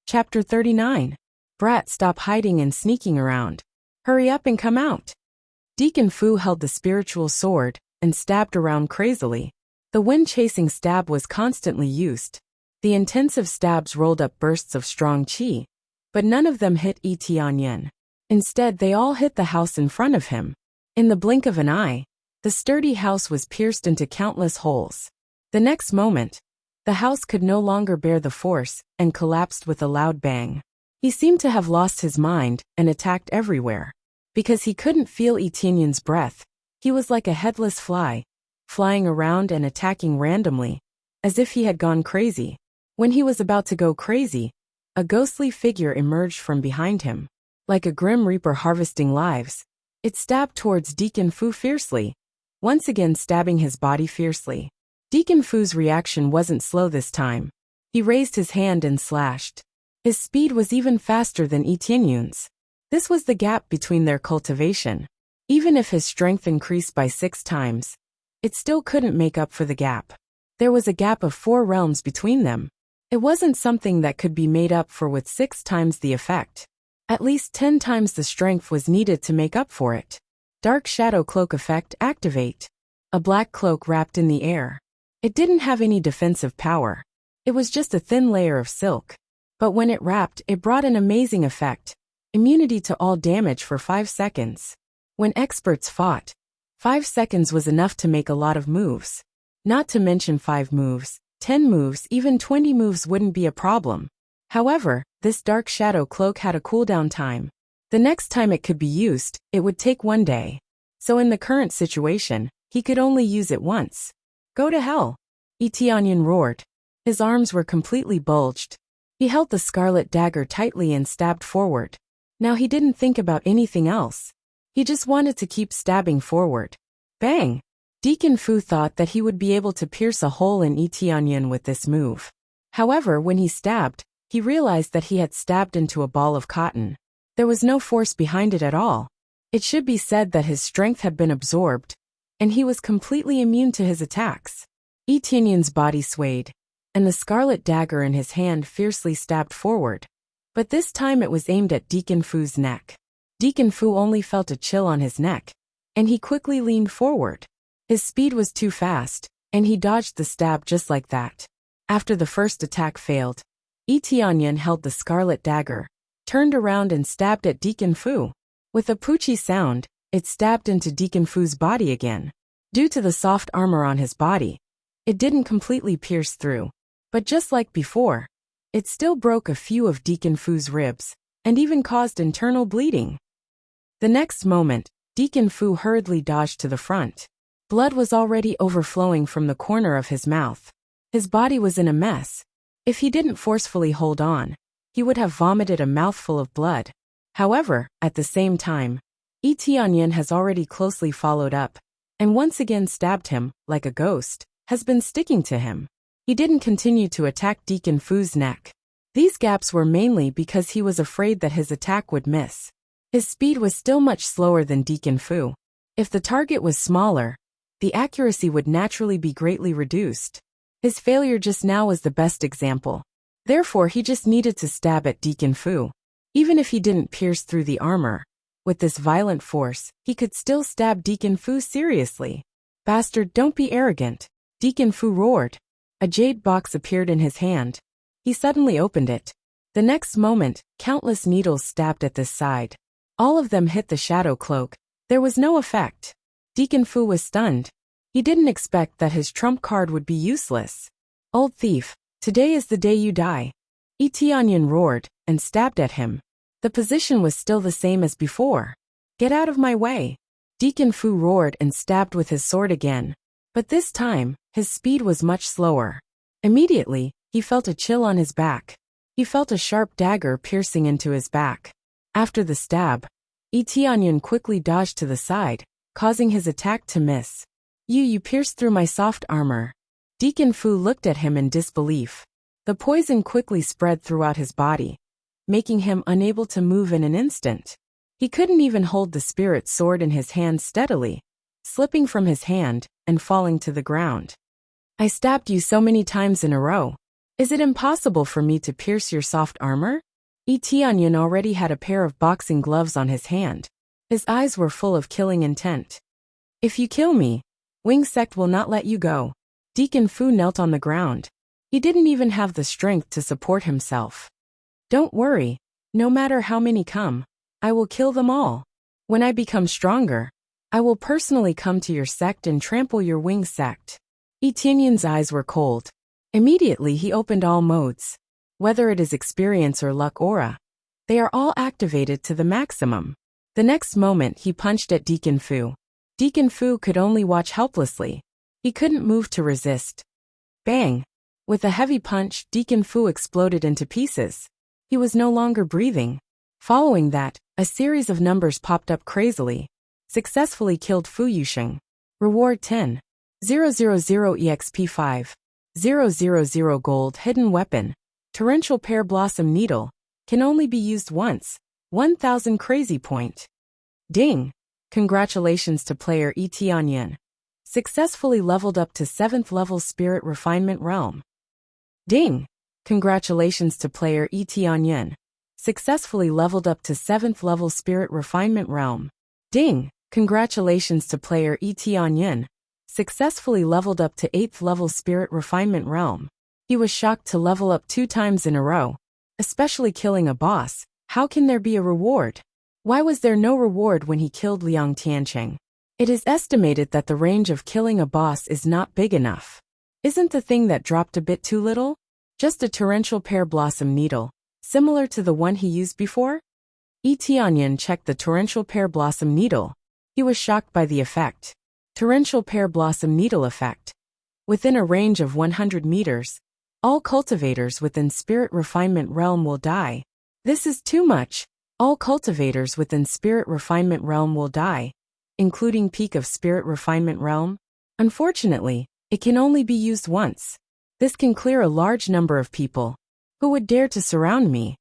Chapter 39. Brat, stop hiding and sneaking around. Hurry up and come out. Deacon Fu held the spiritual sword and stabbed around crazily. The wind-chasing stab was constantly used. The intensive stabs rolled up bursts of strong qi, but none of them hit Yi Tianyan. Instead, they all hit the house in front of him. In the blink of an eye, the sturdy house was pierced into countless holes. The next moment, the house could no longer bear the force and collapsed with a loud bang. He seemed to have lost his mind and attacked everywhere. Because he couldn't feel Yi Tianyan's breath, he was like a headless fly, flying around and attacking randomly, as if he had gone crazy. When he was about to go crazy, a ghostly figure emerged from behind him. Like a grim reaper harvesting lives, it stabbed towards Deacon Fu fiercely, once again stabbing his body fiercely. Deacon Fu's reaction wasn't slow this time. He raised his hand and slashed. His speed was even faster than Yi Tianyan's. This was the gap between their cultivation. Even if his strength increased by 6 times, it still couldn't make up for the gap. There was a gap of 4 realms between them. It wasn't something that could be made up for with 6 times the effect. At least 10 times the strength was needed to make up for it. Dark Shadow Cloak effect activate. A black cloak wrapped in the air. It didn't have any defensive power. It was just a thin layer of silk. But when it wrapped, it brought an amazing effect. Immunity to all damage for 5 seconds. When experts fought, 5 seconds was enough to make a lot of moves. Not to mention 5 moves, 10 moves, even 20 moves wouldn't be a problem. However, this Dark Shadow Cloak had a cooldown time. The next time it could be used, it would take 1 day. So in the current situation, he could only use it once. Go to hell! Yi Tianyan roared. His arms were completely bulged. He held the scarlet dagger tightly and stabbed forward. Now he didn't think about anything else. He just wanted to keep stabbing forward. Bang! Deacon Fu thought that he would be able to pierce a hole in Yi Tianyan with this move. However, when he stabbed, he realized that he had stabbed into a ball of cotton. There was no force behind it at all. It should be said that his strength had been absorbed, and he was completely immune to his attacks. Yi Tianyan's body swayed, and the scarlet dagger in his hand fiercely stabbed forward. But this time it was aimed at Deacon Fu's neck. Deacon Fu only felt a chill on his neck, and he quickly leaned forward. His speed was too fast, and he dodged the stab just like that. After the first attack failed, Yi Tianyan held the scarlet dagger, turned around and stabbed at Deacon Fu. With a poochie sound, it stabbed into Deacon Fu's body again. Due to the soft armor on his body, it didn't completely pierce through. But just like before, it still broke a few of Deacon Fu's ribs, and even caused internal bleeding. The next moment, Deacon Fu hurriedly dodged to the front. Blood was already overflowing from the corner of his mouth. His body was in a mess. If he didn't forcefully hold on, he would have vomited a mouthful of blood. However, at the same time, Yi Tianyan has already closely followed up, and once again stabbed him, like a ghost, has been sticking to him. He didn't continue to attack Deacon Fu's neck. These gaps were mainly because he was afraid that his attack would miss. His speed was still much slower than Deacon Fu. If the target was smaller, the accuracy would naturally be greatly reduced. His failure just now was the best example. Therefore, he just needed to stab at Deacon Fu. Even if he didn't pierce through the armor, with this violent force, he could still stab Deacon Fu seriously. Bastard, don't be arrogant! Deacon Fu roared. A jade box appeared in his hand. He suddenly opened it. The next moment, countless needles stabbed at this side. All of them hit the shadow cloak. There was no effect. Deacon Fu was stunned. He didn't expect that his trump card would be useless. Old thief, today is the day you die. Yi Tianyan roared and stabbed at him. The position was still the same as before. Get out of my way. Deacon Fu roared and stabbed with his sword again. But this time, his speed was much slower. Immediately, he felt a chill on his back. He felt a sharp dagger piercing into his back. After the stab, Yi Tianyan quickly dodged to the side, causing his attack to miss. You pierced through my soft armor. Deacon Fu looked at him in disbelief. The poison quickly spread throughout his body, making him unable to move in an instant. He couldn't even hold the spirit sword in his hand steadily, slipping from his hand and falling to the ground. I stabbed you so many times in a row. Is it impossible for me to pierce your soft armor? Tianyan already had a pair of boxing gloves on his hand. His eyes were full of killing intent. If you kill me, Wing Sect will not let you go. Deacon Fu knelt on the ground. He didn't even have the strength to support himself. Don't worry, no matter how many come, I will kill them all. When I become stronger, I will personally come to your sect and trample your Wing Sect. Tianyan's eyes were cold. Immediately he opened all modes. Whether it is experience or luck aura, they are all activated to the maximum. The next moment he punched at Deacon Fu. Deacon Fu could only watch helplessly. He couldn't move to resist. Bang! With a heavy punch, Deacon Fu exploded into pieces. He was no longer breathing. Following that, a series of numbers popped up crazily. Successfully killed Fu Yusheng. Reward 10. 000 EXP 5. 000 gold hidden weapon. Torrential pear blossom needle. Can only be used once. 1000 crazy point. Ding! Congratulations to player Tianyan. Successfully leveled up to 7th level Spirit Refinement Realm. Ding! Congratulations to player Tianyan. Successfully leveled up to 7th level Spirit Refinement Realm. Ding! Congratulations to player Tianyan. Successfully leveled up to 8th level Spirit Refinement Realm. He was shocked to level up 2 times in a row. Especially killing a boss. How can there be a reward? Why was there no reward when he killed Liang Tiancheng? It is estimated that the range of killing a boss is not big enough. Isn't the thing that dropped a bit too little? Just a torrential pear blossom needle, similar to the one he used before? Tianyan checked the torrential pear blossom needle. He was shocked by the effect. Torrential pear blossom needle effect. Within a range of 100 meters, all cultivators within Spirit Refinement Realm will die. This is too much. All cultivators within Spirit Refinement Realm will die, including Peak of Spirit Refinement Realm. Unfortunately, it can only be used once. This can clear a large number of people. Who would dare to surround me?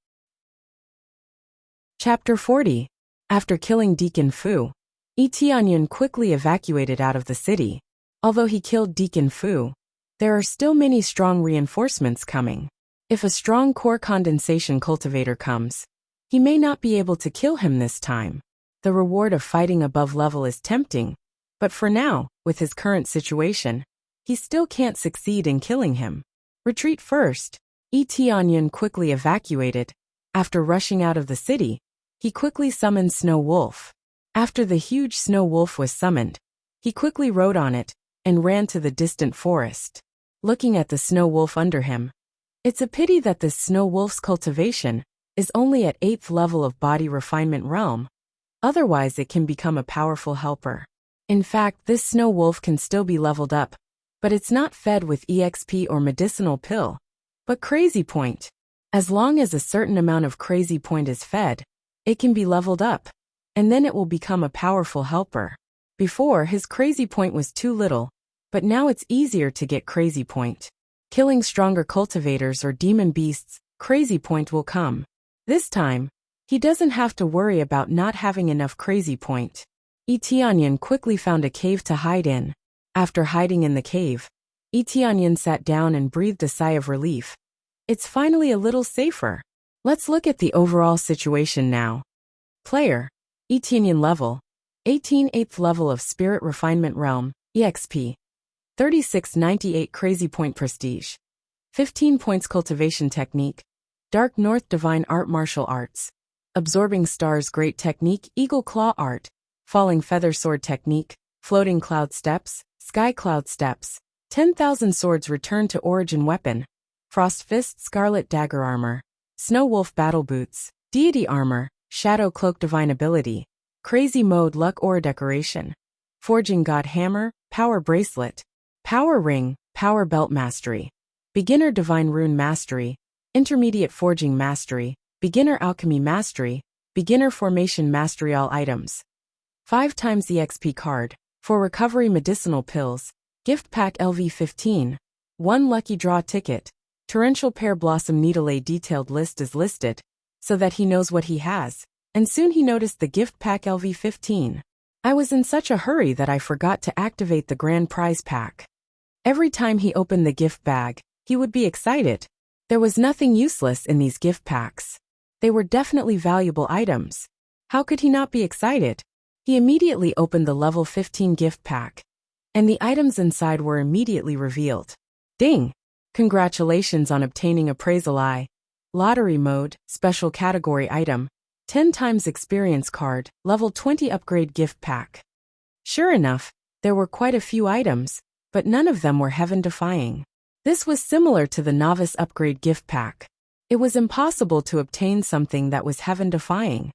Chapter 40. After killing Deacon Fu, Tianyan quickly evacuated out of the city. Although he killed Deacon Fu, there are still many strong reinforcements coming. If a strong core condensation cultivator comes, he may not be able to kill him this time. The reward of fighting above level is tempting, but for now, with his current situation, he still can't succeed in killing him. Retreat first. Tianyan quickly evacuated. After rushing out of the city, he quickly summoned Snow Wolf. After the huge Snow Wolf was summoned, he quickly rode on it and ran to the distant forest. Looking at the Snow Wolf under him, it's a pity that this Snow Wolf's cultivation is only at 8th level of Body Refinement Realm. Otherwise it can become a powerful helper. In fact, this Snow Wolf can still be leveled up, but it's not fed with EXP or medicinal pill, but Crazy Point. As long as a certain amount of Crazy Point is fed, it can be leveled up, and then it will become a powerful helper. Before, his Crazy Point was too little, but now it's easier to get Crazy Point. Killing stronger cultivators or demon beasts, Crazy Point will come. This time, he doesn't have to worry about not having enough Crazy Point. Tianyan quickly found a cave to hide in. After hiding in the cave, Tianyan sat down and breathed a sigh of relief. It's finally a little safer. Let's look at the overall situation now. Player. Tianyan level. 18 8th level of Spirit Refinement Realm, EXP. 3698 Crazy Point Prestige. 15 points Cultivation Technique. Dark North Divine Art Martial Arts. Absorbing Stars Great Technique Eagle Claw Art. Falling Feather Sword Technique. Floating Cloud Steps. Sky Cloud Steps. 10,000 Swords Return to Origin Weapon. Frost Fist Scarlet Dagger Armor. Snow Wolf Battle Boots. Deity Armor. Shadow Cloak Divine Ability. Crazy Mode Luck Aura Decoration. Forging God Hammer. Power Bracelet. Power Ring. Power Belt Mastery. Beginner Divine Rune Mastery. Intermediate Forging Mastery. Beginner Alchemy Mastery. Beginner Formation Mastery. All items. 5 times EXP card. For recovery medicinal pills. Gift pack LV15. 1 lucky draw ticket. Torrential pear blossom needle. A detailed list is listed, so that he knows what he has, and soon he noticed the gift pack LV15. I was in such a hurry that I forgot to activate the grand prize pack. Every time he opened the gift bag, he would be excited. There was nothing useless in these gift packs. They were definitely valuable items. How could he not be excited? He immediately opened the level 15 gift pack, and the items inside were immediately revealed. Ding! Congratulations on obtaining Appraisal Eye. Lottery mode, special category item, 10 times experience card, level 20 upgrade gift pack. Sure enough, there were quite a few items, but none of them were heaven-defying. This was similar to the novice upgrade gift pack. It was impossible to obtain something that was heaven-defying.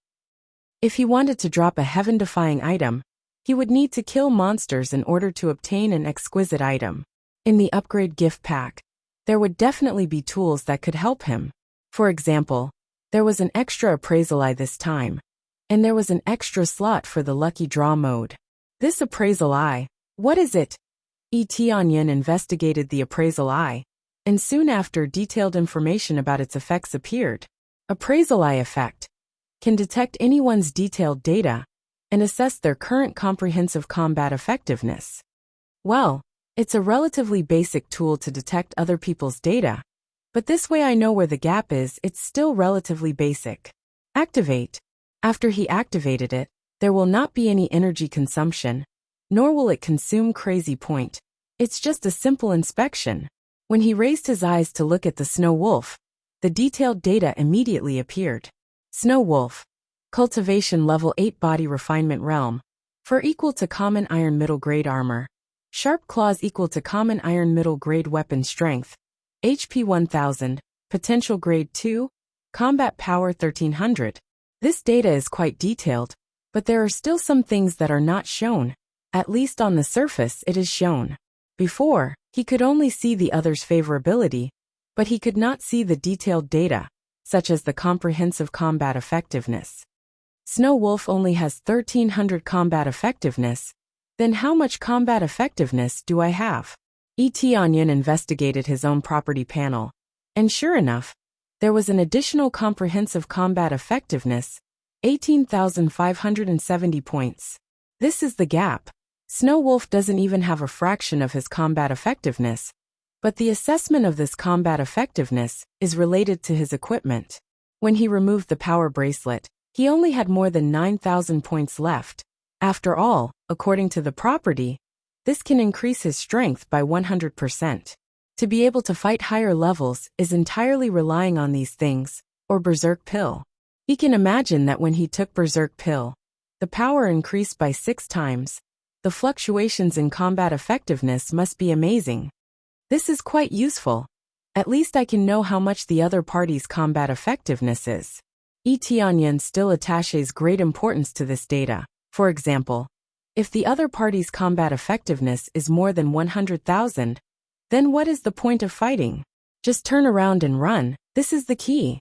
If he wanted to drop a heaven-defying item, he would need to kill monsters in order to obtain an exquisite item. In the upgrade gift pack, there would definitely be tools that could help him. For example, there was an extra appraisal eye this time, and there was an extra slot for the lucky draw mode. This appraisal eye, what is it? Etianyan investigated the appraisal eye, and soon after detailed information about its effects appeared. Appraisal eye effect can detect anyone's detailed data and assess their current comprehensive combat effectiveness. Well, it's a relatively basic tool to detect other people's data, but this way I know where the gap is. It's still relatively basic. Activate. After he activated it, there will not be any energy consumption, nor will it consume crazy point. It's just a simple inspection. When he raised his eyes to look at the snow wolf, the detailed data immediately appeared. Snow wolf. Cultivation level 8 body refinement realm. Fur equal to common iron middle grade armor. Sharp claws equal to common iron middle grade weapon strength. HP 1000. Potential grade 2. Combat power 1300. This data is quite detailed, but there are still some things that are not shown. At least on the surface it is shown. Before, he could only see the other's favorability, but he could not see the detailed data, such as the comprehensive combat effectiveness. Snow Wolf only has 1300 combat effectiveness. Then how much combat effectiveness do I have? Etianyan investigated his own property panel, and sure enough, there was an additional comprehensive combat effectiveness, 18,570 points. This is the gap. Snow Wolf doesn't even have a fraction of his combat effectiveness, but the assessment of this combat effectiveness is related to his equipment. When he removed the power bracelet, he only had more than 9,000 points left. After all, according to the property, this can increase his strength by 100%. To be able to fight higher levels is entirely relying on these things, or Berserk Pill. He can imagine that when he took Berserk Pill, the power increased by 6 times. The fluctuations in combat effectiveness must be amazing. This is quite useful. At least I can know how much the other party's combat effectiveness is. Etianyan still attaches great importance to this data. For example, if the other party's combat effectiveness is more than 100,000, then what is the point of fighting? Just turn around and run. This is the key.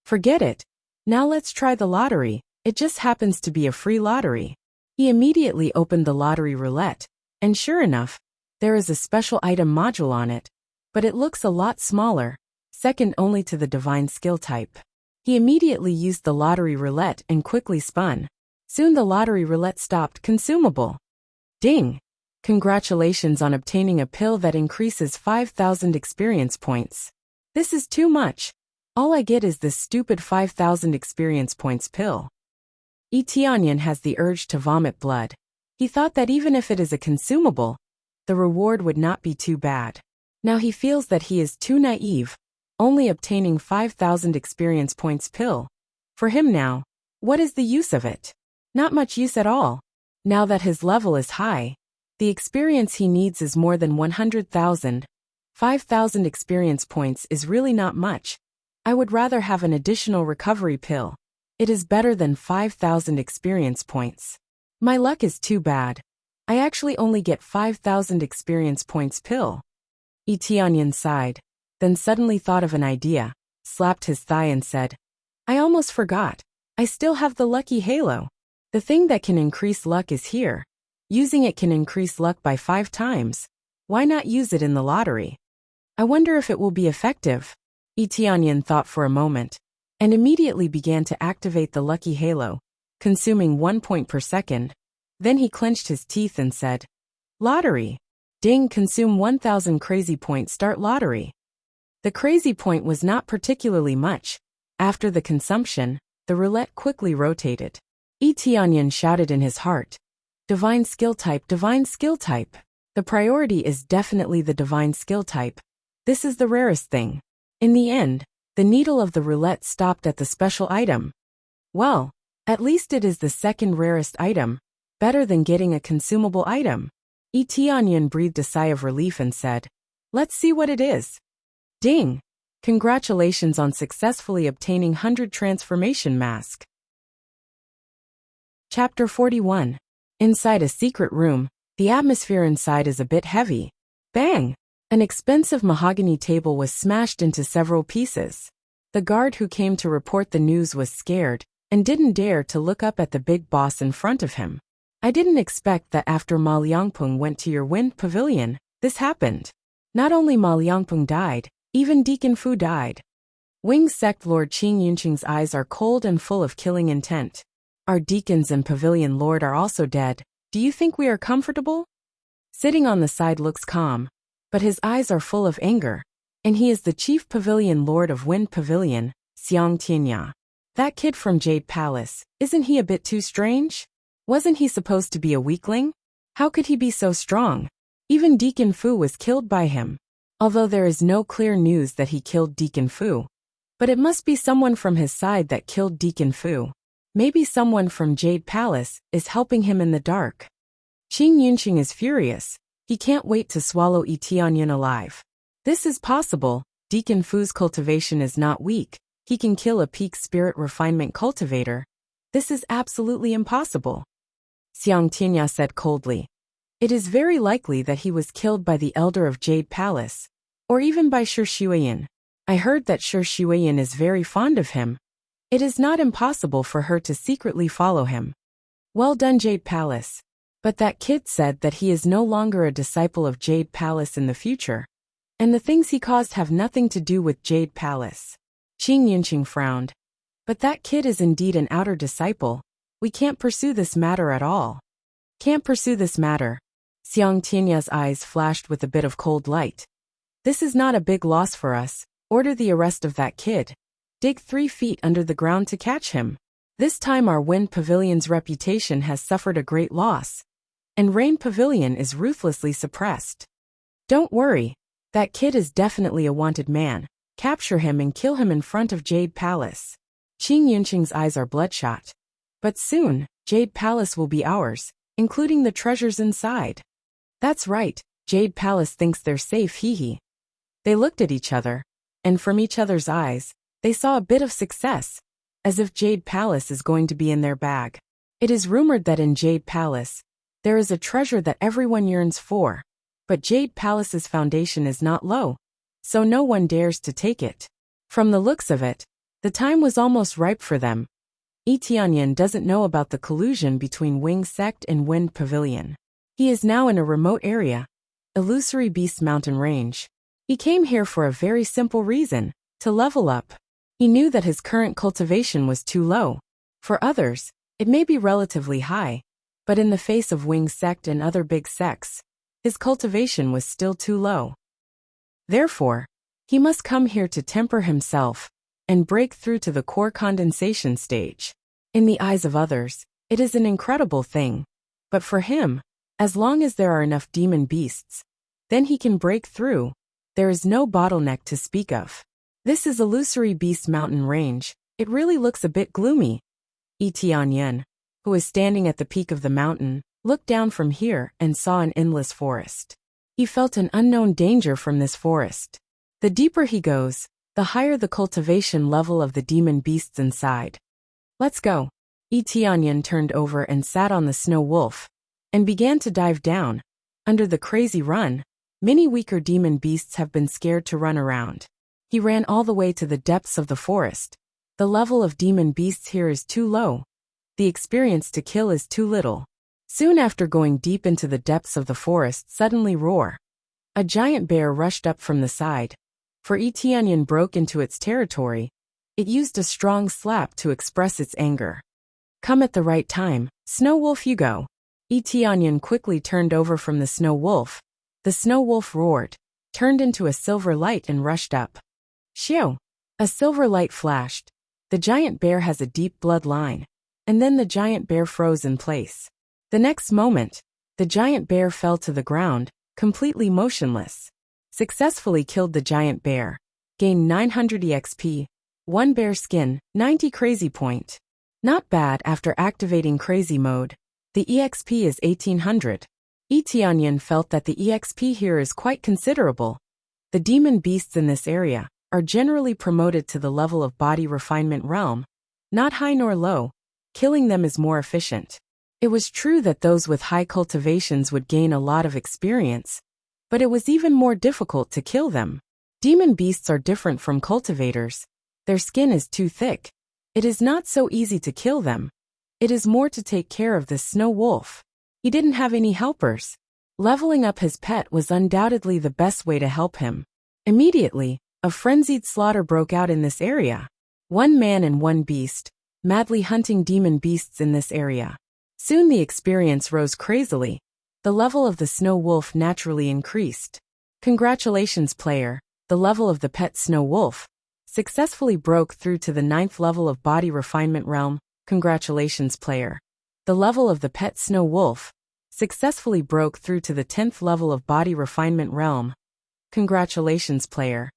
Forget it. Now let's try the lottery. It just happens to be a free lottery. He immediately opened the lottery roulette, and sure enough, there is a special item module on it, but it looks a lot smaller, second only to the divine skill type. He immediately used the lottery roulette and quickly spun. Soon the lottery roulette stopped consumable. Ding! Congratulations on obtaining a pill that increases 5,000 experience points. This is too much. All I get is this stupid 5,000 experience points pill. Etianyan has the urge to vomit blood. He thought that even if it is a consumable, the reward would not be too bad. Now he feels that he is too naive, only obtaining 5,000 experience points pill. For him now, what is the use of it? Not much use at all. Now that his level is high, the experience he needs is more than 100,000. 5,000 experience points is really not much. I would rather have an additional recovery pill. It is better than 5,000 experience points. My luck is too bad. I actually only get 5,000 experience points pill. Etianyan sighed, then suddenly thought of an idea, slapped his thigh and said, I almost forgot. I still have the lucky halo. The thing that can increase luck is here. Using it can increase luck by 5 times. Why not use it in the lottery? I wonder if it will be effective. Etianyan thought for a moment, and immediately began to activate the lucky halo, consuming 1 point per second. Then he clenched his teeth and said, Lottery. Ding, consume 1,000 crazy points, start lottery. The crazy point was not particularly much. After the consumption, the roulette quickly rotated. Tianyan shouted in his heart. Divine skill type, divine skill type. The priority is definitely the divine skill type. This is the rarest thing. In the end, the needle of the roulette stopped at the special item. Well, at least it is the second rarest item, better than getting a consumable item. Tianyan breathed a sigh of relief and said, let's see what it is. Ding! Congratulations on successfully obtaining 100 transformation mask. Chapter 41. Inside a secret room, the atmosphere inside is a bit heavy. Bang! An expensive mahogany table was smashed into several pieces. The guard who came to report the news was scared and didn't dare to look up at the big boss in front of him. I didn't expect that after Ma Liangpeng went to your wind pavilion, this happened. Not only Ma Liangpeng died, even Deacon Fu died. Wing Sect Lord Qing Yunqing's eyes are cold and full of killing intent. Our deacons and pavilion lord are also dead. Do you think we are comfortable? Sitting on the side looks calm, but his eyes are full of anger, and he is the chief pavilion lord of Wind Pavilion, Xiang Tianya. That kid from Jade Palace, isn't he a bit too strange? Wasn't he supposed to be a weakling? How could he be so strong? Even Deacon Fu was killed by him. Although there is no clear news that he killed Deacon Fu. But it must be someone from his side that killed Deacon Fu. Maybe someone from Jade Palace is helping him in the dark. Qing Yunqing is furious. He can't wait to swallow Tianyan alive. This is possible. Deacon Fu's cultivation is not weak. He can kill a peak spirit refinement cultivator. This is absolutely impossible. Xiang Tianya said coldly. It is very likely that he was killed by the elder of Jade Palace, or even by Shi Shuiyan. I heard that Shi Shuiyan is very fond of him. It is not impossible for her to secretly follow him. Well done, Jade Palace. But that kid said that he is no longer a disciple of Jade Palace in the future, and the things he caused have nothing to do with Jade Palace. Qing Yunqing frowned. But that kid is indeed an outer disciple. We can't pursue this matter at all. Can't pursue this matter. Xiang Tianya's eyes flashed with a bit of cold light. This is not a big loss for us. Order the arrest of that kid. Dig 3 feet under the ground to catch him. This time our Wind Pavilion's reputation has suffered a great loss, and Rain Pavilion is ruthlessly suppressed. Don't worry. That kid is definitely a wanted man. Capture him and kill him in front of Jade Palace. Qing Yunqing's eyes are bloodshot. But soon, Jade Palace will be ours, including the treasures inside. That's right, Jade Palace thinks they're safe, hee. They looked at each other, and from each other's eyes, they saw a bit of success, as if Jade Palace is going to be in their bag. It is rumored that in Jade Palace, there is a treasure that everyone yearns for, but Jade Palace's foundation is not low, so no one dares to take it. From the looks of it, the time was almost ripe for them. Tianyan doesn't know about the collusion between Wing Sect and Wind Pavilion. He is now in a remote area, Illusory Beast Mountain Range. He came here for a very simple reason, to level up. He knew that his current cultivation was too low. For others, it may be relatively high, but in the face of Wing Sect and other big sects, his cultivation was still too low. Therefore, he must come here to temper himself and break through to the core condensation stage. In the eyes of others, it is an incredible thing. But for him, as long as there are enough demon beasts, then he can break through. There is no bottleneck to speak of. This is Illusory Beast Mountain Range. It really looks a bit gloomy. Tianyan, who was standing at the peak of the mountain, looked down from here and saw an endless forest. He felt an unknown danger from this forest. The deeper he goes, the higher the cultivation level of the demon beasts inside. Let's go. Tianyan turned over and sat on the snow wolf, and began to dive down. Under the crazy run, many weaker demon beasts have been scared to run around. He ran all the way to the depths of the forest. The level of demon beasts here is too low. The experience to kill is too little. Soon after going deep into the depths of the forest, suddenly roar. A giant bear rushed up from the side. For Tianyan broke into its territory, it used a strong slap to express its anger. Come at the right time, Snow Wolf, you go. Tianyan quickly turned over from the snow wolf. The snow wolf roared, turned into a silver light and rushed up. Xiu! A silver light flashed. The giant bear has a deep blood line. And then the giant bear froze in place. The next moment, the giant bear fell to the ground, completely motionless. Successfully killed the giant bear. Gained 900 EXP. 1 bear skin, 90 crazy point. Not bad after activating crazy mode. The EXP is 1800. Tianyan felt that the EXP here is quite considerable. The demon beasts in this area are generally promoted to the level of body refinement realm. Not high nor low. Killing them is more efficient. It was true that those with high cultivations would gain a lot of experience, but it was even more difficult to kill them. Demon beasts are different from cultivators. Their skin is too thick. It is not so easy to kill them. It is more to take care of this snow wolf. He didn't have any helpers. Leveling up his pet was undoubtedly the best way to help him. Immediately, a frenzied slaughter broke out in this area. 1 man and 1 beast, madly hunting demon beasts in this area. Soon the experience rose crazily. The level of the snow wolf naturally increased. Congratulations, player. The level of the pet snow wolf successfully broke through to the 9th level of body refinement realm. Congratulations, player. The level of the pet snow wolf successfully broke through to the 10th level of body refinement realm. Congratulations, player.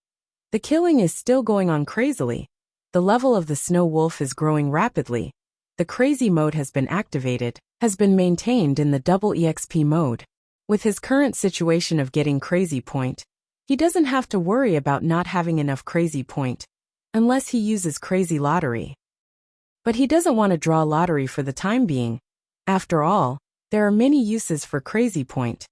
The killing is still going on crazily. The level of the snow wolf is growing rapidly. The crazy mode has been activated, has been maintained in the double EXP mode. With his current situation of getting crazy point, he doesn't have to worry about not having enough crazy point, unless he uses crazy lottery. But he doesn't want to draw lottery for the time being. After all, there are many uses for crazy point.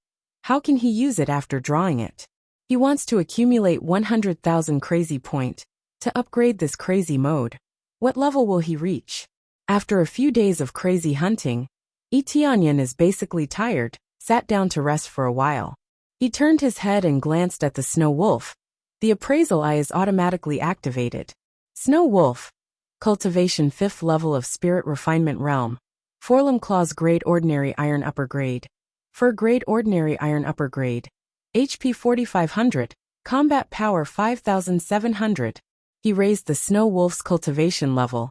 How can he use it after drawing it? He wants to accumulate 100,000 crazy point to upgrade this crazy mode. What level will he reach? After a few days of crazy hunting, Tianyan is basically tired, sat down to rest for a while. He turned his head and glanced at the snow wolf. The appraisal eye is automatically activated. Snow wolf. Cultivation 5th level of spirit refinement realm. Forelimb claws grade ordinary iron upper grade. Fur grade ordinary iron upper grade. HP 4500. Combat power 5700. He raised the snow wolf's cultivation level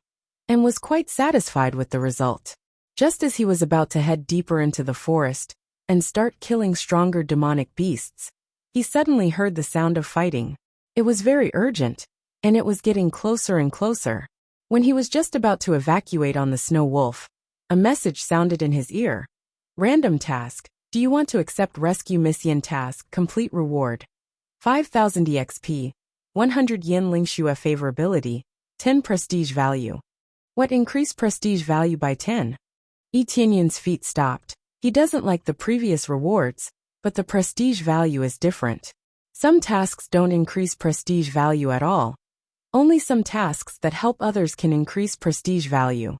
and was quite satisfied with the result. Just as he was about to head deeper into the forest and start killing stronger demonic beasts, he suddenly heard the sound of fighting. It was very urgent, and it was getting closer and closer. When he was just about to evacuate on the snow wolf, a message sounded in his ear. Random task. Do you want to accept rescue mission task? Complete reward. 5000 EXP. 100 yen Lingxue favorability. 10 prestige value. What increased prestige value by 10? Tianyan's feet stopped. He doesn't like the previous rewards, but the prestige value is different. Some tasks don't increase prestige value at all. Only some tasks that help others can increase prestige value.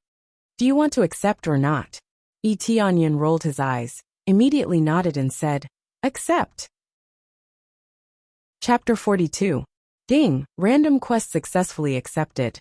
Do you want to accept or not? Tianyan rolled his eyes, immediately nodded and said, accept. Chapter 42. Ding! Random quest successfully accepted.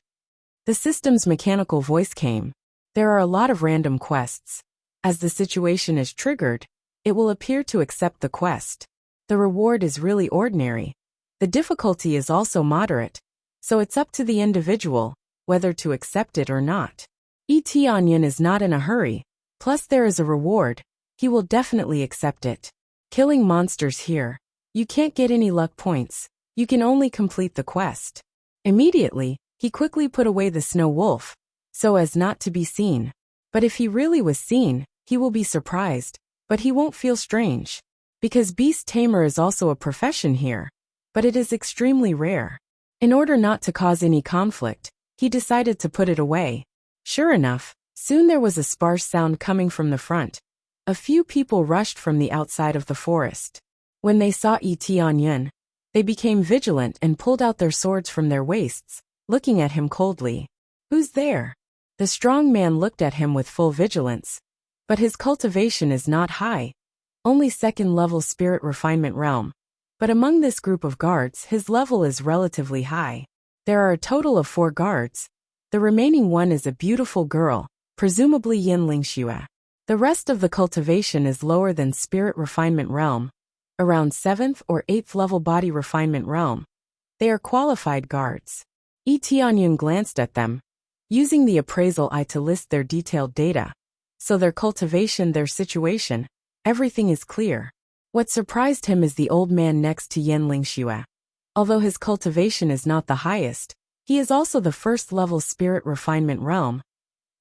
The system's mechanical voice came. There are a lot of random quests. As the situation is triggered, it will appear to accept the quest. The reward is really ordinary. The difficulty is also moderate, so it's up to the individual whether to accept it or not. Tianyan is not in a hurry, plus there is a reward. He will definitely accept it. Killing monsters here. You can't get any luck points. You can only complete the quest. Immediately, he quickly put away the snow wolf, so as not to be seen. But if he really was seen, he will be surprised, but he won't feel strange. Because beast tamer is also a profession here, but it is extremely rare. In order not to cause any conflict, he decided to put it away. Sure enough, soon there was a sparse sound coming from the front. A few people rushed from the outside of the forest. When they saw Tianyan, they became vigilant and pulled out their swords from their waists, looking at him coldly. Who's there? The strong man looked at him with full vigilance. But his cultivation is not high. Only 2nd level spirit refinement realm. But among this group of guards, his level is relatively high. There are a total of 4 guards. The remaining one is a beautiful girl, presumably Yin Lingxue. The rest of the cultivation is lower than spirit refinement realm, around 7th or 8th level body refinement realm. They are qualified guards. Yi Tianyun glanced at them, using the appraisal eye to list their detailed data. So their cultivation, their situation, everything is clear. What surprised him is the old man next to Yan Lingxue. Although his cultivation is not the highest, he is also the first-level spirit refinement realm.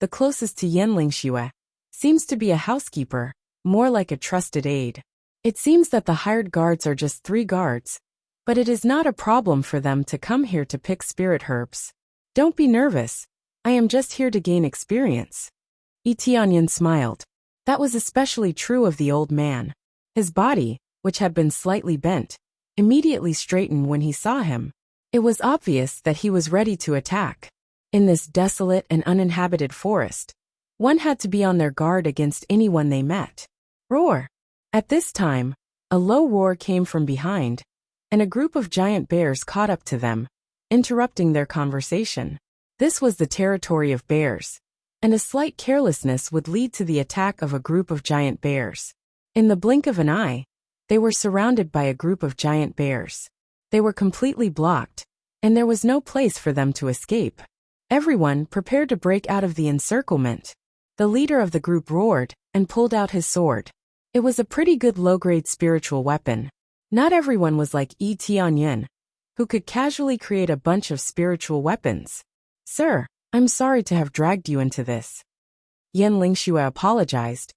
The closest to Yan Lingxue seems to be a housekeeper, more like a trusted aide. It seems that the hired guards are just 3 guards, but it is not a problem for them to come here to pick spirit herbs. Don't be nervous. I am just here to gain experience. Yi Tianyun smiled. That was especially true of the old man. His body, which had been slightly bent, immediately straightened when he saw him. It was obvious that he was ready to attack. In this desolate and uninhabited forest, one had to be on their guard against anyone they met. Roar! At this time, a low roar came from behind, and a group of giant bears caught up to them, interrupting their conversation. This was the territory of bears, and a slight carelessness would lead to the attack of a group of giant bears. In the blink of an eye, they were surrounded by a group of giant bears. They were completely blocked, and there was no place for them to escape. Everyone prepared to break out of the encirclement. The leader of the group roared and pulled out his sword. It was a pretty good low-grade spiritual weapon. Not everyone was like Yi Tianyun, who could casually create a bunch of spiritual weapons. Sir, I'm sorry to have dragged you into this. Yan Lingxue apologized,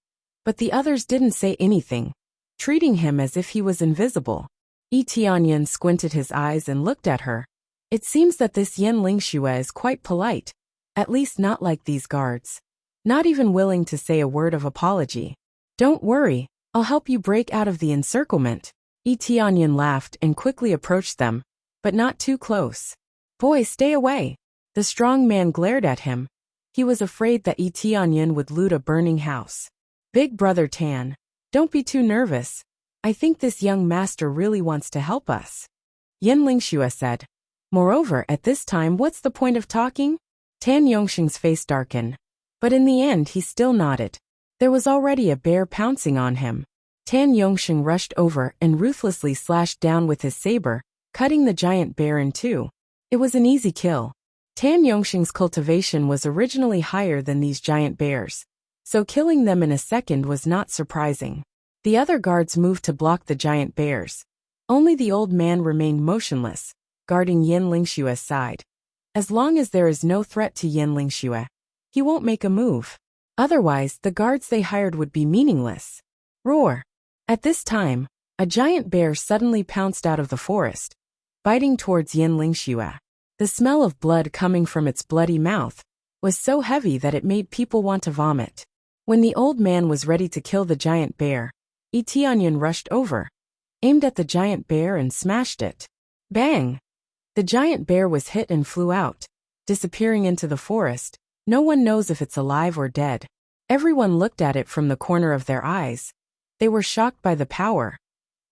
but the others didn't say anything, treating him as if he was invisible. Yi Tianyun squinted his eyes and looked at her. It seems that this Yan Lingxue is quite polite, at least not like these guards. Not even willing to say a word of apology. Don't worry, I'll help you break out of the encirclement. Yi Tianyun laughed and quickly approached them, but not too close. Boy, stay away. The strong man glared at him. He was afraid that Yi Tianyun would loot a burning house. Big brother Tan, don't be too nervous. I think this young master really wants to help us. Yan Lingxue said. Moreover, at this time, what's the point of talking? Tan Yongxing's face darkened. But in the end he still nodded. There was already a bear pouncing on him. Tan Yongxing rushed over and ruthlessly slashed down with his saber, cutting the giant bear in 2. It was an easy kill. Tan Yongxing's cultivation was originally higher than these giant bears, so killing them in a second was not surprising. The other guards moved to block the giant bears. Only the old man remained motionless, guarding Yan Lingxue's side. As long as there is no threat to Yan Lingxue, he won't make a move. Otherwise, the guards they hired would be meaningless. Roar! At this time, a giant bear suddenly pounced out of the forest, biting towards Yan Lingxue. The smell of blood coming from its bloody mouth was so heavy that it made people want to vomit. When the old man was ready to kill the giant bear, Yi Tianyun rushed over, aimed at the giant bear and smashed it. Bang! The giant bear was hit and flew out, disappearing into the forest. No one knows if it's alive or dead. Everyone looked at it from the corner of their eyes. They were shocked by the power.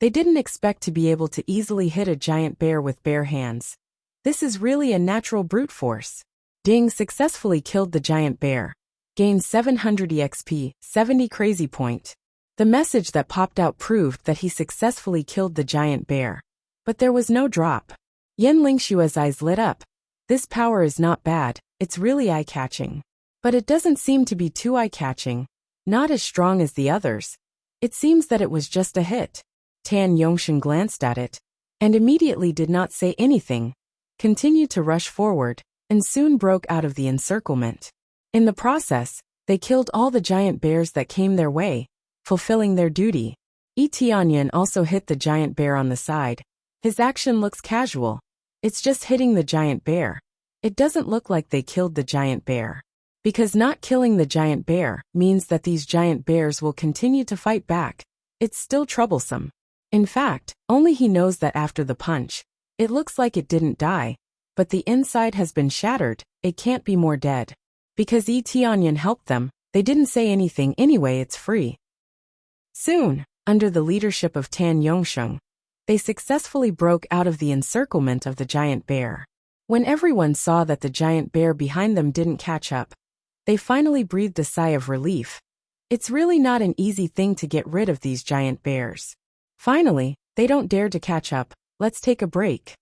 They didn't expect to be able to easily hit a giant bear with bare hands. This is really a natural brute force. Ding successfully killed the giant bear. Gained 700 EXP, 70 crazy point. The message that popped out proved that he successfully killed the giant bear. But there was no drop. Yan Lingxue's eyes lit up. This power is not bad, it's really eye-catching. But it doesn't seem to be too eye-catching, not as strong as the others. It seems that it was just a hit. Tan Yongxing glanced at it, and immediately did not say anything, continued to rush forward, and soon broke out of the encirclement. In the process, they killed all the giant bears that came their way, fulfilling their duty. Yi Tianyun also hit the giant bear on the side. His action looks casual. It's just hitting the giant bear. It doesn't look like they killed the giant bear. Because not killing the giant bear means that these giant bears will continue to fight back. It's still troublesome. In fact, only he knows that after the punch, it looks like it didn't die, but the inside has been shattered. It can't be more dead. Because Yi Tianyun helped them, they didn't say anything anyway. It's free. Soon, under the leadership of Tan Yongxing, they successfully broke out of the encirclement of the giant bear. When everyone saw that the giant bear behind them didn't catch up, they finally breathed a sigh of relief. It's really not an easy thing to get rid of these giant bears. Finally, they don't dare to catch up. Let's take a break.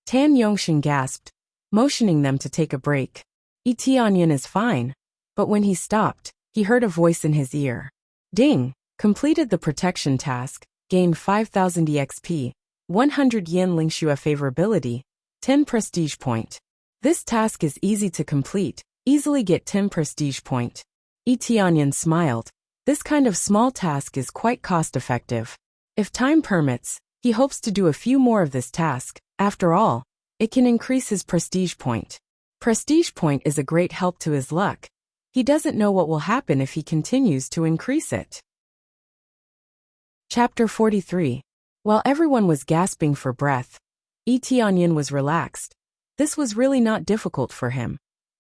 Tan Yongshin gasped, motioning them to take a break. Tianyin is fine. But when he stopped, he heard a voice in his ear. Ding! Completed the protection task, gained 5,000 EXP, 100 yen Lingxue favorability, 10 prestige point. This task is easy to complete, easily get 10 prestige point. Tianyin smiled. This kind of small task is quite cost-effective. If time permits, he hopes to do a few more of this task. After all, it can increase his prestige point. Prestige point is a great help to his luck. He doesn't know what will happen if he continues to increase it. Chapter 43. While everyone was gasping for breath, Tianyin was relaxed. This was really not difficult for him.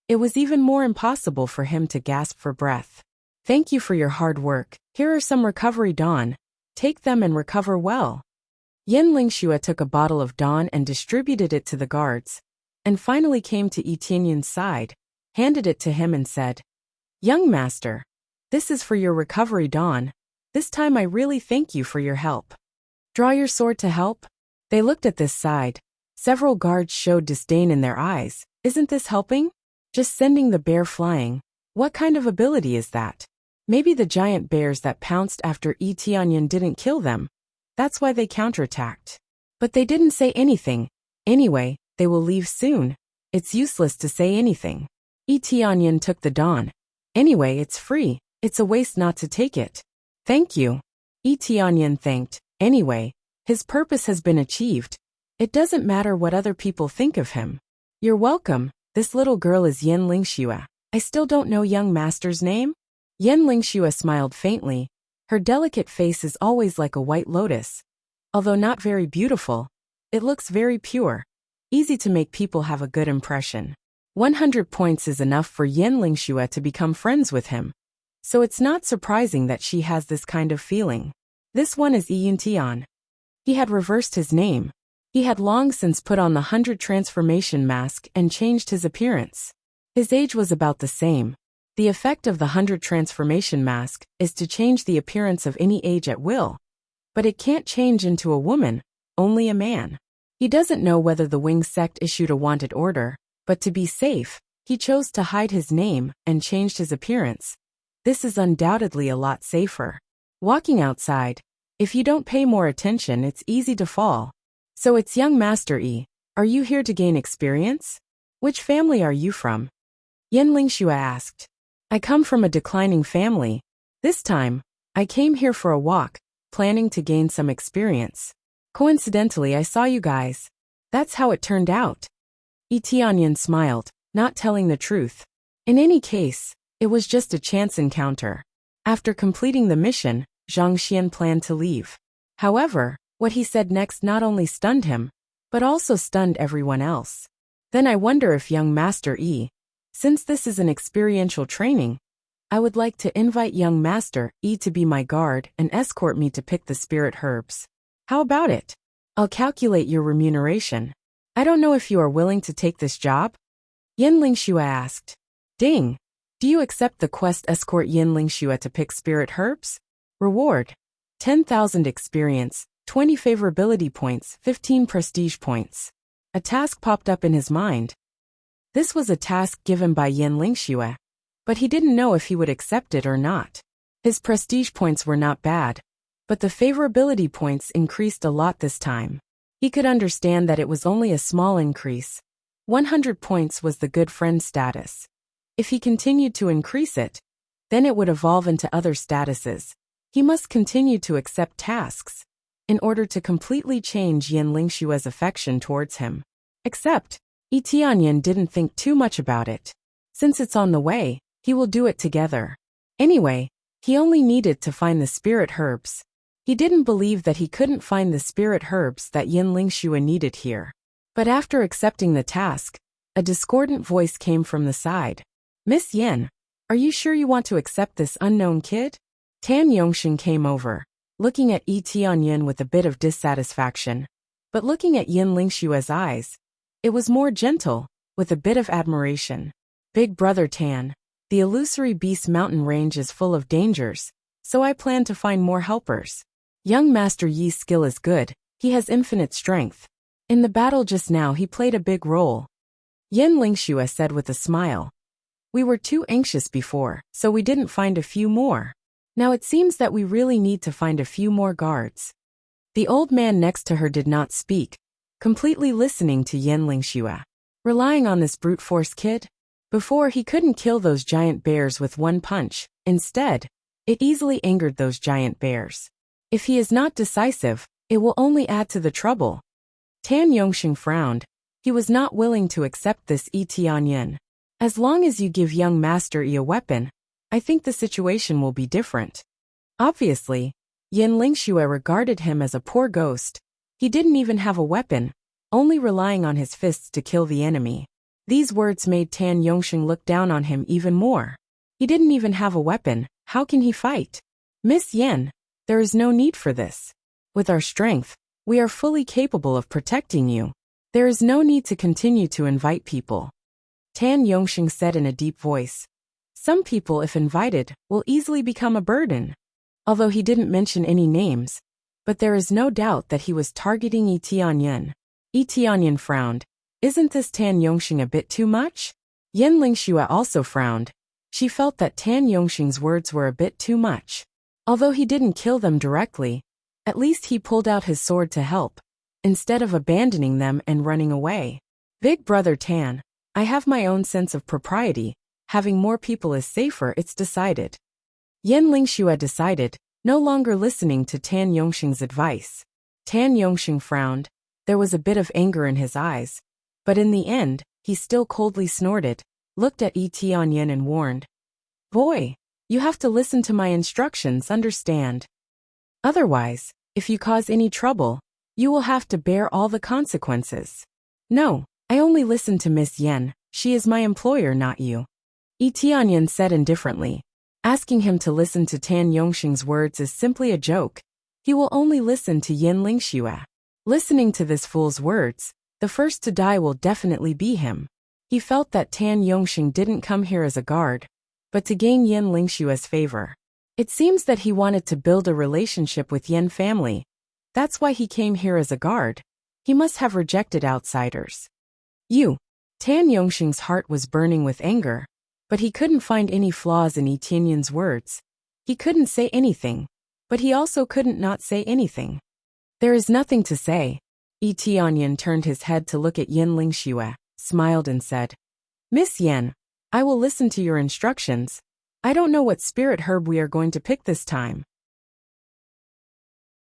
It was even more impossible for him to gasp for breath. Thank you for your hard work. Here are some recovery dawn. Take them and recover well. Yen Lingxue took a bottle of dawn and distributed it to the guards, and finally came to Tianyin's side, handed it to him and said, Young master, this is for your recovery dawn. This time I really thank you for your help. Draw your sword to help? They looked at this side. Several guards showed disdain in their eyes. Isn't this helping? Just sending the bear flying. What kind of ability is that? Maybe the giant bears that pounced after Tianyin didn't kill them. That's why they counterattacked. But they didn't say anything. Anyway, they will leave soon. It's useless to say anything. Tianyin took the dawn. Anyway, it's free. It's a waste not to take it. Thank you. Tianyin thanked. Anyway, his purpose has been achieved. It doesn't matter what other people think of him. You're welcome. This little girl is Yen Lingxue. I still don't know young master's name? Yen Lingxue smiled faintly. Her delicate face is always like a white lotus. Although not very beautiful, it looks very pure. Easy to make people have a good impression. 100 points is enough for Yen Lingxue to become friends with him. So it's not surprising that she has this kind of feeling. This one is Yuntian. He had reversed his name. He had long since put on the 100 transformation mask and changed his appearance. His age was about the same. The effect of the 100 transformation mask is to change the appearance of any age at will. But it can't change into a woman, only a man. He doesn't know whether the Wing sect issued a wanted order, but to be safe, he chose to hide his name and changed his appearance. This is undoubtedly a lot safer. Walking outside, if you don't pay more attention, it's easy to fall. So it's young Master Yi. Are you here to gain experience? Which family are you from? Yen Lingxue asked. I come from a declining family. This time, I came here for a walk, planning to gain some experience. Coincidentally, I saw you guys. That's how it turned out. Tianyin smiled, not telling the truth. In any case, it was just a chance encounter. After completing the mission, Zhang Xian planned to leave. However, what he said next not only stunned him, but also stunned everyone else. Then I wonder if young Master Yi, since this is an experiential training, I would like to invite young Master Yi to be my guard and escort me to pick the spirit herbs. How about it? I'll calculate your remuneration. I don't know if you are willing to take this job? Yen Lingxue asked. Ding! Do you accept the quest escort Yen Lingxue to pick spirit herbs? Reward: 10,000 experience, 20 favorability points, 15 prestige points. A task popped up in his mind. This was a task given by Yen Lingxue, but he didn't know if he would accept it or not. His prestige points were not bad, but the favorability points increased a lot this time. He could understand that it was only a small increase. 100 points was the good friend status. If he continued to increase it, then it would evolve into other statuses. He must continue to accept tasks in order to completely change Yen Lingxue's affection towards him. Except, Tianyin didn't think too much about it. Since it's on the way, he will do it together. Anyway, he only needed to find the spirit herbs. He didn't believe that he couldn't find the spirit herbs that Yen Lingxue needed here. But after accepting the task, a discordant voice came from the side. Miss Yen, are you sure you want to accept this unknown kid? Tan Yongshin came over, looking at Tianyin with a bit of dissatisfaction. But looking at Yen Lingxue's eyes, it was more gentle, with a bit of admiration. Big brother Tan, the illusory Beast Mountain range is full of dangers, so I plan to find more helpers. Young Master Yi's skill is good, he has infinite strength. In the battle just now he played a big role. Yin Lingxue said with a smile. We were too anxious before, so we didn't find a few more. Now it seems that we really need to find a few more guards. The old man next to her did not speak, completely listening to Yin Lingxue. Relying on this brute force kid? Before he couldn't kill those giant bears with one punch. Instead, it easily angered those giant bears. If he is not decisive, it will only add to the trouble. Tan Yongxing frowned. He was not willing to accept this Tianyin. As long as you give young Master Yi a weapon, I think the situation will be different. Obviously, Yin Lingxue regarded him as a poor ghost. He didn't even have a weapon, only relying on his fists to kill the enemy. These words made Tan Yongxing look down on him even more. He didn't even have a weapon, how can he fight? Miss Yen, there is no need for this. With our strength, we are fully capable of protecting you. There is no need to continue to invite people. Tan Yongxing said in a deep voice. Some people, if invited, will easily become a burden. Although he didn't mention any names, but there is no doubt that he was targeting Yi Tianyin. Yi Tianyin frowned. Isn't this Tan Yongxing a bit too much? Yin Lingxue also frowned. She felt that Tan Yongxing's words were a bit too much. Although he didn't kill them directly, at least he pulled out his sword to help, instead of abandoning them and running away. Big brother Tan, I have my own sense of propriety. Having more people is safer, it's decided. Yin Lingxue decided, no longer listening to Tan Yongxing's advice. Tan Yongxing frowned. There was a bit of anger in his eyes. But in the end, he still coldly snorted, looked at Yi Tianyin and warned. Boy, you have to listen to my instructions, understand? Otherwise, if you cause any trouble, you will have to bear all the consequences. No, I only listen to Miss Yen, she is my employer, not you. Yi Tianyin said indifferently. Asking him to listen to Tan Yongxing's words is simply a joke. He will only listen to Yin Lingxue. Listening to this fool's words, the first to die will definitely be him. He felt that Tan Yongxing didn't come here as a guard, but to gain Yin Lingxue's favor. It seems that he wanted to build a relationship with Yin family. That's why he came here as a guard. He must have rejected outsiders. Tan Yongxing's heart was burning with anger, but he couldn't find any flaws in Yi Tianyin's words. He couldn't say anything, but he also couldn't not say anything. There is nothing to say. Yi Tianyin turned his head to look at Yin Lingxue, smiled and said, Miss Yen, I will listen to your instructions. I don't know what spirit herb we are going to pick this time.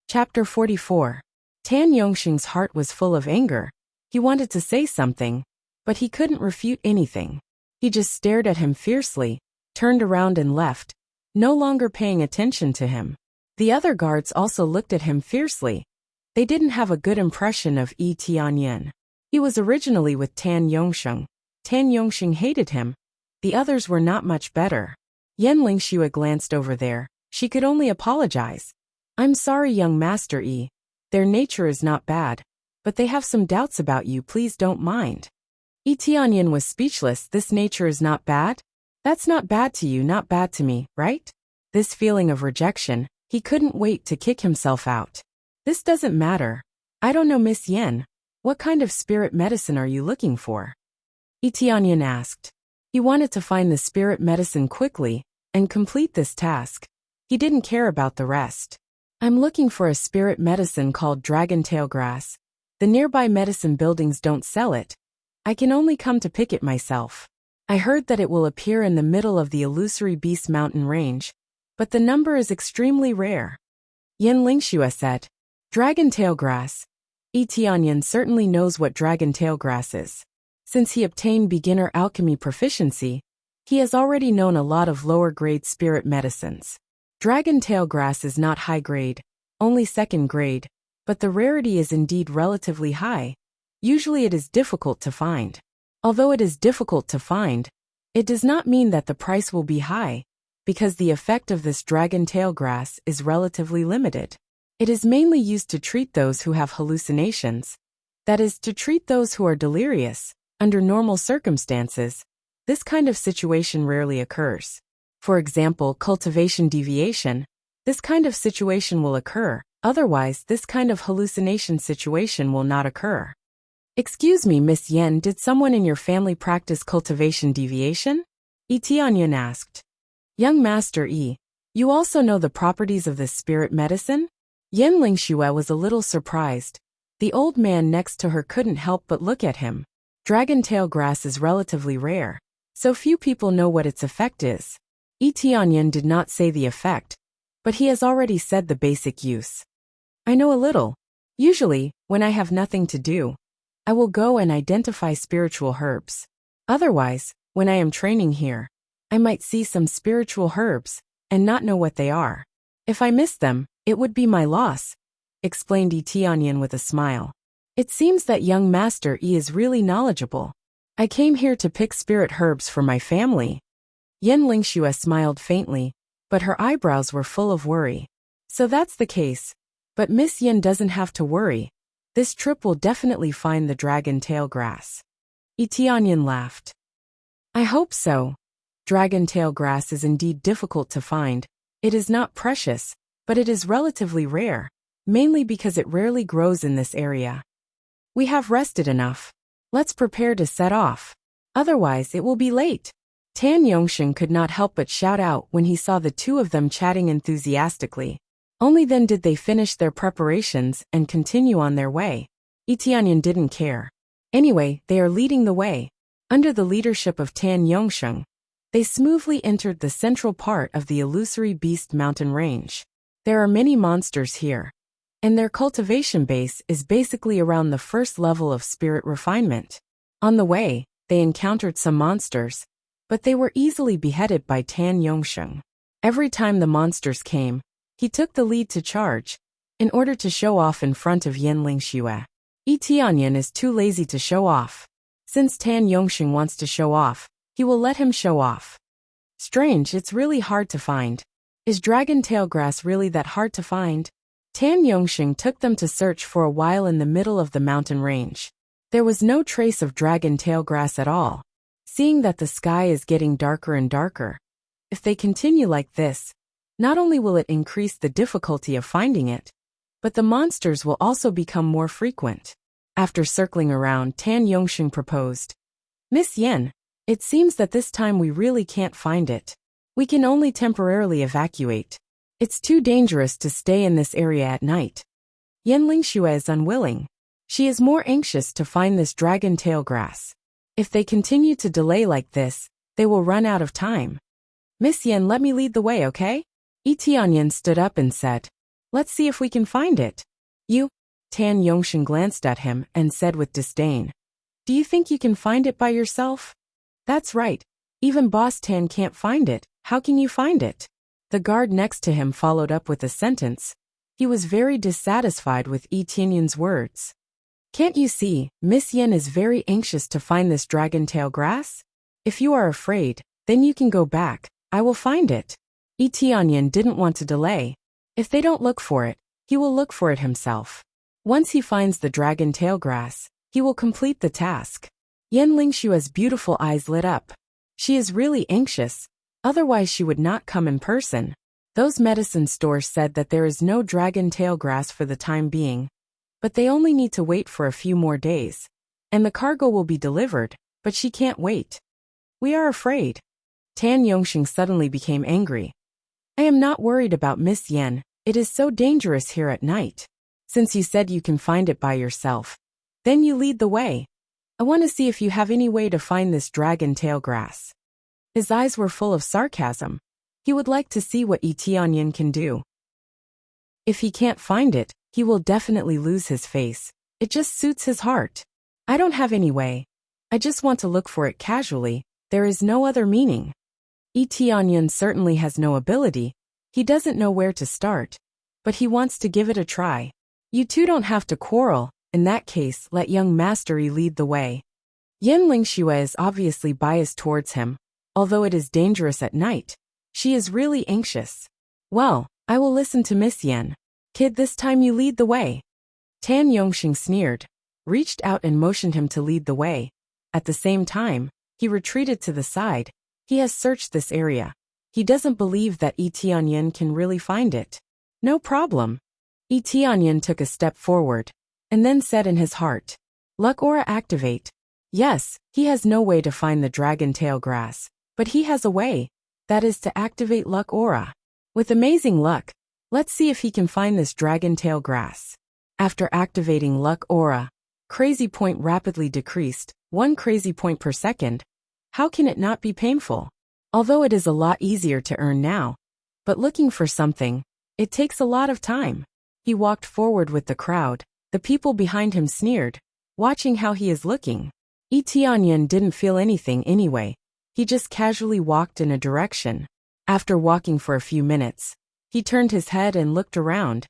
Chapter 44. Tan Yongxing's heart was full of anger. He wanted to say something, but he couldn't refute anything. He just stared at him fiercely, turned around and left, no longer paying attention to him. The other guards also looked at him fiercely. They didn't have a good impression of Yi Tianyin. He was originally with Tan Yongxing. Tan Yongxing hated him. The others were not much better. Yin Lingxue glanced over there. She could only apologize. I'm sorry, young Master Yi. Their nature is not bad, but they have some doubts about you, please don't mind. Yi Tianyin was speechless. This nature is not bad? That's not bad to you, not bad to me, right? This feeling of rejection, he couldn't wait to kick himself out. This doesn't matter. I don't know, Miss Yen. What kind of spirit medicine are you looking for? Yi Tianyin asked. He wanted to find the spirit medicine quickly and complete this task. He didn't care about the rest. I'm looking for a spirit medicine called dragon-tail grass. The nearby medicine buildings don't sell it. I can only come to pick it myself. I heard that it will appear in the middle of the illusory Beast Mountain range, but the number is extremely rare. Yin Lingxue said. Dragon-tail grass. Yi Tianyin certainly knows what dragon-tail grass is. Since he obtained beginner alchemy proficiency, he has already known a lot of lower-grade spirit medicines. Dragon-tail grass is not high-grade, only second-grade, but the rarity is indeed relatively high. Usually it is difficult to find. Although it is difficult to find, it does not mean that the price will be high, because the effect of this dragon-tail grass is relatively limited. It is mainly used to treat those who have hallucinations. That is, to treat those who are delirious. Under normal circumstances, this kind of situation rarely occurs. For example, cultivation deviation. This kind of situation will occur, otherwise this kind of hallucination situation will not occur. Excuse me, Miss Yen, did someone in your family practice cultivation deviation? Tianyan asked. Young Master Yi, you also know the properties of this spirit medicine? Yen Lingxue was a little surprised. The old man next to her couldn't help but look at him. Dragon-tail grass is relatively rare, so few people know what its effect is. Tianyan did not say the effect, but he has already said the basic use. I know a little. Usually, when I have nothing to do, I will go and identify spiritual herbs. Otherwise, when I am training here, I might see some spiritual herbs and not know what they are. If I miss them, it would be my loss, explained Tianyan with a smile. It seems that young Master Yi is really knowledgeable. I came here to pick spirit herbs for my family. Yen Lingxue smiled faintly, but her eyebrows were full of worry. So that's the case. But Miss Yen doesn't have to worry. This trip will definitely find the dragon-tail grass. Tianyan laughed. I hope so. Dragon-tail grass is indeed difficult to find. It is not precious, but it is relatively rare, mainly because it rarely grows in this area. We have rested enough. Let's prepare to set off. Otherwise, it will be late. Tan Yongsheng could not help but shout out when he saw the two of them chatting enthusiastically. Only then did they finish their preparations and continue on their way. Tianyan didn't care. Anyway, they are leading the way. Under the leadership of Tan Yongsheng, they smoothly entered the central part of the illusory beast mountain range. There are many monsters here, and their cultivation base is basically around the first level of spirit refinement. On the way, they encountered some monsters, but they were easily beheaded by Tan Yongsheng. Every time the monsters came, he took the lead to charge, in order to show off in front of Yen Lingxue. Tianyan is too lazy to show off. Since Tan Yongsheng wants to show off, he will let him show off. Strange, it's really hard to find. Is dragon-tail grass really that hard to find? Tan Yongsheng took them to search for a while in the middle of the mountain range. There was no trace of dragon-tail grass at all. Seeing that the sky is getting darker and darker, if they continue like this, not only will it increase the difficulty of finding it, but the monsters will also become more frequent. After circling around, Tan Yongsheng proposed, Miss Yen, it seems that this time we really can't find it. We can only temporarily evacuate. It's too dangerous to stay in this area at night. Yen Lingxue is unwilling. She is more anxious to find this dragon-tail grass. If they continue to delay like this, they will run out of time. Miss Yen, let me lead the way, okay? Tianyan stood up and said, let's see if we can find it. You? Tan Yongsheng glanced at him and said with disdain, do you think you can find it by yourself? That's right. Even Boss Tan can't find it. How can you find it? The guard next to him followed up with a sentence. He was very dissatisfied with Tianyan's words. Can't you see, Miss Yen is very anxious to find this dragon-tail grass? If you are afraid, then you can go back. I will find it. Tianyan didn't want to delay. If they don't look for it, he will look for it himself. Once he finds the dragon-tail grass, he will complete the task. Yen Lingxue's beautiful eyes lit up. She is really anxious, otherwise she would not come in person. Those medicine stores said that there is no dragon-tail grass for the time being, but they only need to wait for a few more days, and the cargo will be delivered, but she can't wait. We are afraid. Tan Yongsheng suddenly became angry. I am not worried about Miss Yen. It is so dangerous here at night. Since you said you can find it by yourself, then you lead the way. I want to see if you have any way to find this dragon-tail grass. His eyes were full of sarcasm. He would like to see what Tianyan can do. If he can't find it, he will definitely lose his face. It just suits his heart. I don't have any way. I just want to look for it casually. There is no other meaning. Tianyan certainly has no ability. He doesn't know where to start, but he wants to give it a try. You two don't have to quarrel. In that case, let young Master Yi lead the way. Yen Lingxue is obviously biased towards him. Although it is dangerous at night, she is really anxious. Well, I will listen to Miss Yen. Kid, this time you lead the way. Tan Yongsheng sneered, reached out and motioned him to lead the way. At the same time, he retreated to the side. He has searched this area. He doesn't believe that Tianyan can really find it. No problem. Tianyan took a step forward, and then said in his heart, Luck aura activate. Yes, he has no way to find the dragon tail grass, but he has a way. That is to activate luck aura. With amazing luck, let's see if he can find this dragon tail grass. After activating luck aura, crazy point rapidly decreased, 1 crazy point per second. How can it not be painful? Although it is a lot easier to earn now, but looking for something, it takes a lot of time. He walked forward with the crowd. The people behind him sneered, watching how he is looking. Tianyan didn't feel anything anyway. He just casually walked in a direction. After walking for a few minutes, he turned his head and looked around,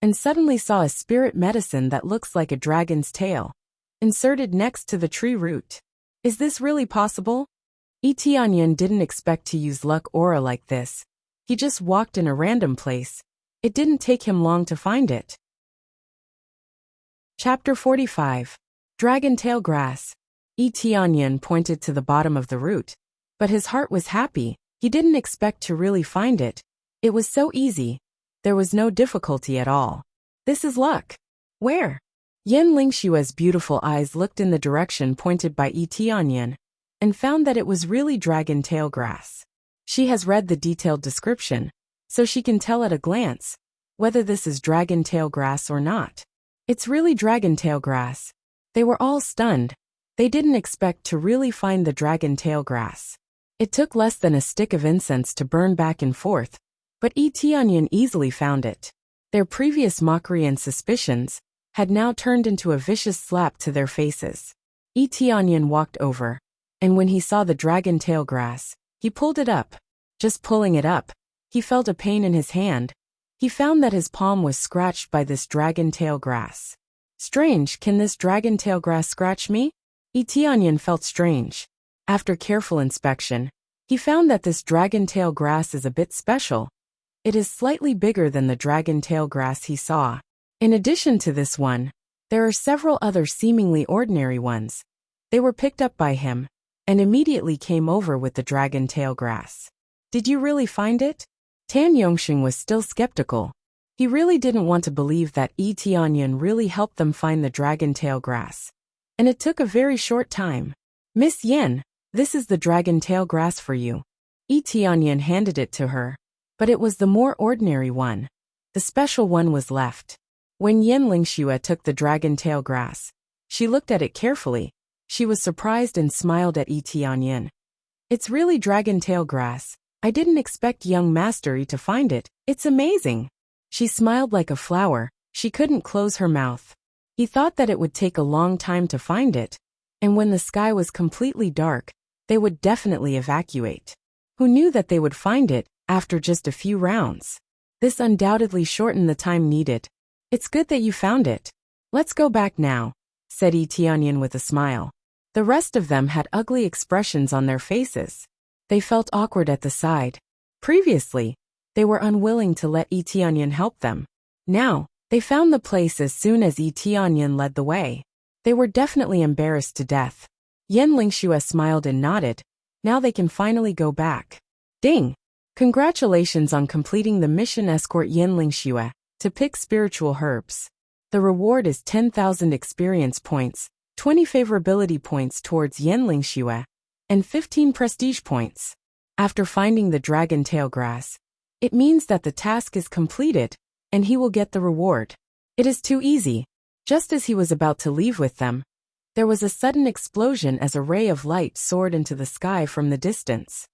and suddenly saw a spirit medicine that looks like a dragon's tail, inserted next to the tree root. Is this really possible? Tianyan didn't expect to use luck aura like this. He just walked in a random place. It didn't take him long to find it. Chapter 45. Dragon Tail Grass. Tianyan pointed to the bottom of the root, but his heart was happy. He didn't expect to really find it. It was so easy. There was no difficulty at all. This is luck. Where? Yan Lingshua's beautiful eyes looked in the direction pointed by Tianyan, and found that it was really dragon tail grass. She has read the detailed description, so she can tell at a glance whether this is dragon tail grass or not. It's really dragon tail grass. They were all stunned. They didn't expect to really find the dragon tail grass. It took less than a stick of incense to burn back and forth, but Tianyan easily found it. Their previous mockery and suspicions had now turned into a vicious slap to their faces. Tianyan walked over, and when he saw the dragon tail grass, he pulled it up. Just pulling it up, he felt a pain in his hand. He found that his palm was scratched by this dragon tail grass. Strange, can this dragon tail grass scratch me? Tianyan felt strange. After careful inspection, he found that this dragon tail grass is a bit special. It is slightly bigger than the dragon tail grass he saw. In addition to this one, there are several other seemingly ordinary ones. They were picked up by him, and immediately came over with the dragon tail grass. Did you really find it? Tan Yongxing was still skeptical. He really didn't want to believe that Tianyan really helped them find the dragon tail grass. And it took a very short time. Miss Yen, this is the dragon tail grass for you. Tianyan handed it to her, but it was the more ordinary one. The special one was left. When Yan Lingxue took the dragon tail grass, she looked at it carefully. She was surprised and smiled at Tianyan. It's really dragon tail grass. I didn't expect young Master Yi to find it. It's amazing. She smiled like a flower. She couldn't close her mouth. He thought that it would take a long time to find it, and when the sky was completely dark, they would definitely evacuate. Who knew that they would find it after just a few rounds? This undoubtedly shortened the time needed. It's good that you found it. Let's go back now, said Tianyan with a smile. The rest of them had ugly expressions on their faces. They felt awkward at the side. Previously, they were unwilling to let Tianyan help them. Now, they found the place as soon as Tianyan led the way. They were definitely embarrassed to death. Yan Lingxue smiled and nodded. Now they can finally go back. Ding! Congratulations on completing the mission. Escort Yan Lingxue to pick spiritual herbs. The reward is 10,000 experience points, 20 favorability points towards Yan Lingxue, and 15 prestige points. After finding the dragon tail grass, it means that the task is completed, and he will get the reward. It is too easy. Just as he was about to leave with them, there was a sudden explosion as a ray of light soared into the sky from the distance.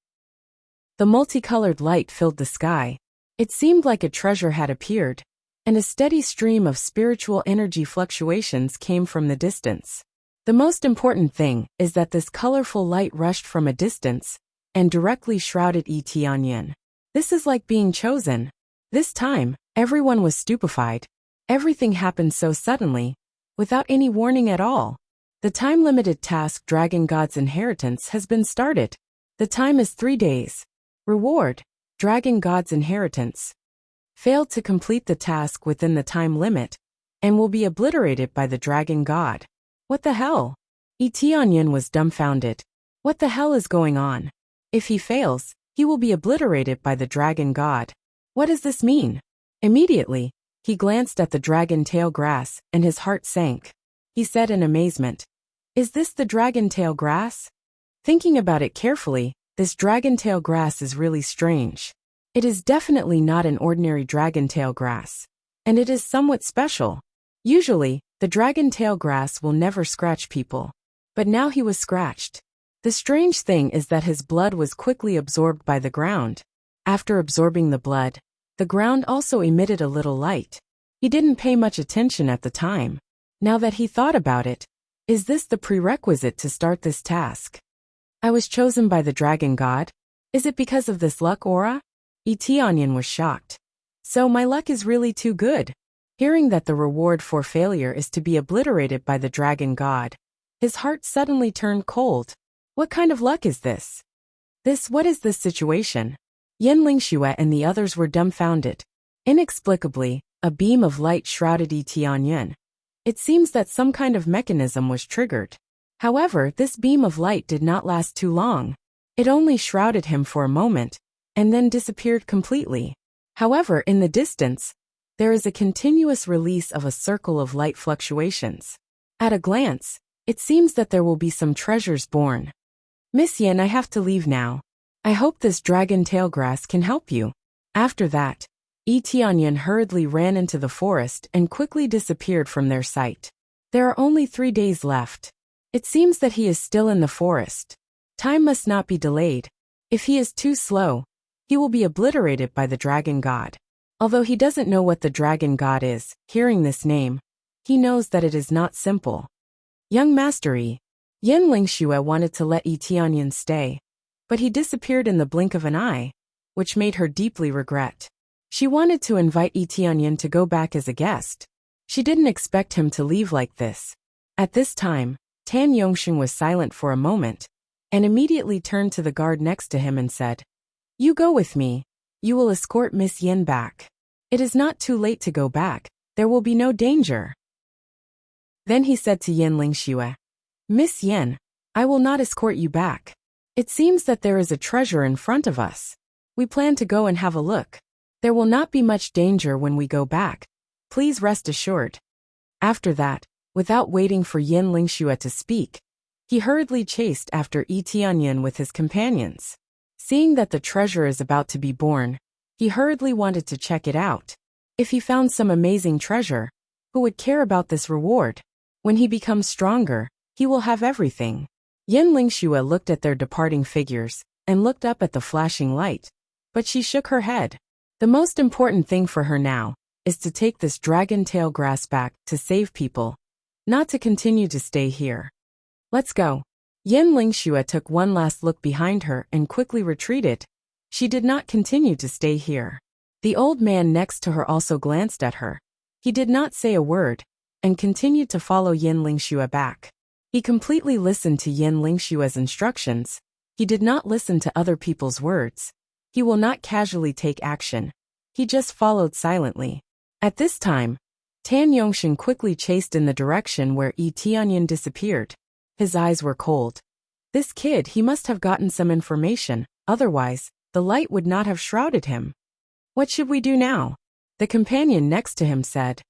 The multicolored light filled the sky. It seemed like a treasure had appeared, and a steady stream of spiritual energy fluctuations came from the distance. The most important thing is that this colorful light rushed from a distance and directly shrouded Tianyan. This is like being chosen. This time, everyone was stupefied. Everything happened so suddenly, without any warning at all. The time-limited task Dragon God's Inheritance has been started. The time is 3 days. Reward: Dragon God's Inheritance. Failed to complete the task within the time limit, and will be obliterated by the Dragon God. What the hell? Tianyan was dumbfounded. What the hell is going on? If he fails, he will be obliterated by the Dragon God. What does this mean? Immediately, he glanced at the dragon tail grass, and his heart sank. he said in amazement. Is this the dragon tail grass? Thinking about it carefully, this dragon tail grass is really strange. It is definitely not an ordinary dragon tail grass. And it is somewhat special. Usually, the dragon tail grass will never scratch people. But now he was scratched. The strange thing is that his blood was quickly absorbed by the ground. After absorbing the blood, the ground also emitted a little light. He didn't pay much attention at the time. Now that he thought about it, is this the prerequisite to start this task? I was chosen by the dragon god? Is it because of this luck aura? Etianyan was shocked. So my luck is really too good. Hearing that the reward for failure is to be obliterated by the dragon god, his heart suddenly turned cold. What kind of luck is this? What is this situation? Yan Lingxue and the others were dumbfounded. Inexplicably, a beam of light shrouded Etianyan. It seems that some kind of mechanism was triggered. However, this beam of light did not last too long. It only shrouded him for a moment, and then disappeared completely. However, in the distance, there is a continuous release of a circle of light fluctuations. At a glance, it seems that there will be some treasures born. Miss Yin, I have to leave now. I hope this dragon tail grass can help you. After that, Etianyan hurriedly ran into the forest and quickly disappeared from their sight. There are only 3 days left. It seems that he is still in the forest. Time must not be delayed. If he is too slow, he will be obliterated by the dragon god. Although he doesn't know what the dragon god is, hearing this name, he knows that it is not simple. Young Master Yi, Yan Lingxue wanted to let Etianyan stay, but he disappeared in the blink of an eye, which made her deeply regret. She wanted to invite Etianyan to go back as a guest. She didn't expect him to leave like this. At this time, Tan Yongsheng was silent for a moment, and immediately turned to the guard next to him and said, You go with me. You will escort Miss Yin back. It is not too late to go back. There will be no danger. Then he said to Yan Lingxue, Miss Yin, I will not escort you back. It seems that there is a treasure in front of us. We plan to go and have a look. There will not be much danger when we go back. Please rest assured. After that, without waiting for Yan Lingxue to speak, he hurriedly chased after Etianyan with his companions. Seeing that the treasure is about to be born, he hurriedly wanted to check it out. If he found some amazing treasure, who would care about this reward? When he becomes stronger, he will have everything. Yan Lingxue looked at their departing figures and looked up at the flashing light, but she shook her head. The most important thing for her now is to take this dragon tail grass back to save people, not to continue to stay here. Let's go. Yan Lingxue took one last look behind her and quickly retreated. She did not continue to stay here. The old man next to her also glanced at her. He did not say a word, and continued to follow Yan Lingxue back. He completely listened to Yan Lingxue's instructions. He did not listen to other people's words. He will not casually take action. He just followed silently. At this time, Tan Yongsheng quickly chased in the direction where Etianyan disappeared. His eyes were cold. This kid, he must have gotten some information, otherwise, the light would not have shrouded him. What should we do now? The companion next to him said.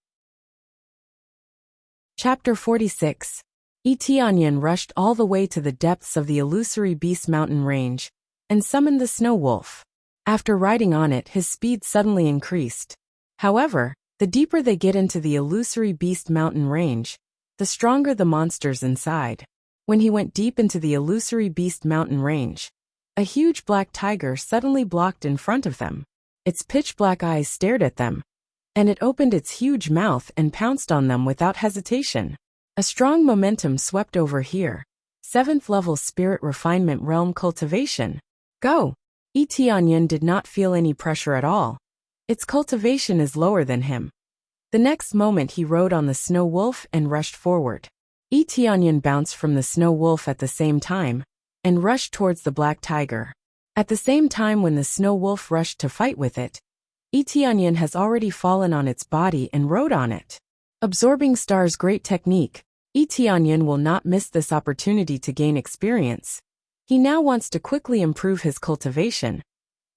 Chapter 46. Etianyan rushed all the way to the depths of the illusory beast mountain range, and summoned the snow wolf. After riding on it, his speed suddenly increased. However, the deeper they get into the illusory beast mountain range, the stronger the monsters inside. When he went deep into the illusory beast mountain range, a huge black tiger suddenly blocked in front of them. Its pitch-black eyes stared at them, and it opened its huge mouth and pounced on them without hesitation. A strong momentum swept over here. 7th level Spirit Refinement Realm Cultivation. Go! Etianyan did not feel any pressure at all. Its cultivation is lower than him. The next moment he rode on the snow wolf and rushed forward. Etianyan bounced from the snow wolf at the same time, and rushed towards the black tiger. At the same time when the snow wolf rushed to fight with it, Etianyan has already fallen on its body and rode on it. Absorbing Star's great technique, Etianyan will not miss this opportunity to gain experience. He now wants to quickly improve his cultivation.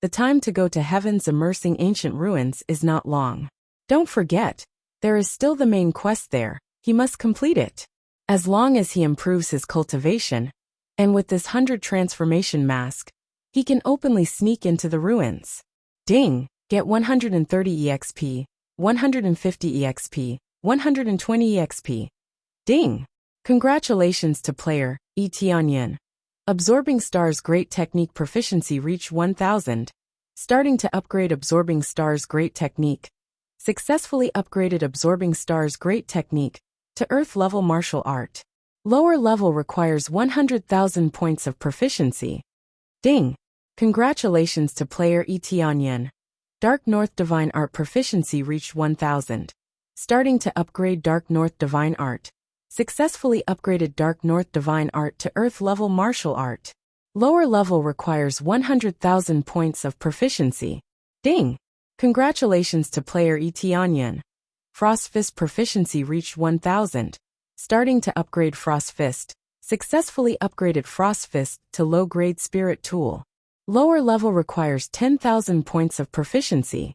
The time to go to heaven's immersing ancient ruins is not long. Don't forget, there is still the main quest there. He must complete it. as long as he improves his cultivation. And with this 100 transformation mask, he can openly sneak into the ruins. Ding! Get 130 EXP, 150 EXP, 120 EXP. Ding! Congratulations to player, Etianyan. Absorbing Star's Great Technique proficiency reach 1000. Starting to upgrade Absorbing Star's Great Technique. Successfully upgraded Absorbing Star's Great Technique to Earth level martial art. Lower level requires 100,000 points of proficiency. Ding! Congratulations to player Etianyan. Dark North Divine Art proficiency reached 1000. Starting to upgrade Dark North Divine Art. Successfully upgraded Dark North Divine Art to Earth level martial art. Lower level requires 100,000 points of proficiency. Ding! Congratulations to player Etianyan. Frost Fist proficiency reached 1000. Starting to upgrade Frost Fist. Successfully upgraded Frost Fist to low-grade Spirit Tool. Lower level requires 10,000 points of proficiency.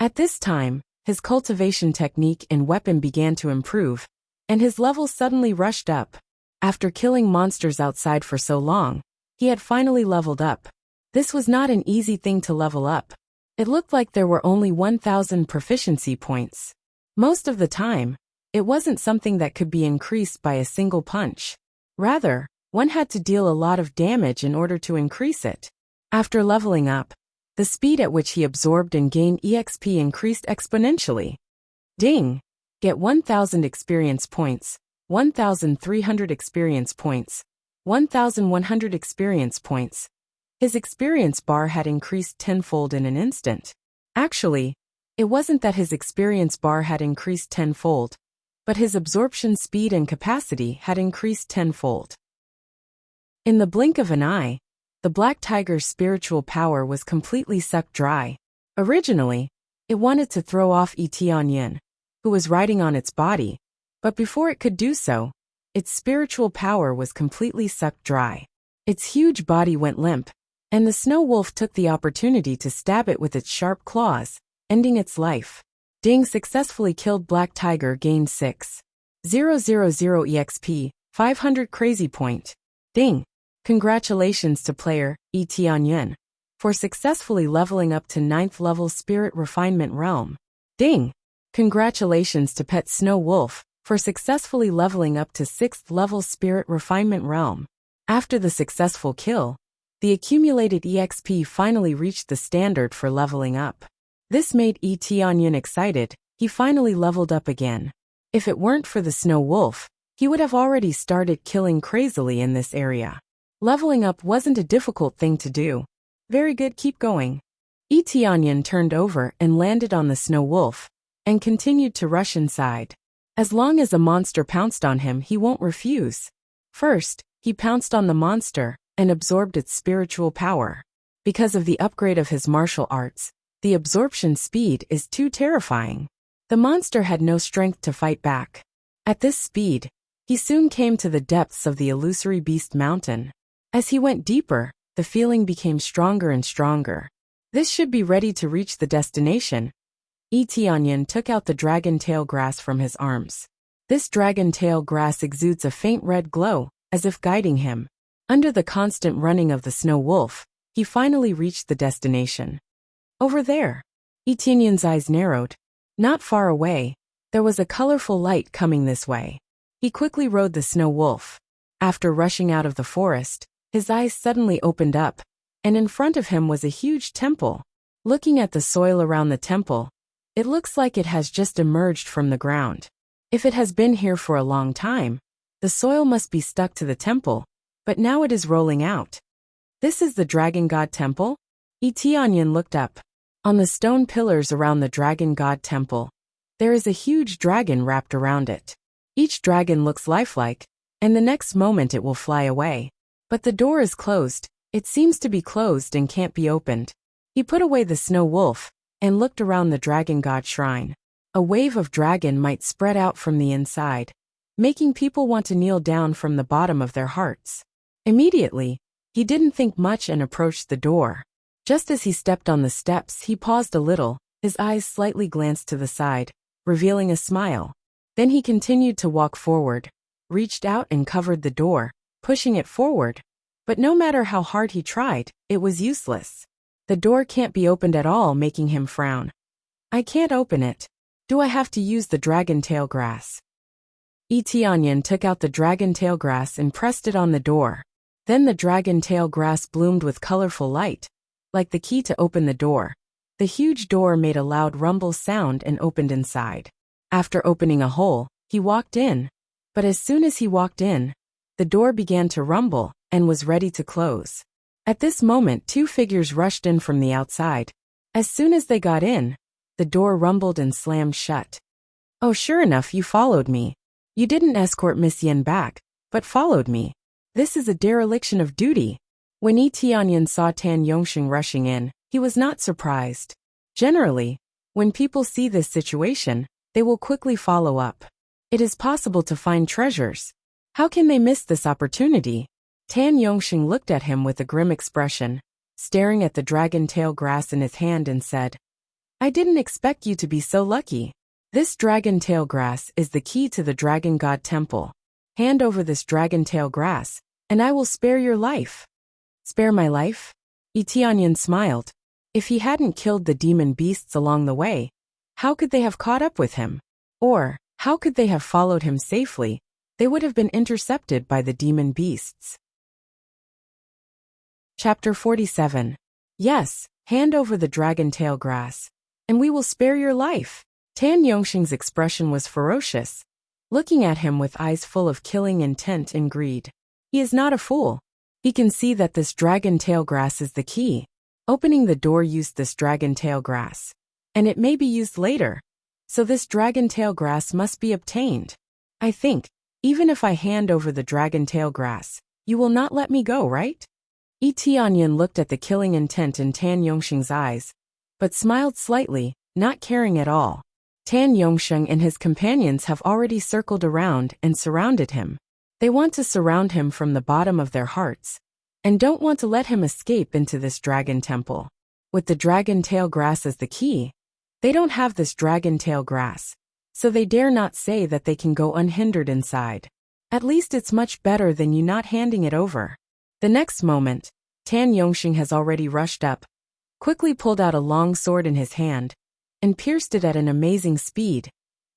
At this time, his cultivation technique and weapon began to improve, and his level suddenly rushed up. After killing monsters outside for so long, he had finally leveled up. This was not an easy thing to level up. It looked like there were only 1,000 proficiency points. Most of the time, it wasn't something that could be increased by a single punch. Rather, one had to deal a lot of damage in order to increase it. After leveling up, the speed at which he absorbed and gained EXP increased exponentially. Ding! Get 1,000 experience points, 1,300 experience points, 1,100 experience points. His experience bar had increased tenfold in an instant. Actually, it wasn't that his experience bar had increased tenfold, but his absorption speed and capacity had increased tenfold. In the blink of an eye, the Black Tiger's spiritual power was completely sucked dry. Originally, it wanted to throw off Etianyan, who was riding on its body, but before it could do so, its spiritual power was completely sucked dry. Its huge body went limp, and the snow wolf took the opportunity to stab it with its sharp claws, ending its life. Ding successfully killed Black Tiger, gained 6,000 EXP, 500 crazy point. Ding! Congratulations to player, Etianyan, for successfully leveling up to 9th level Spirit Refinement Realm. Ding! Congratulations to Pet Snow Wolf, for successfully leveling up to 6th level Spirit Refinement Realm. After the successful kill, the accumulated EXP finally reached the standard for leveling up. This made Etianyan excited. He finally leveled up again. If it weren't for the Snow Wolf, he would have already started killing crazily in this area. Leveling up wasn't a difficult thing to do. Very good, keep going. Etianyan turned over and landed on the Snow Wolf, and continued to rush inside. As long as a monster pounced on him, he won't refuse. First, he pounced on the monster and absorbed its spiritual power. Because of the upgrade of his martial arts, the absorption speed is too terrifying. The monster had no strength to fight back. At this speed, he soon came to the depths of the illusory beast mountain. As he went deeper, the feeling became stronger and stronger. This should be ready to reach the destination. Etianyan took out the dragon tail grass from his arms. This dragon tail grass exudes a faint red glow, as if guiding him. Under the constant running of the Snow Wolf, he finally reached the destination. Over there. Etianyan's eyes narrowed. Not far away, there was a colorful light coming this way. He quickly rode the Snow Wolf. After rushing out of the forest, his eyes suddenly opened up, and in front of him was a huge temple. Looking at the soil around the temple, it looks like it has just emerged from the ground. If it has been here for a long time, the soil must be stuck to the temple, but now it is rolling out. This is the Dragon God Temple? Etianyan looked up. On the stone pillars around the Dragon God Temple, there is a huge dragon wrapped around it. Each dragon looks lifelike, and the next moment it will fly away. But the door is closed. It seems to be closed and can't be opened. He put away the Snow Wolf and looked around the Dragon God Shrine. A wave of dragon might spread out from the inside, making people want to kneel down from the bottom of their hearts. Immediately, he didn't think much and approached the door. Just as he stepped on the steps, he paused a little, his eyes slightly glanced to the side, revealing a smile. Then he continued to walk forward, reached out and covered the door, pushing it forward. But no matter how hard he tried, it was useless. The door can't be opened at all, making him frown. I can't open it. Do I have to use the dragon tail grass? Tianyan took out the dragon tail grass and pressed it on the door. Then the dragon tail grass bloomed with colorful light, like the key to open the door. The huge door made a loud rumble sound and opened inside. After opening a hole, he walked in. But as soon as he walked in, the door began to rumble and was ready to close. At this moment, two figures rushed in from the outside. As soon as they got in, the door rumbled and slammed shut. Oh, sure enough, you followed me. You didn't escort Miss Yen back, but followed me. This is a dereliction of duty. When Tianyan saw Tan Yongsheng rushing in, he was not surprised. Generally, when people see this situation, they will quickly follow up. It is possible to find treasures. How can they miss this opportunity? Tan Yongsheng looked at him with a grim expression, staring at the dragon tail grass in his hand and said, I didn't expect you to be so lucky. This dragon tail grass is the key to the Dragon God Temple. Hand over this dragon tail grass, and I will spare your life. Spare my life? Tianyan smiled. If he hadn't killed the demon beasts along the way, how could they have caught up with him? Or, how could they have followed him safely? They would have been intercepted by the demon beasts. Chapter 47. Yes, hand over the dragon tail grass, and we will spare your life. Tan Yongsheng's expression was ferocious, looking at him with eyes full of killing intent and greed. He is not a fool. He can see that this dragon tail grass is the key. Opening the door used this dragon tail grass, and it may be used later. So this dragon tail grass must be obtained. I think, even if I hand over the dragon tail grass, you will not let me go, right? Tianyan looked at the killing intent in Tan Yongsheng's eyes, but smiled slightly, not caring at all. Tan Yongsheng and his companions have already circled around and surrounded him. They want to surround him from the bottom of their hearts, and don't want to let him escape into this dragon temple. With the dragon tail grass as the key, they don't have this dragon tail grass, so they dare not say that they can go unhindered inside. At least it's much better than you not handing it over. The next moment, Tan Yongsheng has already rushed up, quickly pulled out a long sword in his hand, and pierced it at an amazing speed,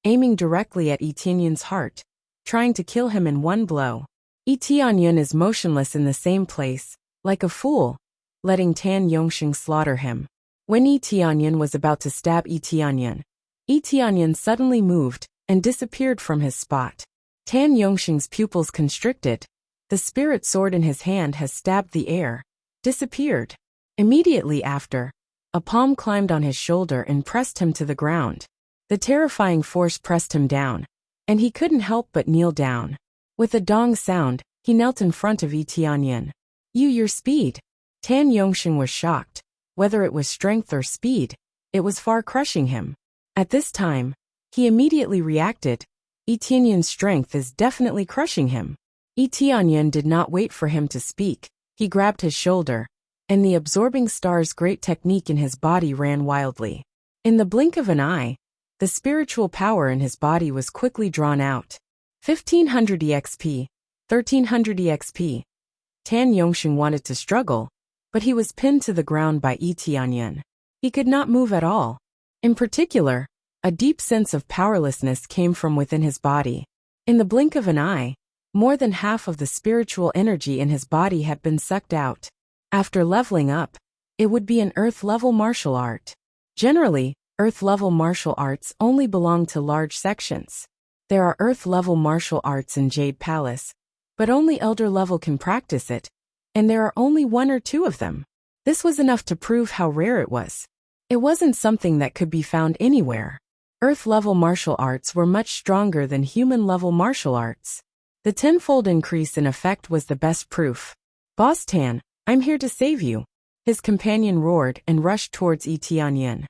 aiming directly at Tianyan's heart, trying to kill him in one blow. Tianyan is motionless in the same place, like a fool, letting Tan Yongsheng slaughter him. When Tianyan was about to stab Tianyan suddenly moved and disappeared from his spot. Tan Yongsheng's pupils constricted. The spirit sword in his hand has stabbed the air, disappeared. Immediately after, a palm climbed on his shoulder and pressed him to the ground. The terrifying force pressed him down, and he couldn't help but kneel down. With a dong sound, he knelt in front of Tianyan. Your speed. Tan Yongsheng was shocked. Whether it was strength or speed, it was far crushing him. At this time, he immediately reacted. Tianyan's strength is definitely crushing him. Tianyan did not wait for him to speak. He grabbed his shoulder, and the absorbing star's great technique in his body ran wildly. In the blink of an eye, the spiritual power in his body was quickly drawn out. 1500 EXP, 1300 EXP. Tan Yongsheng wanted to struggle, but he was pinned to the ground by Tianyan. He could not move at all. In particular, a deep sense of powerlessness came from within his body. In the blink of an eye, more than half of the spiritual energy in his body had been sucked out. After leveling up, it would be an Earth-level martial art. Generally, Earth-level martial arts only belong to large sections. There are Earth-level martial arts in Jade Palace, but only Elder level can practice it, and there are only one or two of them. This was enough to prove how rare it was. It wasn't something that could be found anywhere. Earth-level martial arts were much stronger than human-level martial arts. The tenfold increase in effect was the best proof. Boss Tan, I'm here to save you. His companion roared and rushed towards Tianyan.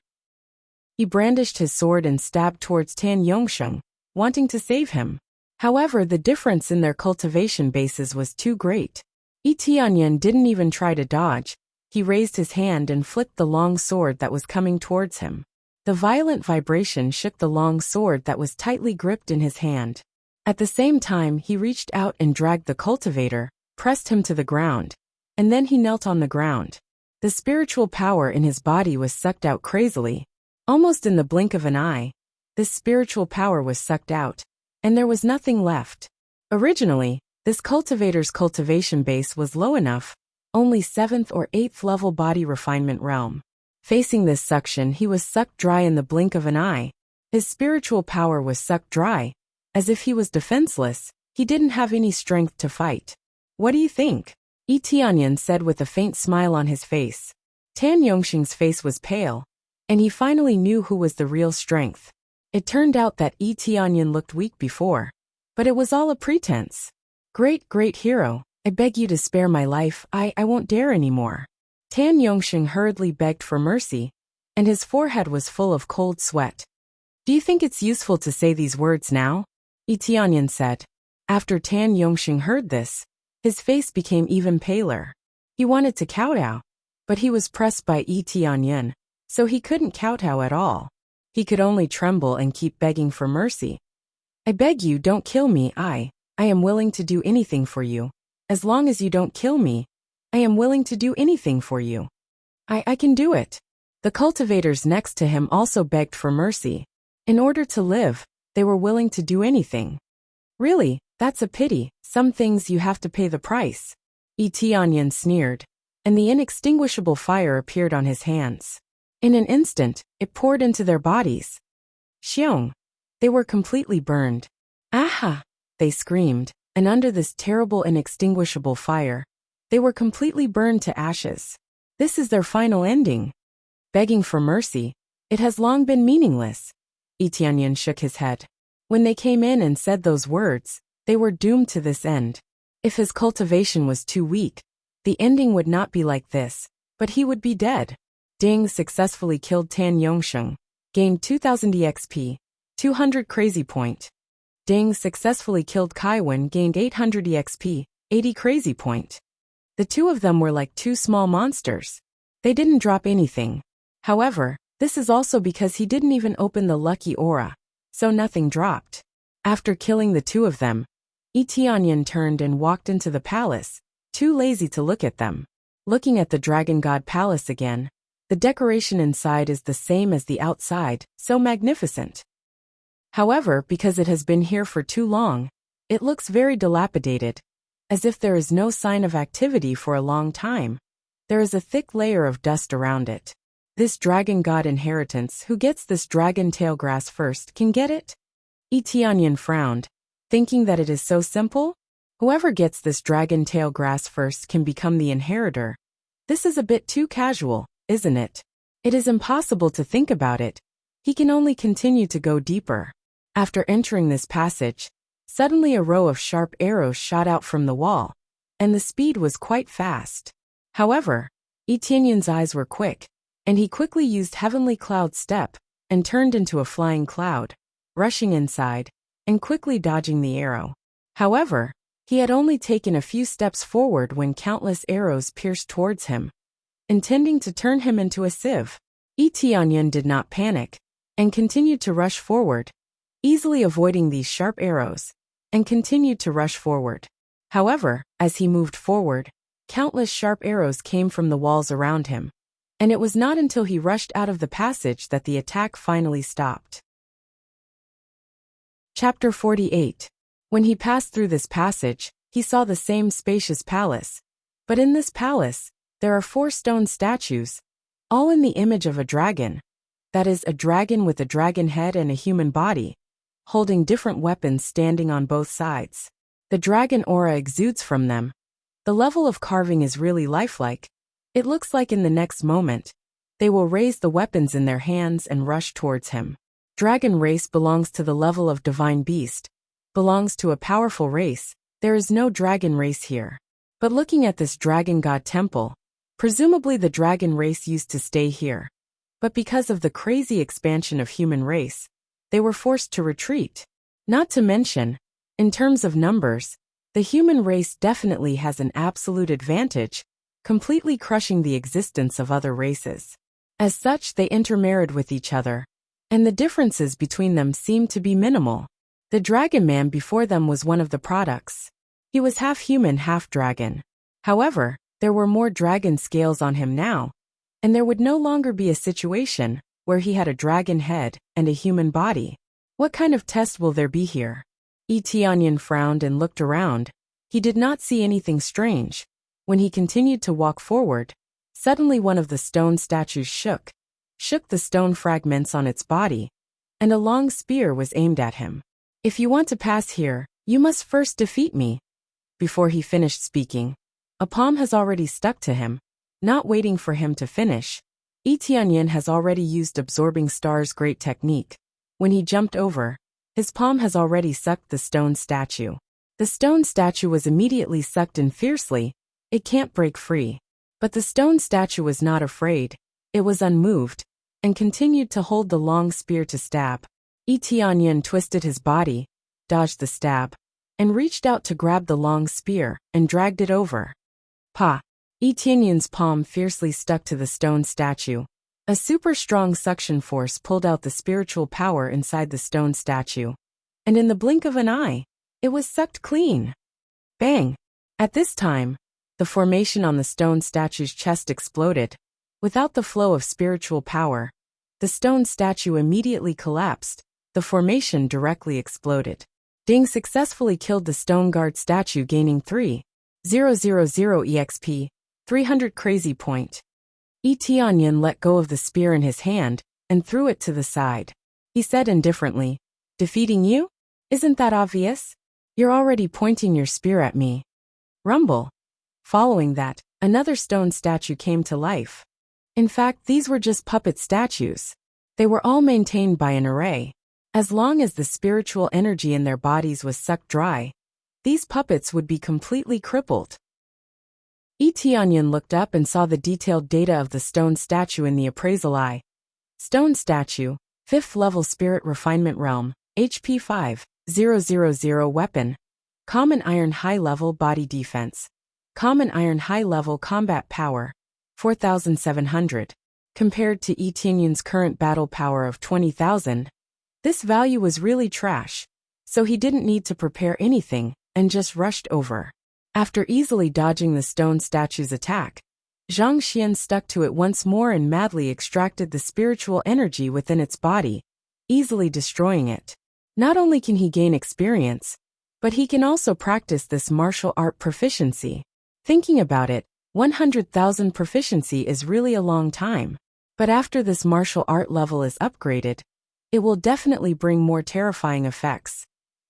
He brandished his sword and stabbed towards Tan Yongsheng, wanting to save him. However, the difference in their cultivation bases was too great. Tianyan didn't even try to dodge. He raised his hand and flicked the long sword that was coming towards him. The violent vibration shook the long sword that was tightly gripped in his hand. At the same time, he reached out and dragged the cultivator, pressed him to the ground, and then he knelt on the ground. The spiritual power in his body was sucked out crazily. Almost in the blink of an eye, this spiritual power was sucked out, and there was nothing left. Originally, this cultivator's cultivation base was low enough, only 7th or 8th level body refinement realm. Facing this suction, he was sucked dry in the blink of an eye. His spiritual power was sucked dry, as if he was defenseless. He didn't have any strength to fight. What do you think? Yi Tianyan said with a faint smile on his face. Tan Yongxing's face was pale, and he finally knew who was the real strength. It turned out that Yi Tianyan looked weak before, but it was all a pretense. Great hero, I beg you to spare my life, I won't dare anymore. Tan Yongxing hurriedly begged for mercy, and his forehead was full of cold sweat. Do you think it's useful to say these words now? Yi Tianyan said. After Tan Yongxing heard this, his face became even paler. He wanted to kowtow, but he was pressed by Yi Tianyan, so he couldn't kowtow at all. He could only tremble and keep begging for mercy. I beg you, don't kill me. I am willing to do anything for you. As long as you don't kill me, I am willing to do anything for you. I can do it. The cultivators next to him also begged for mercy. In order to live, they were willing to do anything. Really, that's a pity. Some things you have to pay the price. Yi Tianyan sneered, and the inextinguishable fire appeared on his hands. In an instant, it poured into their bodies. Xiong! They were completely burned. Aha! They screamed, and under this terrible inextinguishable fire, they were completely burned to ashes. This is their final ending. Begging for mercy, it has long been meaningless. Yi Tianyan shook his head. When they came in and said those words, they were doomed to this end. If his cultivation was too weak, the ending would not be like this, but he would be dead. Ding successfully killed Tan Yongxing, gained 2000 EXP, 200 crazy point. Ding successfully killed Kaiwen, gained 800 EXP, 80 crazy point. The two of them were like two small monsters. They didn't drop anything. However, this is also because he didn't even open the lucky aura, so nothing dropped. After killing the two of them, Yi Tianyan turned and walked into the palace, too lazy to look at them. Looking at the Dragon God Palace again, the decoration inside is the same as the outside, so magnificent. However, because it has been here for too long, it looks very dilapidated, as if there is no sign of activity for a long time. There is a thick layer of dust around it. This dragon god inheritance, who gets this dragon tail grass first can get it? Yi Tianyan frowned, thinking that it is so simple. Whoever gets this dragon tail grass first can become the inheritor. This is a bit too casual, isn't it? It is impossible to think about it. He can only continue to go deeper. After entering this passage, suddenly a row of sharp arrows shot out from the wall, and the speed was quite fast. However, Yi Tianyan's eyes were quick, and he quickly used Heavenly Cloud Step, and turned into a flying cloud, rushing inside, and quickly dodging the arrow. However, he had only taken a few steps forward when countless arrows pierced towards him, intending to turn him into a sieve. Yi Tianyan did not panic, and continued to rush forward, easily avoiding these sharp arrows, and continued to rush forward. However, as he moved forward, countless sharp arrows came from the walls around him, and it was not until he rushed out of the passage that the attack finally stopped. Chapter 48. When he passed through this passage, he saw the same spacious palace. But in this palace, there are 4 stone statues, all in the image of a dragon. That is, a dragon with a dragon head and a human body, holding different weapons standing on both sides. The dragon aura exudes from them. The level of carving is really lifelike. It looks like in the next moment, they will raise the weapons in their hands and rush towards him. Dragon race belongs to the level of divine beast, belongs to a powerful race. There is no dragon race here. But looking at this dragon god temple, presumably the dragon race used to stay here. But because of the crazy expansion of human race, they were forced to retreat. Not to mention, in terms of numbers, the human race definitely has an absolute advantage, completely crushing the existence of other races. As such, they intermarried with each other, and the differences between them seemed to be minimal. The dragon man before them was one of the products. He was half human, half dragon. However, there were more dragon scales on him now, and there would no longer be a situation where he had a dragon head and a human body. What kind of test will there be here? Tianyan frowned and looked around. He did not see anything strange. When he continued to walk forward, suddenly one of the stone statues shook the stone fragments on its body, and a long spear was aimed at him. If you want to pass here, you must first defeat me. Before he finished speaking, a palm has already stuck to him. Not waiting for him to finish, Tianyan has already used Absorbing Star's great technique. When he jumped over, his palm has already sucked the stone statue. The stone statue was immediately sucked in fiercely. It can't break free. But the stone statue was not afraid. It was unmoved, and continued to hold the long spear to stab. Tianyan twisted his body, dodged the stab, and reached out to grab the long spear and dragged it over. Pa! Tianyan's palm fiercely stuck to the stone statue. A super strong suction force pulled out the spiritual power inside the stone statue. And in the blink of an eye, it was sucked clean. Bang! At this time, the formation on the stone statue's chest exploded. Without the flow of spiritual power, the stone statue immediately collapsed. The formation directly exploded. Ding successfully killed the stone guard statue, gaining 3,000 EXP, 300 crazy point. Tianyan let go of the spear in his hand and threw it to the side. He said indifferently, "Defeating you? Isn't that obvious? You're already pointing your spear at me." Rumble. Following that, another stone statue came to life. In fact, these were just puppet statues. They were all maintained by an array. As long as the spiritual energy in their bodies was sucked dry, these puppets would be completely crippled. Tianyan looked up and saw the detailed data of the stone statue in the appraisal eye. Stone statue, 5th level Spirit Refinement Realm, HP 5000 weapon. Common iron high level body defense. Common iron high level combat power, 4,700. Compared to Tianyan's current battle power of 20,000, this value was really trash, so he didn't need to prepare anything and just rushed over. After easily dodging the stone statue's attack, Zhang Xian stuck to it once more and madly extracted the spiritual energy within its body, easily destroying it. Not only can he gain experience, but he can also practice this martial art proficiency. Thinking about it, 100,000 proficiency is really a long time. But after this martial art level is upgraded, it will definitely bring more terrifying effects.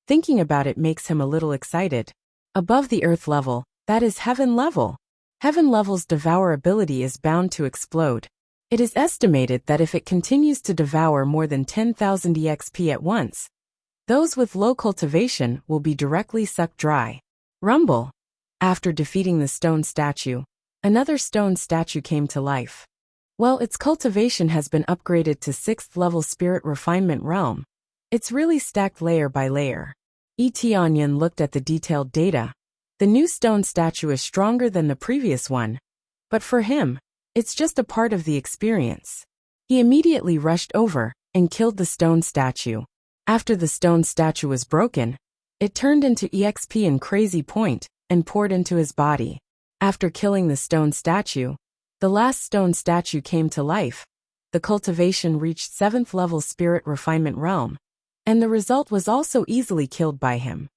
Thinking about it makes him a little excited. Above the earth level, that is heaven level. Heaven level's devour ability is bound to explode. It is estimated that if it continues to devour more than 10,000 EXP at once, those with low cultivation will be directly sucked dry. Rumble. After defeating the stone statue, another stone statue came to life. Well, its cultivation has been upgraded to 6th level Spirit Refinement Realm. It's really stacked layer by layer. Tianyan looked at the detailed data. The new stone statue is stronger than the previous one, but for him, it's just a part of the experience. He immediately rushed over and killed the stone statue. After the stone statue was broken, it turned into EXP and crazy point and poured into his body. After killing the stone statue, the last stone statue came to life. The cultivation reached 7th level Spirit Refinement Realm, and the result was also easily killed by him.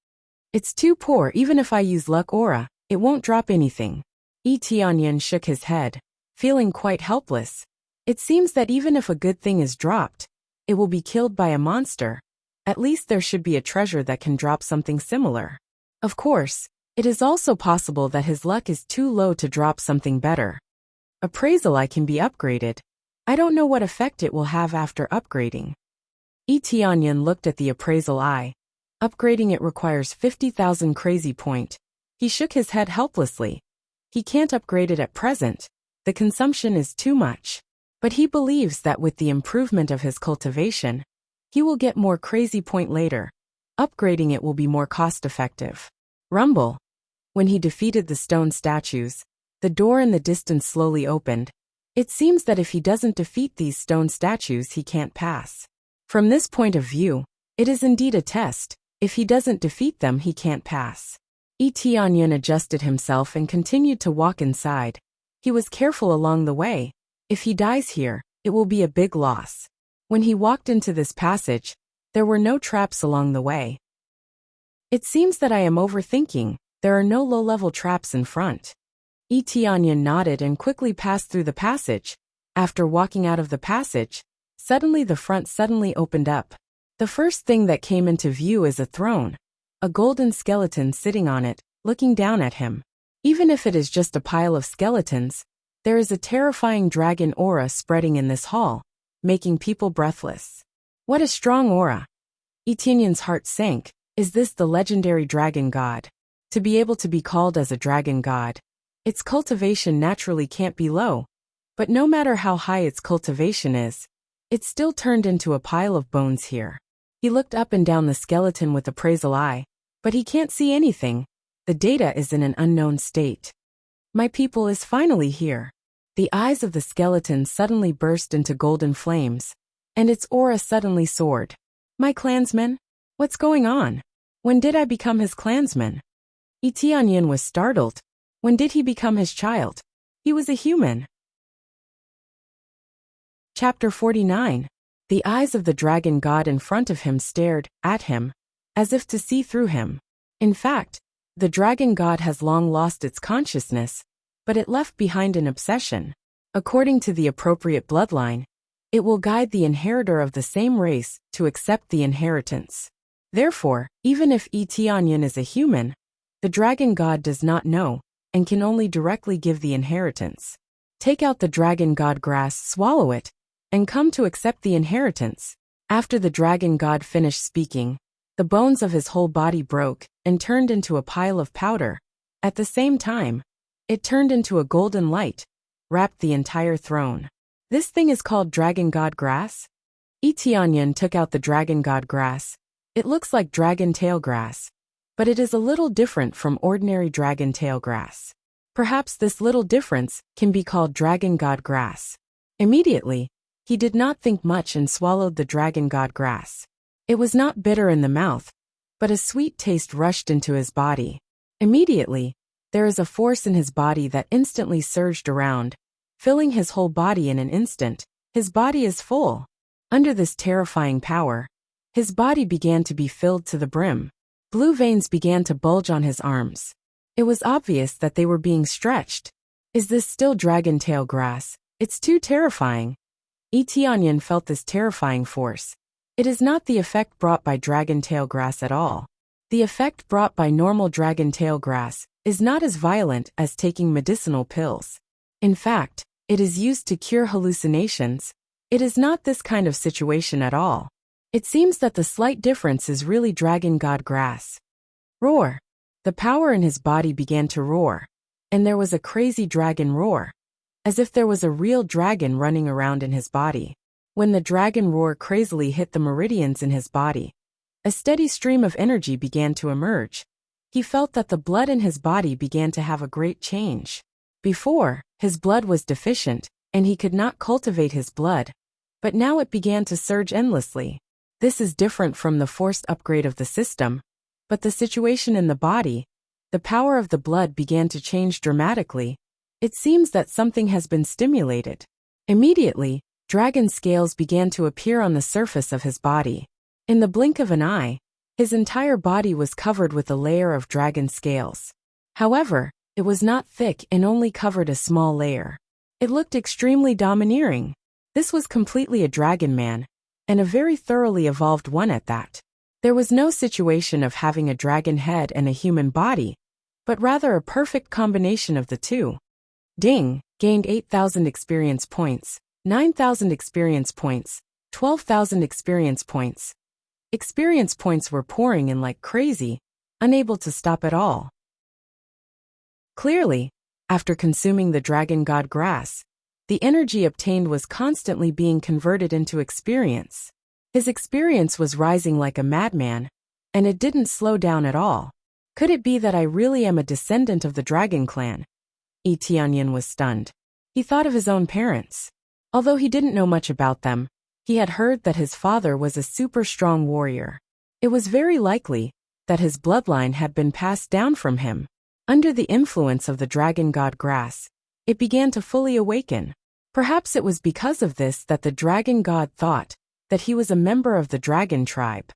It's too poor. Even if I use luck aura, it won't drop anything. Tianyan shook his head, feeling quite helpless. It seems that even if a good thing is dropped, it will be killed by a monster. At least there should be a treasure that can drop something similar. Of course, it is also possible that his luck is too low to drop something better. Appraisal eye can be upgraded. I don't know what effect it will have after upgrading. Tianyan looked at the appraisal eye. Upgrading it requires 50,000 crazy point. He shook his head helplessly. He can't upgrade it at present. The consumption is too much. But he believes that with the improvement of his cultivation, he will get more crazy point later. Upgrading it will be more cost-effective. Rumble. When he defeated the stone statues, the door in the distance slowly opened. It seems that if he doesn't defeat these stone statues, he can't pass. From this point of view, it is indeed a test. If he doesn't defeat them, he can't pass. Tianyan adjusted himself and continued to walk inside. He was careful along the way. If he dies here, it will be a big loss. When he walked into this passage, there were no traps along the way. It seems that I am overthinking. There are no low-level traps in front. Tianyan nodded and quickly passed through the passage. After walking out of the passage, suddenly the front suddenly opened up. The first thing that came into view is a throne. A golden skeleton sitting on it, looking down at him. Even if it is just a pile of skeletons, there is a terrifying dragon aura spreading in this hall, making people breathless. What a strong aura! Tianyan's heart sank. Is this the legendary dragon god? To be able to be called as a dragon god, its cultivation naturally can't be low. But no matter how high its cultivation is, it's still turned into a pile of bones here. He looked up and down the skeleton with appraisal eye, but he can't see anything. The data is in an unknown state. My people is finally here. The eyes of the skeleton suddenly burst into golden flames, and its aura suddenly soared. My clansman? What's going on? When did I become his clansman? Tianyan was startled. When did he become his child? He was a human. Chapter 49. The eyes of the dragon god in front of him stared at him, as if to see through him. In fact, the dragon god has long lost its consciousness, but it left behind an obsession. According to the appropriate bloodline, it will guide the inheritor of the same race to accept the inheritance. Therefore, even if Tianyan is a human, the dragon god does not know, and can only directly give the inheritance. Take out the dragon god grass, swallow it, and come to accept the inheritance. After the dragon god finished speaking, the bones of his whole body broke and turned into a pile of powder. At the same time, it turned into a golden light, wrapped the entire throne. This thing is called dragon god grass? Tianyan took out the dragon god grass. It looks like dragon tail grass, but it is a little different from ordinary dragon tail grass. Perhaps this little difference can be called dragon god grass. Immediately, he did not think much and swallowed the dragon god grass. It was not bitter in the mouth, but a sweet taste rushed into his body. Immediately, there is a force in his body that instantly surged around, filling his whole body in an instant. His body is full. Under this terrifying power, his body began to be filled to the brim. Blue veins began to bulge on his arms. It was obvious that they were being stretched. Is this still dragon tail grass? It's too terrifying. Tianyan felt this terrifying force. It is not the effect brought by dragon tail grass at all. The effect brought by normal dragon tail grass is not as violent as taking medicinal pills. In fact, it is used to cure hallucinations. It is not this kind of situation at all. It seems that the slight difference is really dragon god grass. Roar! The power in his body began to roar, and there was a crazy dragon roar, as if there was a real dragon running around in his body. When the dragon roar crazily hit the meridians in his body, a steady stream of energy began to emerge. He felt that the blood in his body began to have a great change. Before, his blood was deficient, and he could not cultivate his blood, but now it began to surge endlessly. This is different from the forced upgrade of the system, but the situation in the body, the power of the blood began to change dramatically. It seems that something has been stimulated. Immediately, dragon scales began to appear on the surface of his body. In the blink of an eye, his entire body was covered with a layer of dragon scales. However, it was not thick and only covered a small layer. It looked extremely domineering. This was completely a dragon man, and a very thoroughly evolved one at that. There was no situation of having a dragon head and a human body, but rather a perfect combination of the two. Ding! Gained 8,000 experience points, 9,000 experience points, 12,000 experience points. Experience points were pouring in like crazy, unable to stop at all. Clearly, after consuming the dragon god grass, the energy obtained was constantly being converted into experience. His experience was rising like a madman, and it didn't slow down at all. Could it be that I really am a descendant of the dragon clan? Tianyan was stunned. He thought of his own parents. Although he didn't know much about them, he had heard that his father was a super strong warrior. It was very likely that his bloodline had been passed down from him. Under the influence of the dragon god grass, it began to fully awaken. Perhaps it was because of this that the dragon god thought that he was a member of the dragon tribe.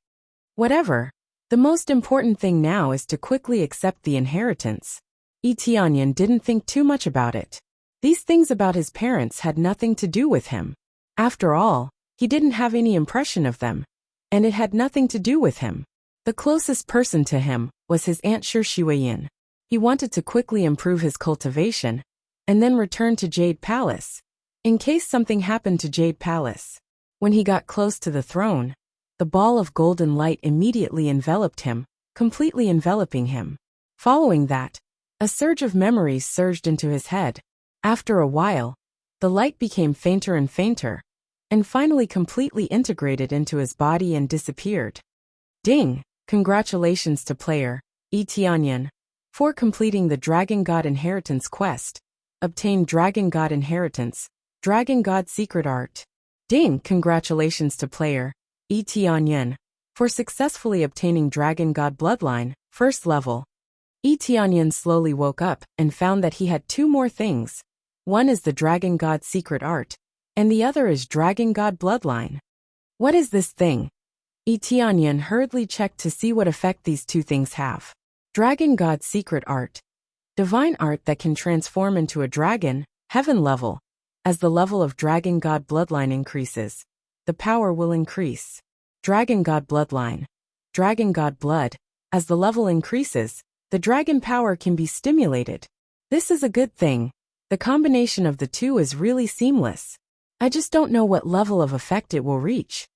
Whatever, the most important thing now is to quickly accept the inheritance. Tianyan didn't think too much about it. These things about his parents had nothing to do with him. After all, he didn't have any impression of them, and it had nothing to do with him. The closest person to him was his aunt Shiwen. He wanted to quickly improve his cultivation, and then return to Jade Palace, in case something happened to Jade Palace. When he got close to the throne, the ball of golden light immediately enveloped him, completely enveloping him. Following that, a surge of memories surged into his head. After a while, the light became fainter and fainter, and finally completely integrated into his body and disappeared. Ding! Congratulations to player Tianyan for completing the Dragon God Inheritance quest. Obtain Dragon God Inheritance, Dragon God Secret Art. Ding! Congratulations to player Tianyan for successfully obtaining Dragon God Bloodline, first level. Tianyan slowly woke up and found that he had two more things. One is the Dragon God Secret Art, and the other is Dragon God Bloodline. What is this thing? Tianyan hurriedly checked to see what effect these two things have. Dragon God Secret Art. Divine art that can transform into a dragon, heaven level. As the level of Dragon God Bloodline increases, the power will increase. Dragon God Bloodline. Dragon God Blood. As the level increases, the dragon power can be stimulated. This is a good thing. The combination of the two is really seamless. I just don't know what level of effect it will reach.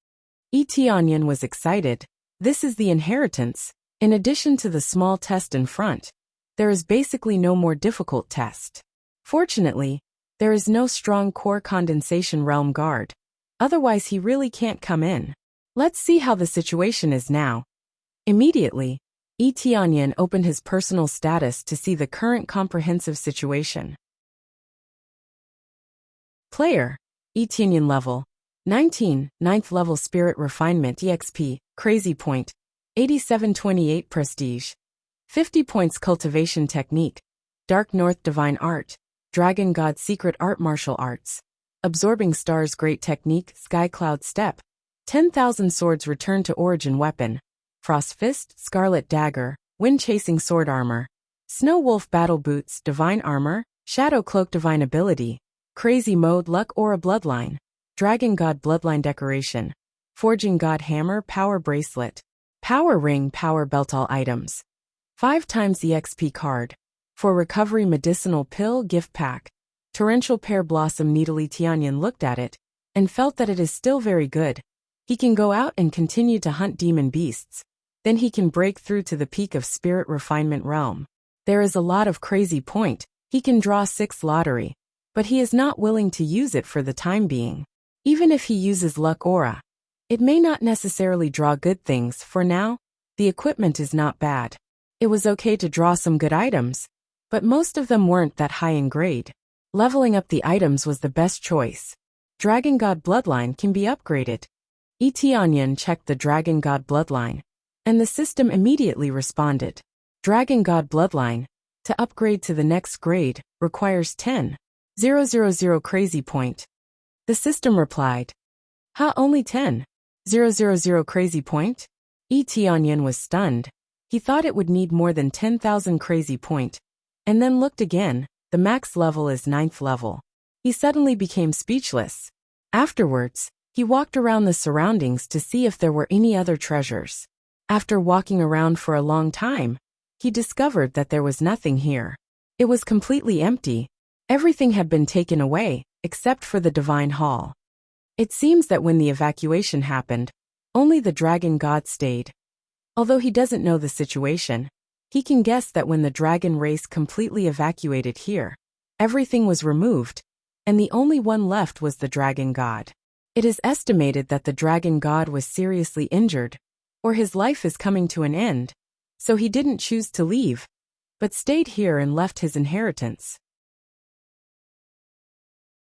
Tianyan was excited. This is the inheritance. In addition to the small test in front, there is basically no more difficult test. Fortunately, there is no strong core condensation realm guard. Otherwise he really can't come in. Let's see how the situation is now. Immediately, Tianyan opened his personal status to see the current comprehensive situation. Player Tianyan level 19, 9th level Spirit Refinement EXP, Crazy Point, 8728 Prestige, 50 points Cultivation Technique, Dark North Divine Art, Dragon God Secret Art Martial Arts, Absorbing Stars Great Technique Sky Cloud Step, 10,000 Swords Return to Origin Weapon, Frost Fist Scarlet Dagger, Wind Chasing Sword Armor, Snow Wolf Battle Boots Divine Armor, Shadow Cloak Divine Ability, Crazy Mode Luck Aura Bloodline, Dragon God Bloodline Decoration, Forging God Hammer Power Bracelet, Power Ring Power Belt. All items 5 times EXP card. For Recovery Medicinal Pill Gift Pack, Torrential Pear Blossom Needle. Tianyan looked at it and felt that it is still very good. He can go out and continue to hunt demon beasts. Then he can break through to the peak of Spirit Refinement Realm. There is a lot of crazy point. He can draw 6 lottery, but he is not willing to use it for the time being. Even if he uses Luck Aura, it may not necessarily draw good things. For now, the equipment is not bad. It was okay to draw some good items, but most of them weren't that high in grade. Leveling up the items was the best choice. Dragon God Bloodline can be upgraded. Tianyan checked the Dragon God Bloodline, and the system immediately responded. Dragon God Bloodline, to upgrade to the next grade, requires 10,000 crazy point. The system replied, only 10,000 crazy point? Tianyan was stunned. He thought it would need more than 10,000 crazy point, and then looked again. The max level is 9th level. He suddenly became speechless. Afterwards, he walked around the surroundings to see if there were any other treasures. After walking around for a long time, he discovered that there was nothing here. It was completely empty. Everything had been taken away, except for the Divine Hall. It seems that when the evacuation happened, only the Dragon God stayed. Although he doesn't know the situation, he can guess that when the dragon race completely evacuated here, everything was removed, and the only one left was the Dragon God. It is estimated that the Dragon God was seriously injured, or his life is coming to an end, so he didn't choose to leave, but stayed here and left his inheritance.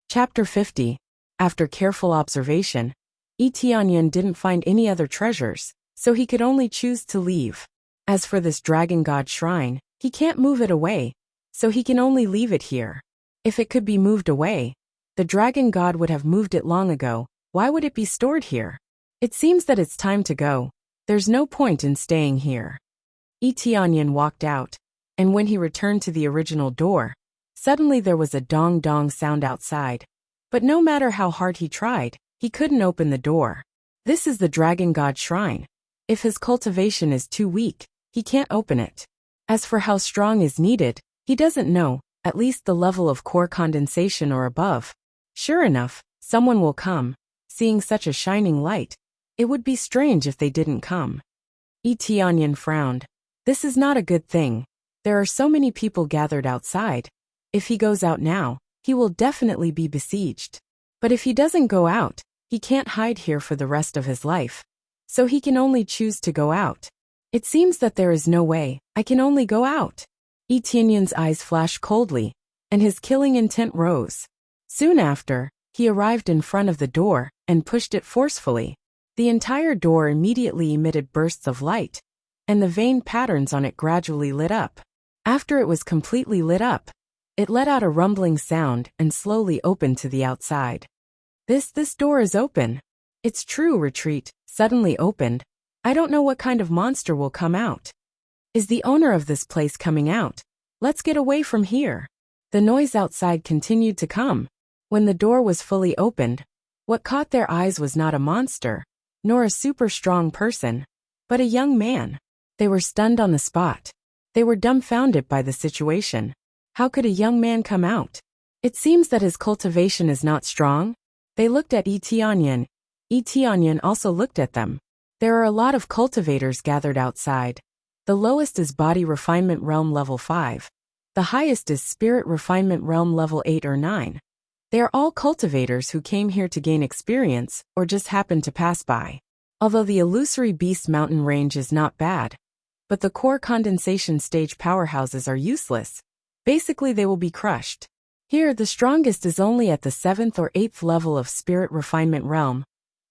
Chapter 50. After careful observation, Tianyan didn't find any other treasures, so he could only choose to leave. As for this dragon god shrine, he can't move it away, so he can only leave it here. If it could be moved away, the dragon god would have moved it long ago. Why would it be stored here? It seems that it's time to go. There's no point in staying here. Etianyan walked out, and when he returned to the original door, suddenly there was a dong-dong sound outside. But no matter how hard he tried, he couldn't open the door. This is the dragon god shrine. If his cultivation is too weak, he can't open it. As for how strong is needed, he doesn't know, at least the level of core condensation or above. Sure enough, someone will come. Seeing such a shining light, it would be strange if they didn't come. Etianyan frowned. This is not a good thing. There are so many people gathered outside. If he goes out now, he will definitely be besieged. But if he doesn't go out, he can't hide here for the rest of his life. So he can only choose to go out. It seems that there is no way. I can only go out. Etianyan's eyes flashed coldly, and his killing intent rose. Soon after, he arrived in front of the door and pushed it forcefully. The entire door immediately emitted bursts of light, and the vein patterns on it gradually lit up. After it was completely lit up, it let out a rumbling sound and slowly opened to the outside. This door is open. It's true, retreat, suddenly opened. I don't know what kind of monster will come out. Is the owner of this place coming out? Let's get away from here. The noise outside continued to come. When the door was fully opened, what caught their eyes was not a monster, nor a super strong person, but a young man. They were stunned on the spot. They were dumbfounded by the situation. How could a young man come out? It seems that his cultivation is not strong. They looked at Etianyan. Etianyan also looked at them. There are a lot of cultivators gathered outside. The lowest is Body Refinement Realm Level 5. The highest is Spirit Refinement Realm Level 8 or 9. They are all cultivators who came here to gain experience or just happened to pass by. Although the illusory Beast Mountain range is not bad, but the core condensation stage powerhouses are useless. Basically, they will be crushed. Here, the strongest is only at the 7th or 8th level of Spirit Refinement Realm.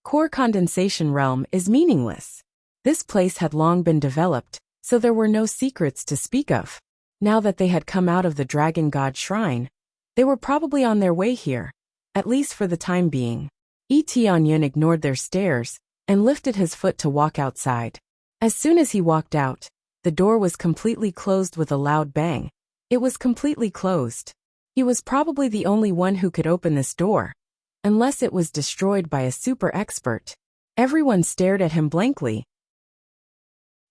Core Condensation Realm is meaningless. This place had long been developed, so there were no secrets to speak of. Now that they had come out of the Dragon God Shrine, they were probably on their way here, at least for the time being. Etianyan ignored their stares and lifted his foot to walk outside. As soon as he walked out, the door was completely closed with a loud bang. It was completely closed. He was probably the only one who could open this door, unless it was destroyed by a super expert. Everyone stared at him blankly.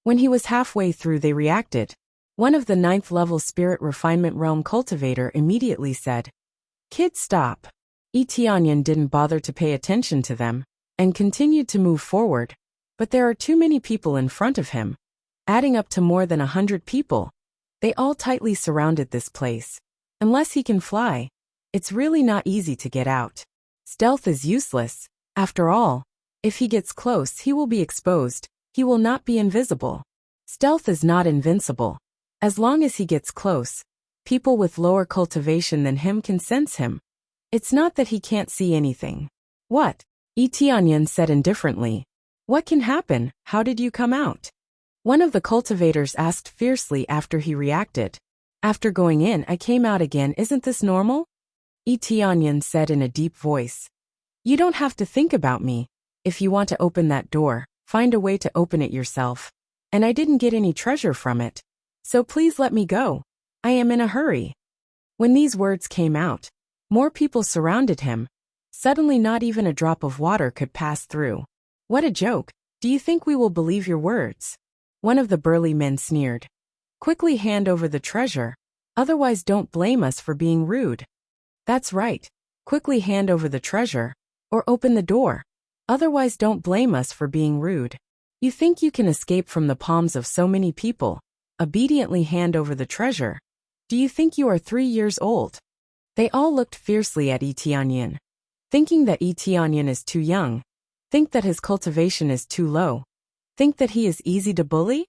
When he was halfway through, they reacted. One of the 9th level Spirit Refinement Realm cultivator immediately said, "Kid, stop." Etianyan didn't bother to pay attention to them, and continued to move forward, but there are too many people in front of him, adding up to more than 100 people. They all tightly surrounded this place. Unless he can fly, it's really not easy to get out. Stealth is useless. After all, if he gets close, he will be exposed. He will not be invisible. Stealth is not invincible. As long as he gets close, people with lower cultivation than him can sense him. It's not that he can't see anything. What? Etianyan said indifferently. What can happen? How did you come out? One of the cultivators asked fiercely after he reacted. After going in, I came out again. Isn't this normal? Etianyan said in a deep voice. You don't have to think about me. If you want to open that door, find a way to open it yourself. And I didn't get any treasure from it. So please let me go. I am in a hurry. When these words came out, more people surrounded him. Suddenly not even a drop of water could pass through. What a joke. Do you think we will believe your words? One of the burly men sneered. Quickly hand over the treasure. Otherwise don't blame us for being rude. That's right. Quickly hand over the treasure. Or open the door. Otherwise don't blame us for being rude. You think you can escape from the palms of so many people? Obediently hand over the treasure. Do you think you are 3 years old? They all looked fiercely at Etianyan. Thinking that Etianyan is too young. Think that his cultivation is too low. Think that he is easy to bully?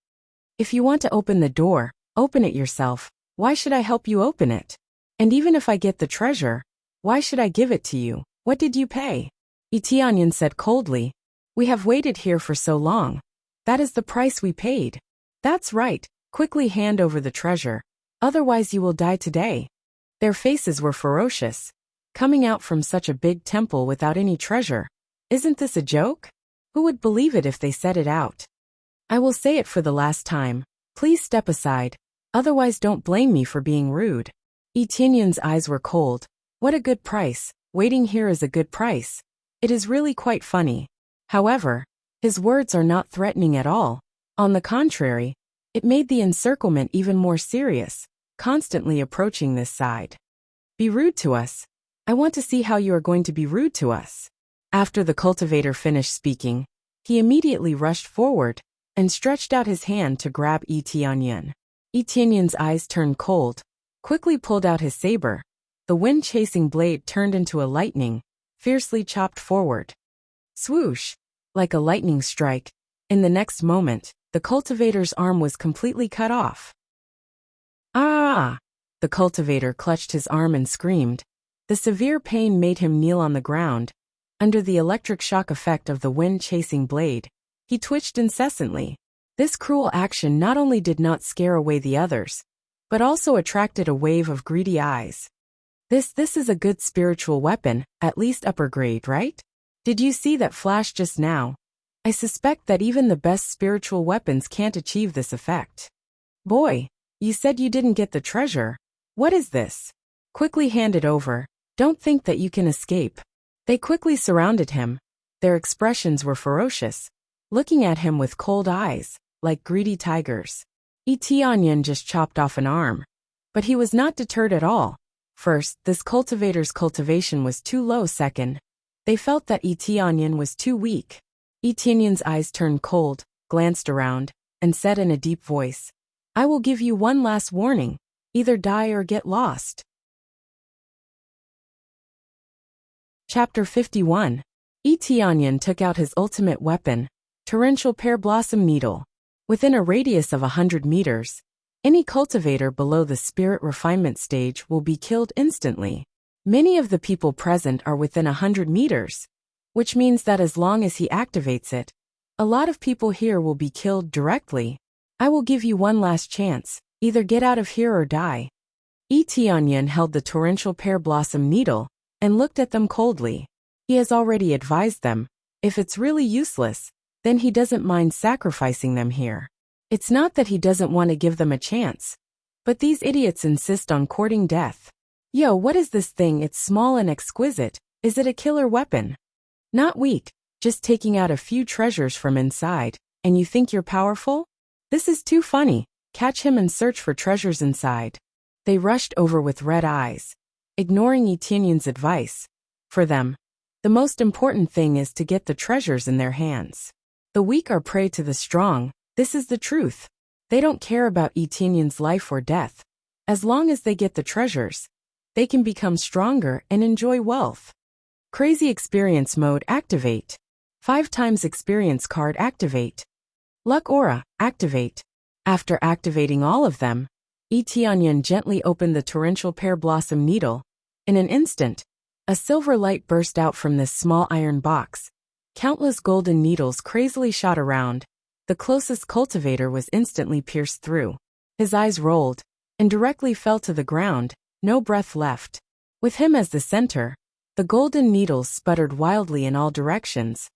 If you want to open the door, open it yourself. Why should I help you open it? And even if I get the treasure, why should I give it to you? What did you pay? Etianyan said coldly. We have waited here for so long. That is the price we paid. That's right, quickly hand over the treasure. Otherwise you will die today. Their faces were ferocious. Coming out from such a big temple without any treasure. Isn't this a joke? Who would believe it if they said it out? I will say it for the last time. Please step aside. Otherwise don't blame me for being rude. Etienne's eyes were cold. What a good price. Waiting here is a good price. It is really quite funny. However, his words are not threatening at all. On the contrary, it made the encirclement even more serious, constantly approaching this side. Be rude to us. I want to see how you are going to be rude to us. After the cultivator finished speaking, he immediately rushed forward and stretched out his hand to grab Etienne. Etienne's eyes turned cold, quickly pulled out his saber. The wind-chasing blade turned into a lightning, fiercely chopped forward. Swoosh! Like a lightning strike. In the next moment, the cultivator's arm was completely cut off. Ah! The cultivator clutched his arm and screamed. The severe pain made him kneel on the ground. Under the electric shock effect of the wind-chasing blade, he twitched incessantly. This cruel action not only did not scare away the others, but also attracted a wave of greedy eyes. This is a good spiritual weapon, at least upper grade, right? Did you see that flash just now? I suspect that even the best spiritual weapons can't achieve this effect. Boy, you said you didn't get the treasure. What is this? Quickly hand it over. Don't think that you can escape. They quickly surrounded him. Their expressions were ferocious, looking at him with cold eyes, like greedy tigers. Etienne just chopped off an arm. But he was not deterred at all. First, this cultivator's cultivation was too low. Second, they felt that Etienne was too weak. Etienne's eyes turned cold, glanced around, and said in a deep voice, I will give you one last warning. Either die or get lost. Chapter 51. Etienne took out his ultimate weapon, torrential pear blossom needle. Within a radius of 100 meters, any cultivator below the spirit refinement stage will be killed instantly. Many of the people present are within 100 meters, which means that as long as he activates it, a lot of people here will be killed directly. I will give you one last chance, either get out of here or die. Etienne held the torrential pear blossom needle and looked at them coldly. He has already advised them, if it's really useless, then he doesn't mind sacrificing them here. It's not that he doesn't want to give them a chance, but these idiots insist on courting death. Yo, what is this thing? It's small and exquisite. Is it a killer weapon? Not weak, just taking out a few treasures from inside, and you think you're powerful? This is too funny. Catch him and search for treasures inside. They rushed over with red eyes, ignoring Etienne's advice. For them, the most important thing is to get the treasures in their hands. The weak are prey to the strong. This is the truth. They don't care about Etienne's life or death. As long as they get the treasures, they can become stronger and enjoy wealth. Crazy experience mode activate. 5 times experience card activate. Luck aura activate. After activating all of them, Etienne gently opened the torrential pear blossom needle. In an instant, a silver light burst out from this small iron box. Countless golden needles crazily shot around. The closest cultivator was instantly pierced through. His eyes rolled and directly fell to the ground, no breath left. With him as the center, the golden needles sputtered wildly in all directions.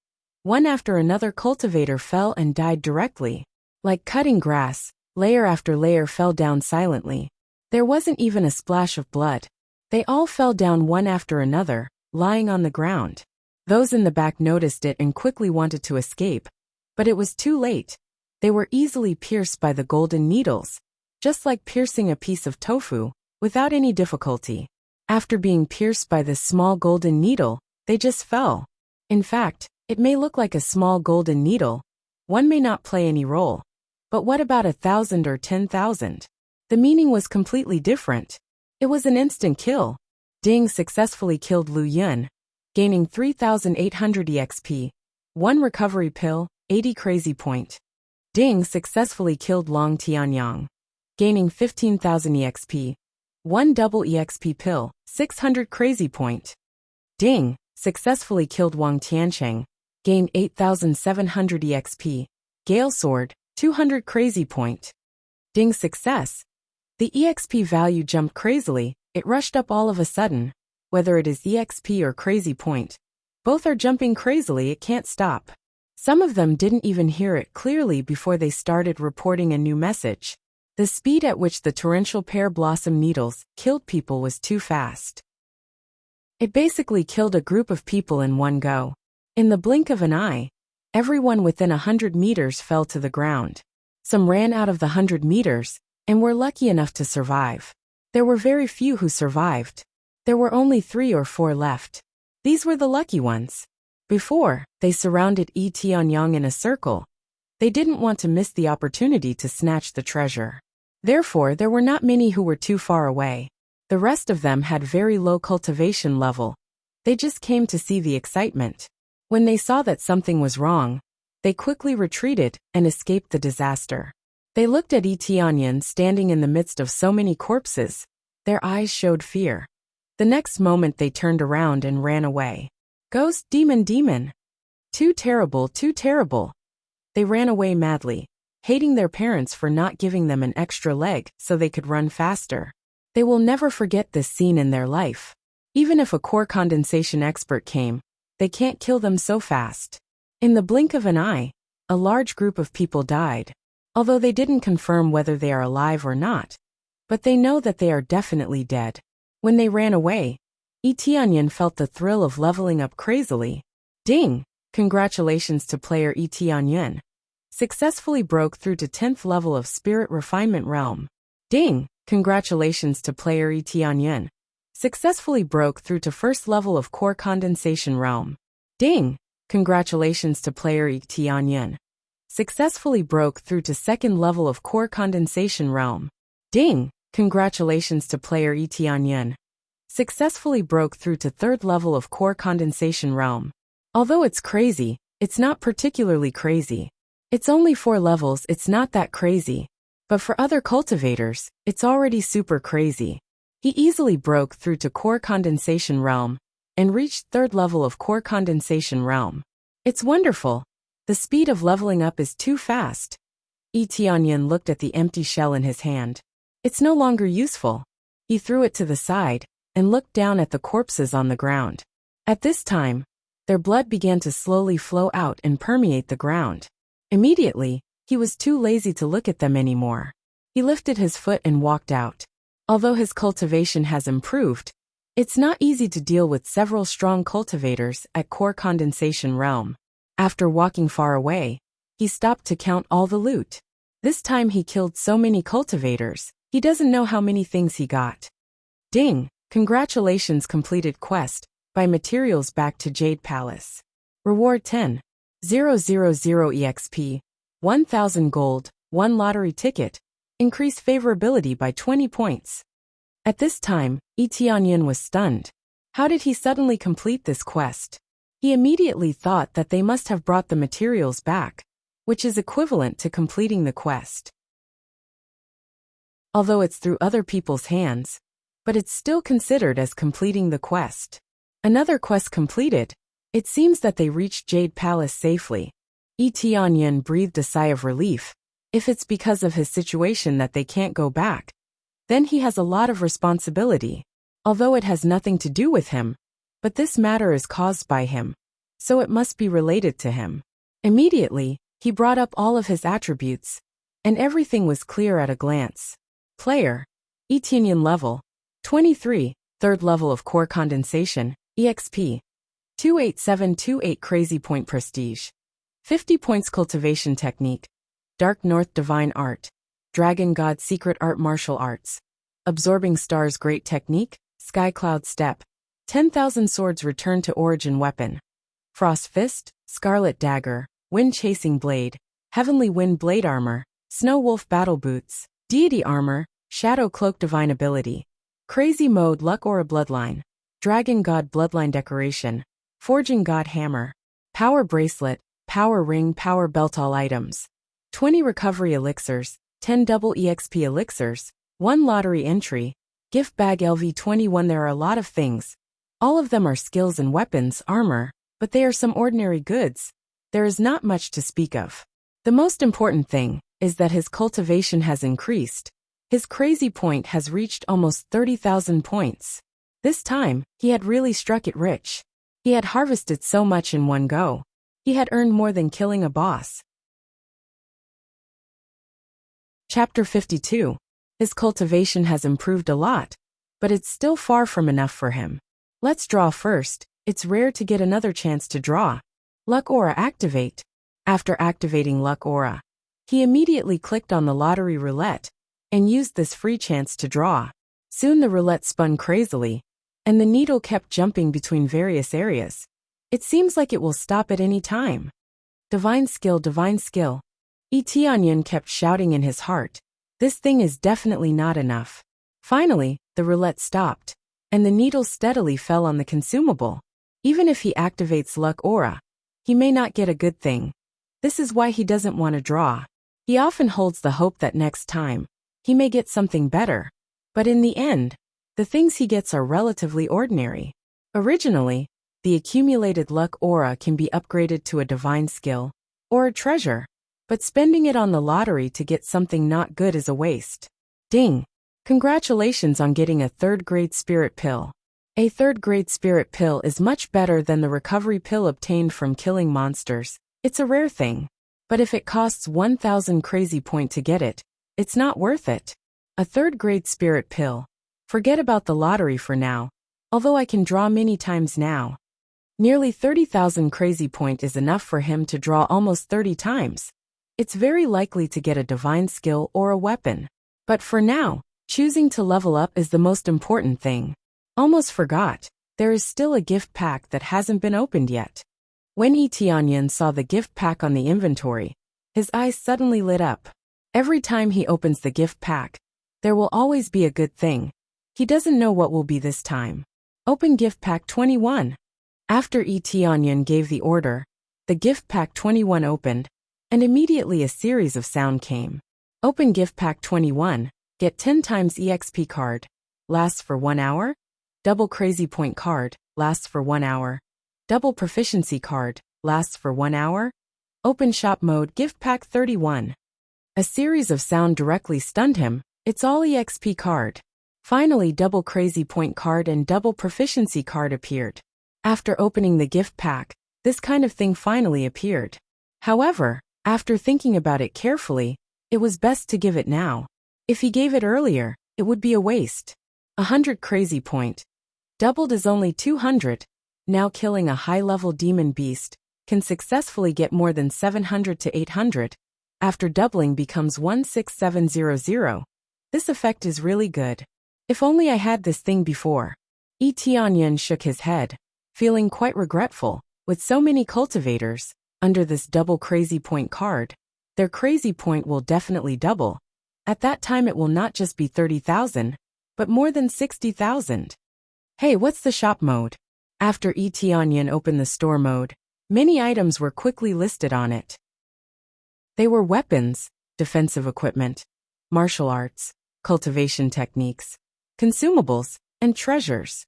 One after another cultivator fell and died directly. Like cutting grass, layer after layer fell down silently. There wasn't even a splash of blood. They all fell down one after another, lying on the ground. Those in the back noticed it and quickly wanted to escape. But it was too late. They were easily pierced by the golden needles, just like piercing a piece of tofu, without any difficulty. After being pierced by this small golden needle, they just fell. In fact, it may look like a small golden needle. One may not play any role. But what about 1,000 or 10,000? The meaning was completely different. It was an instant kill. Ding successfully killed Lu Yun, gaining 3,800 EXP. 1 recovery pill, 80 crazy point. Ding successfully killed Long Tianyang, gaining 15,000 EXP. 1 double EXP pill, 600 crazy point. Ding successfully killed Wang Tiancheng, gained 8,700 EXP. Gale Sword, 200 crazy point. Ding success. The EXP value jumped crazily, it rushed up all of a sudden. Whether it is EXP or crazy point, both are jumping crazily, it can't stop. Some of them didn't even hear it clearly before they started reporting a new message. The speed at which the torrential pear blossom needles killed people was too fast. It basically killed a group of people in one go. In the blink of an eye, everyone within 100 meters fell to the ground. Some ran out of the 100 meters and were lucky enough to survive. There were very few who survived. There were only 3 or 4 left. These were the lucky ones. Before, they surrounded Yi Tianyang in a circle. They didn't want to miss the opportunity to snatch the treasure. Therefore, there were not many who were too far away. The rest of them had very low cultivation level. They just came to see the excitement. When they saw that something was wrong, they quickly retreated and escaped the disaster. They looked at Yi Tianyang standing in the midst of so many corpses. Their eyes showed fear. The next moment they turned around and ran away. Ghost, demon, demon. Too terrible, too terrible. They ran away madly, hating their parents for not giving them an extra leg so they could run faster. They will never forget this scene in their life. Even if a core condensation expert came, they can't kill them so fast. In the blink of an eye, a large group of people died, although they didn't confirm whether they are alive or not. But they know that they are definitely dead. When they ran away, Yi Tianyang felt the thrill of leveling up crazily. Ding! Congratulations to player Yi Tianyang. Successfully broke through to 10th level of Spirit Refinement Realm. Ding! Congratulations to player Yi Tianyang. Successfully broke through to 1st level of Core Condensation Realm. Ding! Congratulations to player Yi Tianyang. Successfully broke through to 2nd level of Core Condensation Realm. Ding! Congratulations to player Yi Tianyang. Successfully broke through to 3rd level of Core Condensation Realm. Although it's crazy, it's not particularly crazy. It's only 4 levels, it's not that crazy. But for other cultivators, it's already super crazy. He easily broke through to Core Condensation Realm and reached 3rd level of Core Condensation Realm. It's wonderful. The speed of leveling up is too fast. Yi Tianyang looked at the empty shell in his hand. It's no longer useful. He threw it to the side and looked down at the corpses on the ground. At this time, their blood began to slowly flow out and permeate the ground. Immediately, he was too lazy to look at them anymore. He lifted his foot and walked out. Although his cultivation has improved, it's not easy to deal with several strong cultivators at Core Condensation Realm. After walking far away, he stopped to count all the loot. This time he killed so many cultivators, he doesn't know how many things he got. Ding! Congratulations, completed quest. Buy materials back to Jade Palace. Reward 10,000 EXP, 1,000 gold, 1 lottery ticket. Increase favorability by 20 points. At this time, Yi Tianyang was stunned. How did he suddenly complete this quest? He immediately thought that they must have brought the materials back, which is equivalent to completing the quest. Although it's through other people's hands, but it's still considered as completing the quest. Another quest completed. It seems that they reached Jade Palace safely. Yi Tianyang breathed a sigh of relief. If it's because of his situation that they can't go back, then he has a lot of responsibility. Although it has nothing to do with him, but this matter is caused by him, so it must be related to him. Immediately, he brought up all of his attributes, and everything was clear at a glance. Player, Yi Tianyang level 23, 3rd level of Core Condensation, EXP 28728 Crazy Point Prestige, 50 points Cultivation Technique, Dark North Divine Art, Dragon God Secret Art Martial Arts, Absorbing Stars Great Technique, Sky Cloud Step, 10,000 Swords Return to Origin Weapon, Frost Fist, Scarlet Dagger, Wind Chasing Blade, Heavenly Wind Blade Armor, Snow Wolf Battle Boots, Deity Armor, Shadow Cloak Divine Ability, Crazy Mode Luck Aura Bloodline, Dragon God Bloodline Decoration, Forging God Hammer, Power Bracelet, Power Ring, Power Belt. All items. 20 Recovery Elixirs, 10 Double EXP Elixirs, 1 Lottery Entry, Gift Bag LV21. There are a lot of things. All of them are skills and weapons, armor, but they are some ordinary goods. There is not much to speak of. The most important thing is that his cultivation has increased. His crazy point has reached almost 30,000 points. This time, he had really struck it rich. He had harvested so much in one go. He had earned more than killing a boss. Chapter 52. His cultivation has improved a lot, but it's still far from enough for him. Let's draw first. It's rare to get another chance to draw. Luck Aura activate. After activating Luck Aura, he immediately clicked on the lottery roulette and used this free chance to draw. Soon the roulette spun crazily, and the needle kept jumping between various areas. It seems like it will stop at any time. Divine skill, divine skill. Etianyan kept shouting in his heart. This thing is definitely not enough. Finally, the roulette stopped, and the needle steadily fell on the consumable. Even if he activates Luck Aura, he may not get a good thing. This is why he doesn't want to draw. He often holds the hope that next time, he may get something better. But in the end, the things he gets are relatively ordinary. Originally, the accumulated Luck Aura can be upgraded to a divine skill or a treasure, but spending it on the lottery to get something not good is a waste. Ding! Congratulations on getting a third-grade spirit pill. A third-grade spirit pill is much better than the recovery pill obtained from killing monsters. It's a rare thing. But if it costs 1,000 crazy point to get it, it's not worth it. A third-grade spirit pill. Forget about the lottery for now, although I can draw many times now. Nearly 30,000 crazy point is enough for him to draw almost 30 times. It's very likely to get a divine skill or a weapon. But for now, choosing to level up is the most important thing. Almost forgot, there is still a gift pack that hasn't been opened yet. When Etianyan saw the gift pack on the inventory, his eyes suddenly lit up. Every time he opens the gift pack, there will always be a good thing. He doesn't know what will be this time. Open gift pack 21. After Etianyan gave the order, the gift pack 21 opened, and immediately a series of sound came. Open gift pack 21, get 10 times EXP card, lasts for 1 hour. Double crazy point card, lasts for 1 hour. Double proficiency card, lasts for 1 hour. Open shop mode gift pack 31. A series of sound directly stunned him. It's all EXP card. Finally, double crazy point card and double proficiency card appeared. After opening the gift pack, this kind of thing finally appeared. However, after thinking about it carefully, it was best to give it now. If he gave it earlier, it would be a waste. 100 crazy point. Doubled is only 200. Now killing a high-level demon beast can successfully get more than 700 to 800. After doubling becomes 16700. This effect is really good. If only I had this thing before. Etianyan shook his head, feeling quite regretful. With so many cultivators under this double crazy point card, their crazy point will definitely double. At that time it will not just be 30,000, but more than 60,000. Hey, what's the shop mode? After Etianyan opened the store mode, many items were quickly listed on it. They were weapons, defensive equipment, martial arts, cultivation techniques, consumables, and treasures.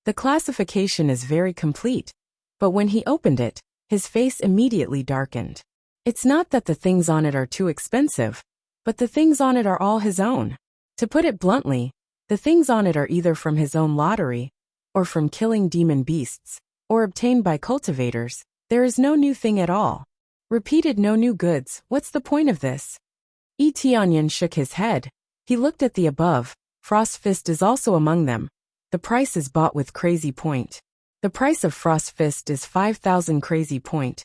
The classification is very complete, but when he opened it, his face immediately darkened. It's not that the things on it are too expensive, but the things on it are all his own. To put it bluntly, the things on it are either from his own lottery, or from killing demon beasts, or obtained by cultivators. There is no new thing at all. Repeated no new goods, what's the point of this? Etianyan shook his head. He looked at the above. Frost Fist is also among them. The price is bought with crazy point. The price of Frost Fist is 5,000 crazy point.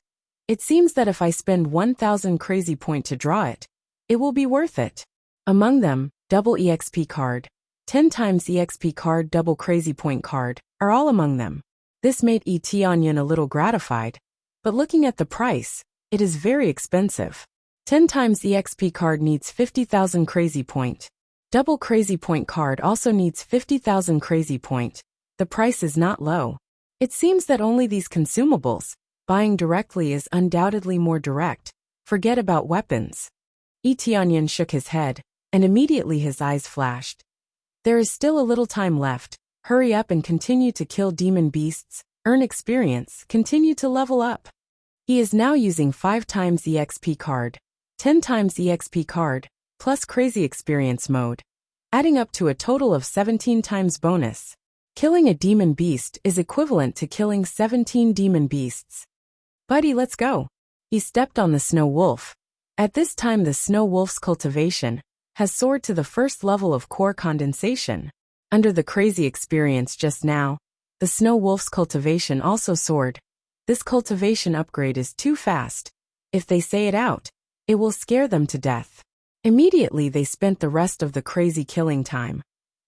It seems that if I spend 1,000 crazy point to draw it, it will be worth it. Among them, double EXP card, 10 times EXP card, double crazy point card, are all among them. This made Etianyan a little gratified, but looking at the price, it is very expensive. 10 times EXP card needs 50,000 crazy point. Double crazy point card also needs 50,000 crazy point. The price is not low. It seems that only these consumables, buying directly is undoubtedly more direct. Forget about weapons. Etianyan shook his head, and immediately his eyes flashed. There is still a little time left. Hurry up and continue to kill demon beasts, earn experience, continue to level up. He is now using 5 times EXP card, 10 times EXP card, plus crazy experience mode, adding up to a total of 17 times bonus. Killing a demon beast is equivalent to killing 17 demon beasts. Buddy, let's go. He stepped on the snow wolf. At this time the snow wolf's cultivation has soared to the first level of core condensation. Under the crazy experience just now, the snow wolf's cultivation also soared. This cultivation upgrade is too fast. If they say it out, it will scare them to death. Immediately they spent the rest of the crazy killing time.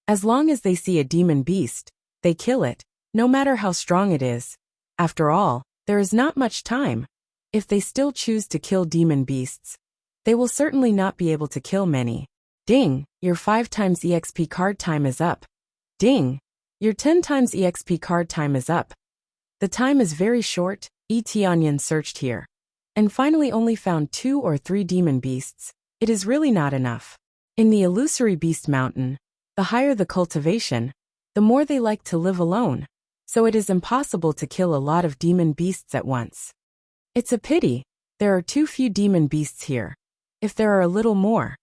As long as they see a demon beast, they kill it, no matter how strong it is. After all, there is not much time. If they still choose to kill demon beasts, they will certainly not be able to kill many. Ding, your 5 times EXP card time is up. Ding, your 10 times EXP card time is up. The time is very short. Etianyan searched here, and finally only found 2 or 3 demon beasts. It is really not enough. In the illusory beast mountain, the higher the cultivation, the more they like to live alone, so it is impossible to kill a lot of demon beasts at once. It's a pity, there are too few demon beasts here. If there are a little more,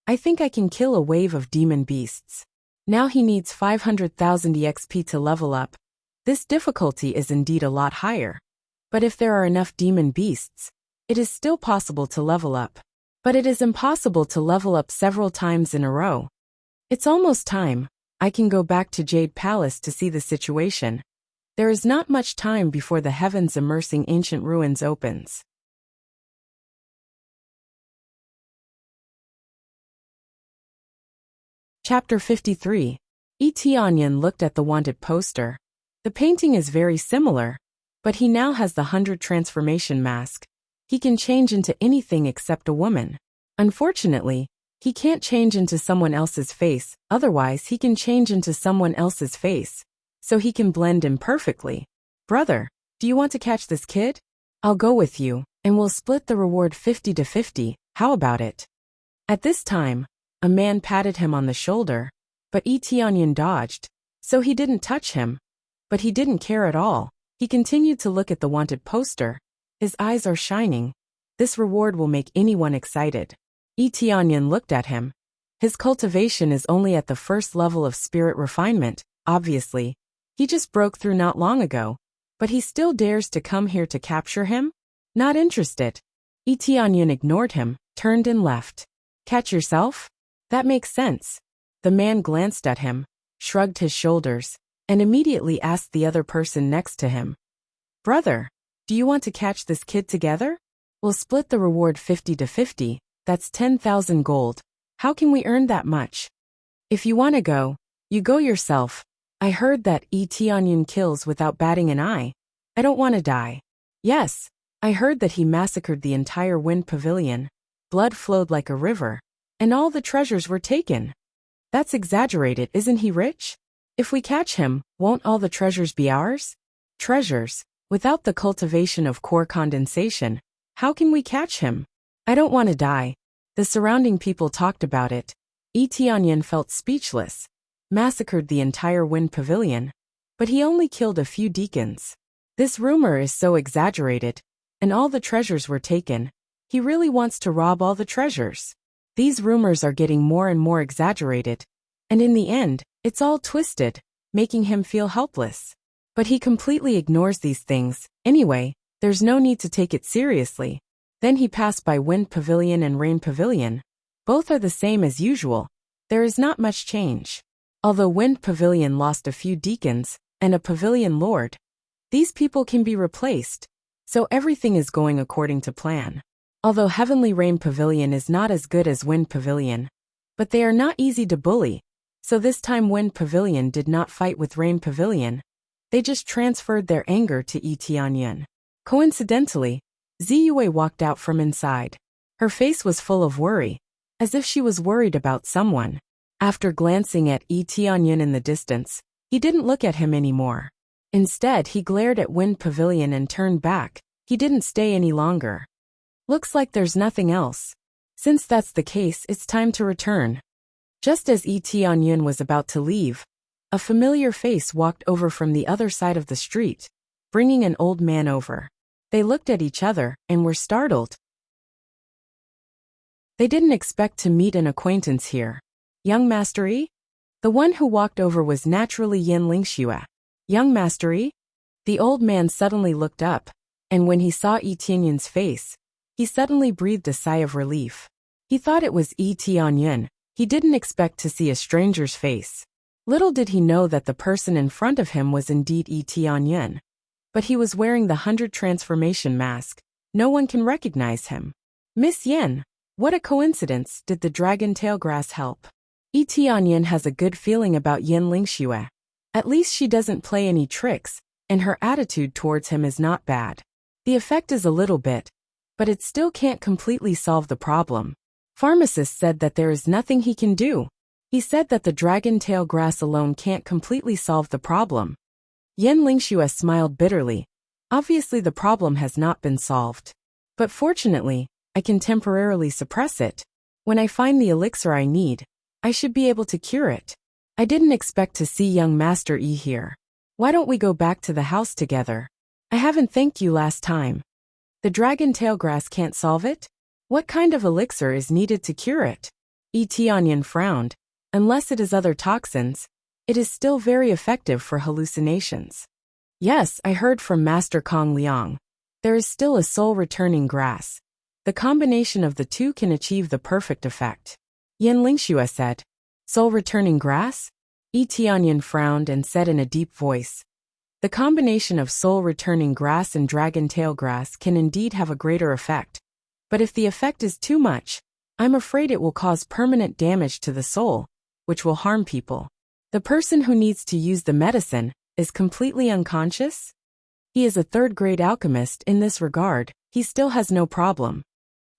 I think I can kill a wave of demon beasts. Now he needs 500,000 EXP to level up. This difficulty is indeed a lot higher. But if there are enough demon beasts, it is still possible to level up. But it is impossible to level up several times in a row. It's almost time. I can go back to Jade Palace to see the situation. There is not much time before the heavens immersing ancient ruins opens. Chapter 53. Etianyan looked at the wanted poster. The painting is very similar, but he now has the 100 transformation mask. He can change into anything except a woman. Unfortunately, he can't change into someone else's face, otherwise he can change into someone else's face, so he can blend in perfectly. Brother, do you want to catch this kid? I'll go with you, and we'll split the reward 50 to 50, how about it? At this time, a man patted him on the shoulder, but Etianyan dodged, so he didn't touch him. But he didn't care at all. He continued to look at the wanted poster. His eyes are shining. This reward will make anyone excited. Etianyan looked at him. His cultivation is only at the first level of spirit refinement, obviously. He just broke through not long ago. But he still dares to come here to capture him? Not interested. Etianyan ignored him, turned and left. Catch yourself? That makes sense. The man glanced at him, shrugged his shoulders, and immediately asked the other person next to him. Brother, do you want to catch this kid together? We'll split the reward 50 to 50, that's 10,000 gold. How can we earn that much? If you want to go, you go yourself. I heard that Etianyan kills without batting an eye. I don't want to die. Yes, I heard that he massacred the entire wind pavilion. Blood flowed like a river, and all the treasures were taken. That's exaggerated, isn't he rich? If we catch him, won't all the treasures be ours? Treasures. Without the cultivation of core condensation, how can we catch him? I don't want to die. The surrounding people talked about it. Etianyan felt speechless. Massacred the entire wind pavilion. But he only killed a few deacons. This rumor is so exaggerated. And all the treasures were taken. He really wants to rob all the treasures. These rumors are getting more and more exaggerated. And in the end, it's all twisted, making him feel helpless. But he completely ignores these things. Anyway, there's no need to take it seriously. Then he passed by Wind Pavilion and Rain Pavilion. Both are the same as usual. There is not much change. Although Wind Pavilion lost a few deacons and a pavilion lord, these people can be replaced. So everything is going according to plan. Although Heavenly Rain Pavilion is not as good as Wind Pavilion, but they are not easy to bully. So this time Wind Pavilion did not fight with Rain Pavilion. They just transferred their anger to Etianyan. Coincidentally, Ziyue walked out from inside. Her face was full of worry, as if she was worried about someone. After glancing at Etianyan in the distance, he didn't look at him anymore. Instead, he glared at Wind Pavilion and turned back. He didn't stay any longer. Looks like there's nothing else. Since that's the case, it's time to return. Just as Etianyan was about to leave, a familiar face walked over from the other side of the street, bringing an old man over. They looked at each other and were startled. They didn't expect to meet an acquaintance here. Young Master Yi? The one who walked over was naturally Yin Lingxue. Young Master Yi? The old man suddenly looked up, and when he saw Yi Tianyun's face, he suddenly breathed a sigh of relief. He thought it was Yi Tianyun. He didn't expect to see a stranger's face. Little did he know that the person in front of him was indeed Yi Tianyun. But he was wearing the 100 transformation mask. No one can recognize him. Miss Yen, what a coincidence. Did the dragon tail grass help? Yi Tianyun has a good feeling about Yin Lingxue. At least she doesn't play any tricks, and her attitude towards him is not bad. The effect is a little bit, but it still can't completely solve the problem. Pharmacist said that there is nothing he can do. He said that the dragon tail grass alone can't completely solve the problem. Yin Lingxue smiled bitterly. Obviously the problem has not been solved. But fortunately, I can temporarily suppress it. When I find the elixir I need, I should be able to cure it. I didn't expect to see young Master Yi here. Why don't we go back to the house together? I haven't thanked you last time. The dragon tail grass can't solve it? What kind of elixir is needed to cure it? Yi Tianyun frowned. Unless it is other toxins, it is still very effective for hallucinations. Yes, I heard from Master Kong Liang. There is still a soul-returning grass. The combination of the two can achieve the perfect effect. Yin Lingxue said. Soul-returning grass? Yi Tianyun frowned and said in a deep voice. The combination of soul-returning grass and dragon tail grass can indeed have a greater effect. But if the effect is too much, I'm afraid it will cause permanent damage to the soul, which will harm people. The person who needs to use the medicine is completely unconscious? He is a third-grade alchemist in this regard, he still has no problem.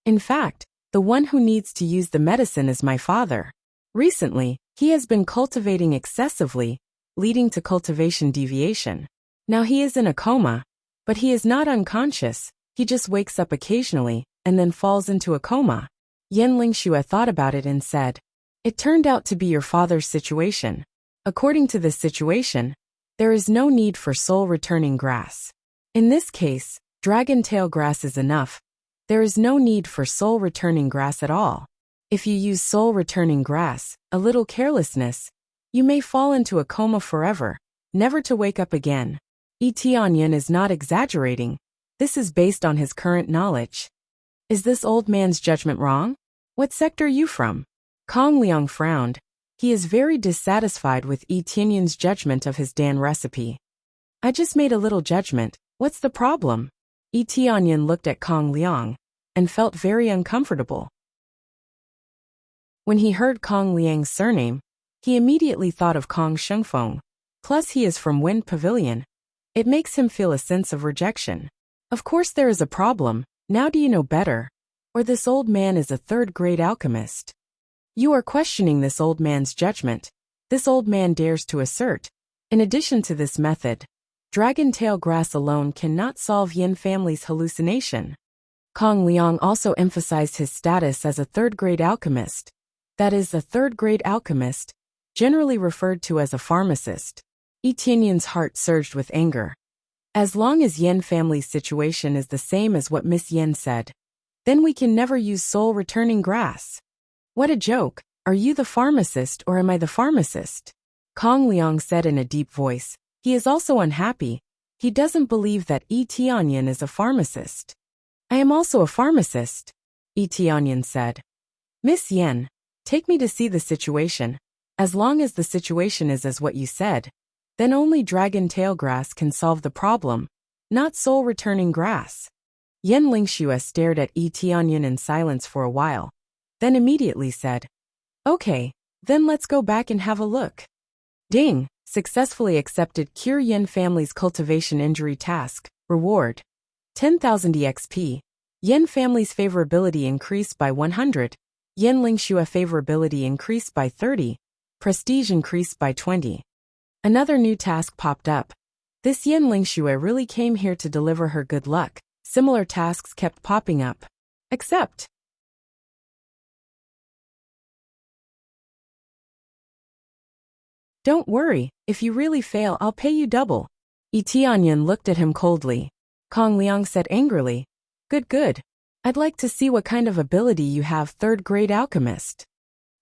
In fact, the one who needs to use the medicine is my father. Recently, he has been cultivating excessively, leading to cultivation deviation. Now he is in a coma, but he is not unconscious, he just wakes up occasionally, and then falls into a coma. Yin Lingxue thought about it and said, it turned out to be your father's situation. According to this situation, there is no need for soul-returning grass. In this case, dragon tail grass is enough. There is no need for soul-returning grass at all. If you use soul-returning grass, a little carelessness, you may fall into a coma forever, never to wake up again. Yi Tianyun is not exaggerating. This is based on his current knowledge. Is this old man's judgment wrong? What sect are you from? Kong Liang frowned. He is very dissatisfied with Yi Tianyun's judgment of his Dan recipe. I just made a little judgment. What's the problem? Yi Tianyun looked at Kong Liang and felt very uncomfortable. When he heard Kong Liang's surname, he immediately thought of Kong Shengfeng. Plus he is from Wind Pavilion. It makes him feel a sense of rejection. Of course there is a problem. Now do you know better? Or this old man is a third-grade alchemist. You are questioning this old man's judgment. This old man dares to assert. In addition to this method, dragon tail grass alone cannot solve Yin family's hallucination. Kong Liang also emphasized his status as a third-grade alchemist. That is, a third-grade alchemist, generally referred to as a pharmacist. Yi Tianyun's heart surged with anger. As long as Yin family's situation is the same as what Miss Yen said, then we can never use soul-returning grass. What a joke. Are you the pharmacist or am I the pharmacist? Kong Liang said in a deep voice. He is also unhappy. He doesn't believe that Yi Tianyun is a pharmacist. I am also a pharmacist, Yi Tianyun said. Miss Yen, take me to see the situation. As long as the situation is as what you said, then only dragon tail grass can solve the problem, not soul-returning grass. Yin Lingxue stared at Yi Tianyun in silence for a while, then immediately said, okay, then let's go back and have a look. Ding, successfully accepted Cure Yin family's cultivation injury task, reward. 10,000 EXP. Yin family's favorability increased by 100. Yin Lingxue favorability increased by 30. Prestige increased by 20. Another new task popped up. This Yin Lingxue really came here to deliver her good luck. Similar tasks kept popping up. Accept. Don't worry, if you really fail I'll pay you double. Yi Tianyun looked at him coldly. Kong Liang said angrily, good. I'd like to see what kind of ability you have, third-grade alchemist.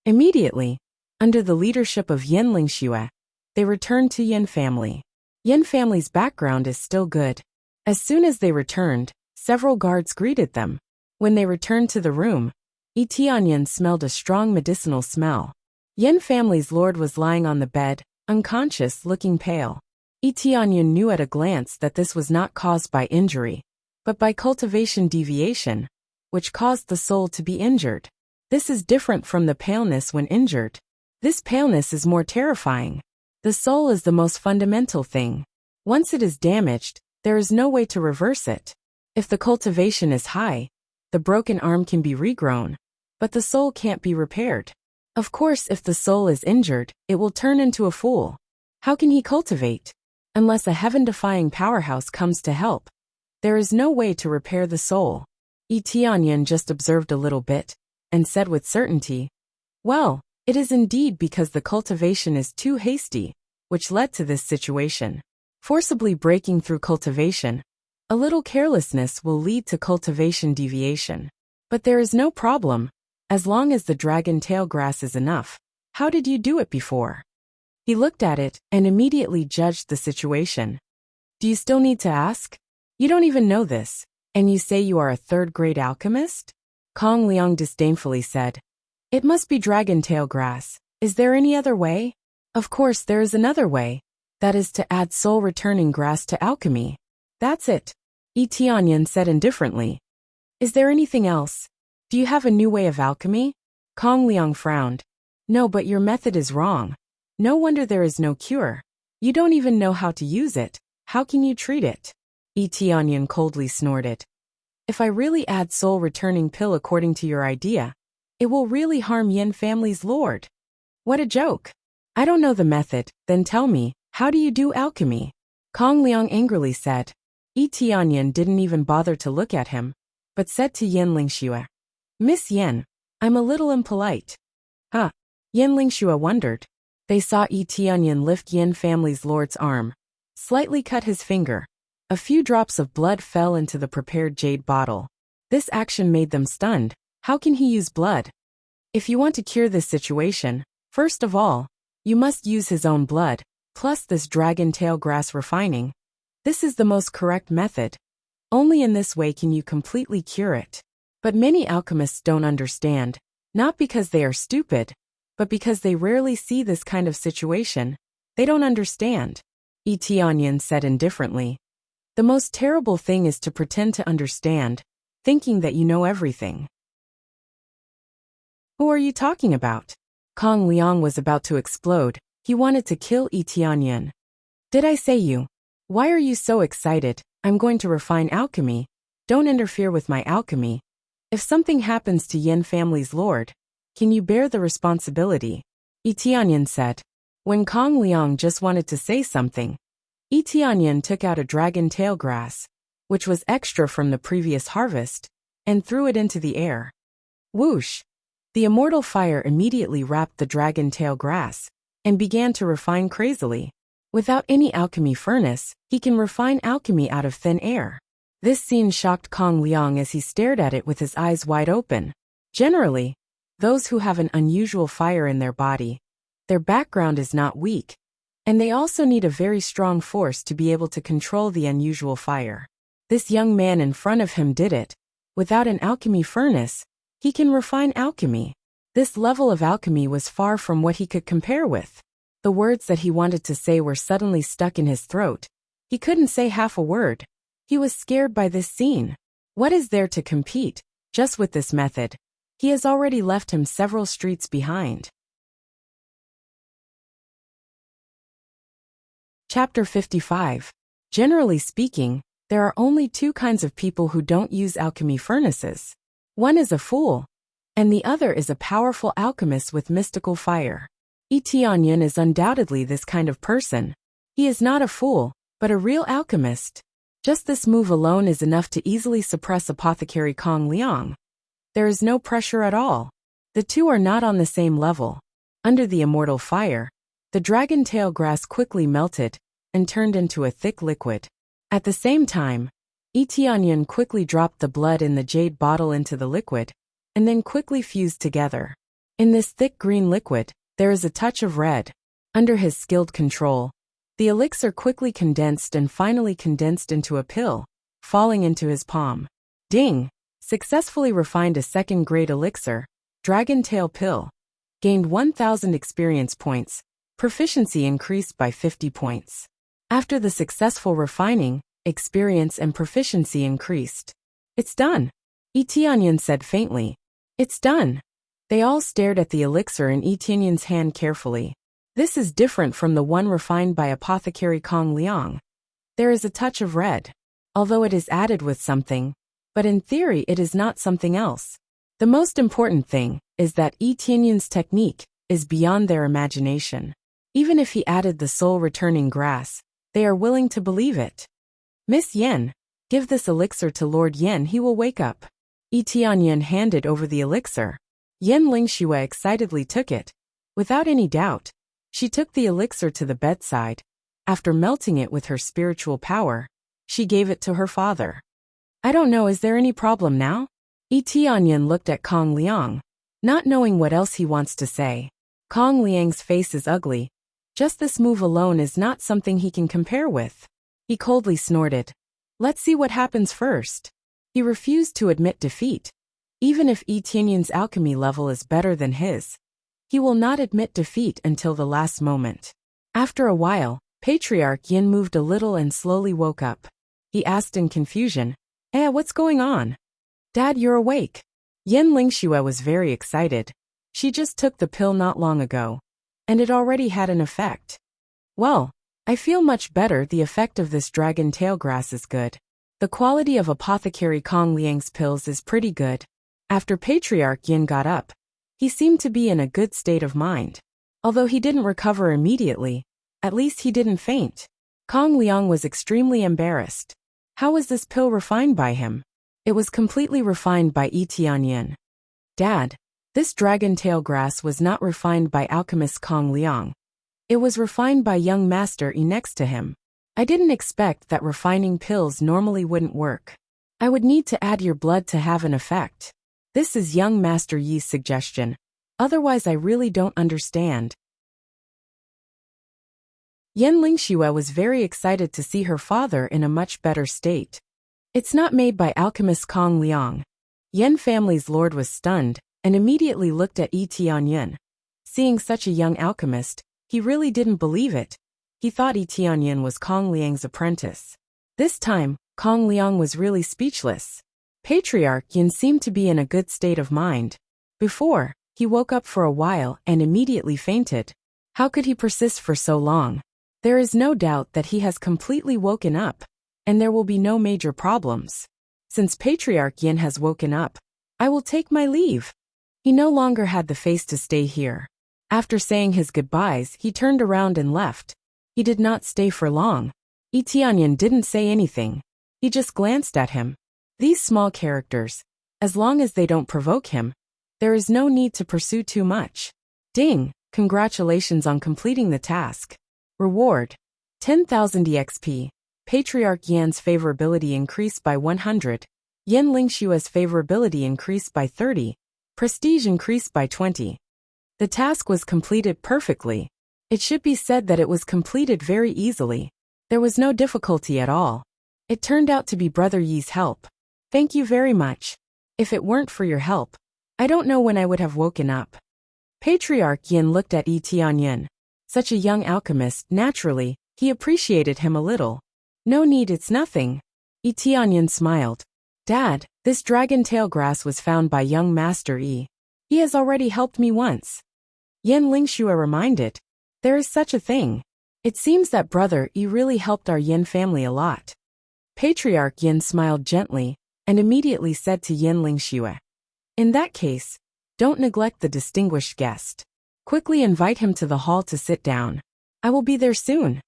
Immediately, under the leadership of Yin Lingxue, they returned to Yin family. Yin family's background is still good. As soon as they returned, several guards greeted them. When they returned to the room, Tianyan smelled a strong medicinal smell. Yin family's lord was lying on the bed, unconscious, looking pale. Tianyan knew at a glance that this was not caused by injury, but by cultivation deviation, which caused the soul to be injured. This is different from the paleness when injured. This paleness is more terrifying. The soul is the most fundamental thing. Once it is damaged, there is no way to reverse it. If the cultivation is high, the broken arm can be regrown, but the soul can't be repaired. Of course, if the soul is injured, it will turn into a fool. How can he cultivate? Unless a heaven-defying powerhouse comes to help, there is no way to repair the soul. Tianyan just observed a little bit, and said with certainty, "Well, it is indeed because the cultivation is too hasty, which led to this situation. Forcibly breaking through cultivation, a little carelessness will lead to cultivation deviation. But there is no problem, as long as the dragon tail grass is enough. How did you do it before?" He looked at it and immediately judged the situation. "Do you still need to ask? You don't even know this, and you say you are a third-grade alchemist?" Kong Liang disdainfully said. "It must be dragon tail grass. Is there any other way?" "Of course there is another way. That is to add soul-returning grass to alchemy." "That's it," Tianyan said indifferently. "Is there anything else? Do you have a new way of alchemy?" Kong Liang frowned. "No, but your method is wrong. No wonder there is no cure. You don't even know how to use it. How can you treat it?" Tianyan coldly snorted. "If I really add soul-returning pill according to your idea, it will really harm Yin family's lord. What a joke. I don't know the method, then tell me, how do you do alchemy?" Kong Liang angrily said. Tianyan didn't even bother to look at him, but said to Yin Lingxue, "Miss Yin, I'm a little impolite." "Huh?" Yin Lingxue wondered. They saw Tianyan lift Yin family's lord's arm, slightly cut his finger. A few drops of blood fell into the prepared jade bottle. This action made them stunned. How can he use blood? If you want to cure this situation, first of all, you must use his own blood, plus this dragon tail grass refining. This is the most correct method. Only in this way can you completely cure it. But many alchemists don't understand, not because they are stupid, but because they rarely see this kind of situation. They don't understand. Tianyan said indifferently. The most terrible thing is to pretend to understand, thinking that you know everything. Who are you talking about? Kong Liang was about to explode. He wanted to kill Tianyan. Did I say you? Why are you so excited? I'm going to refine alchemy. Don't interfere with my alchemy. If something happens to Yin family's lord, can you bear the responsibility? Tianyan said. When Kong Liang just wanted to say something, Tianyan took out a dragon tail grass, which was extra from the previous harvest, and threw it into the air. Whoosh! The immortal fire immediately wrapped the dragon tail grass, and began to refine crazily. Without any alchemy furnace, he can refine alchemy out of thin air. This scene shocked Kong Liang as he stared at it with his eyes wide open. Generally, those who have an unusual fire in their body, their background is not weak, and they also need a very strong force to be able to control the unusual fire. This young man in front of him did it. Without an alchemy furnace, he can refine alchemy. This level of alchemy was far from what he could compare with. The words that he wanted to say were suddenly stuck in his throat. He couldn't say half a word. He was scared by this scene. What is there to compete? Just with this method, he has already left him several streets behind. Chapter 55. Generally speaking, there are only two kinds of people who don't use alchemy furnaces. One is a fool, and the other is a powerful alchemist with mystical fire. Tianyan is undoubtedly this kind of person. He is not a fool, but a real alchemist. Just this move alone is enough to easily suppress Apothecary Kong Liang. There is no pressure at all. The two are not on the same level. Under the immortal fire, the dragon tail grass quickly melted and turned into a thick liquid. At the same time, Tianyan quickly dropped the blood in the jade bottle into the liquid, and then quickly fused together. In this thick green liquid, there is a touch of red. Under his skilled control, the elixir quickly condensed and finally condensed into a pill, falling into his palm. Ding! Successfully refined a second-grade elixir, Dragon Tail Pill. Gained 1,000 experience points. Proficiency increased by 50 points. After the successful refining, experience and proficiency increased. It's done, Tianyan said faintly. It's done. They all stared at the elixir in Tianyan's hand carefully. This is different from the one refined by apothecary Kong Liang. There is a touch of red, although it is added with something, but in theory it is not something else. The most important thing is that Tianyan's technique is beyond their imagination. Even if he added the soul-returning grass, they are willing to believe it. Miss Yen, give this elixir to Lord Yen, he will wake up. Tianyan handed over the elixir. Yen Lingxue excitedly took it. Without any doubt, she took the elixir to the bedside. After melting it with her spiritual power, she gave it to her father. I don't know, is there any problem now? Tianyan looked at Kong Liang, not knowing what else he wants to say. Kong Liang's face is ugly. Just this move alone is not something he can compare with. He coldly snorted. Let's see what happens first. He refused to admit defeat. Even if Tianyan's alchemy level is better than his, he will not admit defeat until the last moment. After a while, Patriarch Yin moved a little and slowly woke up. He asked in confusion, what's going on? Dad, you're awake. Yen Lingxue was very excited. She just took the pill not long ago, and it already had an effect. Well, I feel much better. The effect of this dragon tail grass is good. The quality of apothecary Kong Liang's pills is pretty good. After Patriarch Yin got up, he seemed to be in a good state of mind. Although he didn't recover immediately, at least he didn't faint. Kong Liang was extremely embarrassed. How was this pill refined by him? It was completely refined by Tianyan. Dad, this dragon tail grass was not refined by alchemist Kong Liang. It was refined by young Master Yi next to him. I didn't expect that refining pills normally wouldn't work. I would need to add your blood to have an effect. This is young Master Yi's suggestion. Otherwise I really don't understand. Yen Lingxue was very excited to see her father in a much better state. It's not made by alchemist Kong Liang. Yen family's lord was stunned and immediately looked at Tianyan. Seeing such a young alchemist, he really didn't believe it. He thought Tianyan was Kong Liang's apprentice. This time, Kong Liang was really speechless. Patriarch Yin seemed to be in a good state of mind. Before, he woke up for a while and immediately fainted. How could he persist for so long? There is no doubt that he has completely woken up, and there will be no major problems. Since Patriarch Yin has woken up, I will take my leave. He no longer had the face to stay here. After saying his goodbyes, he turned around and left. He did not stay for long. Tianyan didn't say anything. He just glanced at him. These small characters, as long as they don't provoke him, there is no need to pursue too much. Ding! Congratulations on completing the task. Reward: 10,000 EXP. Patriarch Yan's favorability increased by 100. Yen Lingxue's favorability increased by 30. Prestige increased by 20. The task was completed perfectly. It should be said that it was completed very easily. There was no difficulty at all. It turned out to be Brother Yi's help. Thank you very much. If it weren't for your help, I don't know when I would have woken up. Patriarch Yin looked at Tianyan. Such a young alchemist, naturally, he appreciated him a little. No need, it's nothing. Tianyan smiled. Dad, this dragon tail grass was found by young Master Yi. He has already helped me once. Yen Lingxue reminded. There is such a thing. It seems that Brother Yi really helped our Yin family a lot. Patriarch Yin smiled gently, and immediately said to Yen Lingxue. In that case, don't neglect the distinguished guest. Quickly invite him to the hall to sit down. I will be there soon.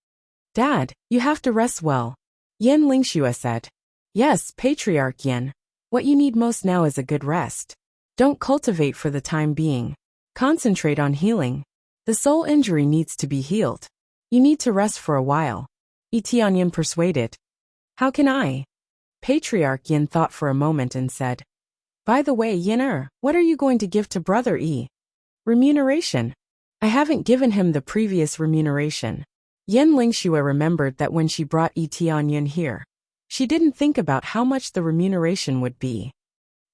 Dad, you have to rest well. Yen Lingxue said. Yes, Patriarch Yin. What you need most now is a good rest. Don't cultivate for the time being. Concentrate on healing. The soul injury needs to be healed. You need to rest for a while. Tianyan persuaded. How can I? Patriarch Yin thought for a moment and said, "By the way, Yin, what are you going to give to Brother Yi?" "Remuneration. I haven't given him the previous remuneration." Yen Lingxue remembered that when she brought Yi Tianyin here, she didn't think about how much the remuneration would be.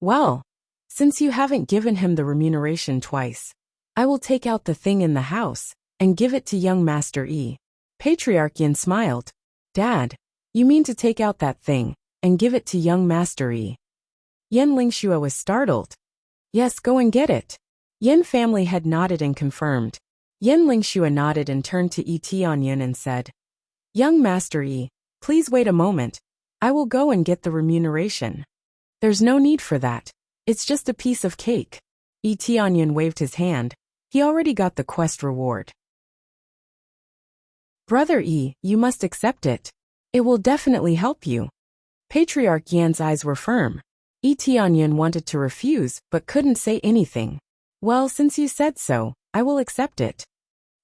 "Well, since you haven't given him the remuneration twice, I will take out the thing in the house and give it to young Master Yi." Patriarch Yin smiled. "Dad, you mean to take out that thing and give it to young Master Yi?" Yen Lingxue was startled. "Yes, go and get it." Yen family had nodded and confirmed. Yen Lingxue nodded and turned to Yi Tianyin and said, "Young Master Yi, please wait a moment. I will go and get the remuneration." "There's no need for that. It's just a piece of cake." Yi Tianyin waved his hand. He already got the quest reward. "Brother Yi, you must accept it. It will definitely help you." Patriarch Yan's eyes were firm. Yi Tianyin wanted to refuse but couldn't say anything. "Well, since you said so, I will accept it,"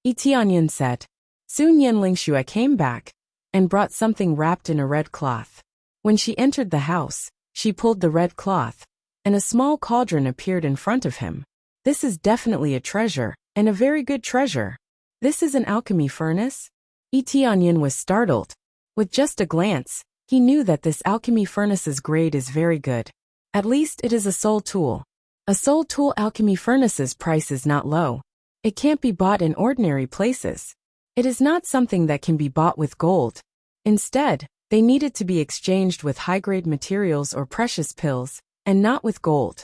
Yi Tianyin said. Soon Yen Lingxue came back and brought something wrapped in a red cloth. When she entered the house, she pulled the red cloth, and a small cauldron appeared in front of him. "This is definitely a treasure, and a very good treasure. This is an alchemy furnace?" Yi Tianyin was startled. With just a glance, he knew that this alchemy furnace's grade is very good. At least it is a soul tool. A soul tool alchemy furnace's price is not low. It can't be bought in ordinary places. It is not something that can be bought with gold. Instead, they needed to be exchanged with high-grade materials or precious pills, and not with gold.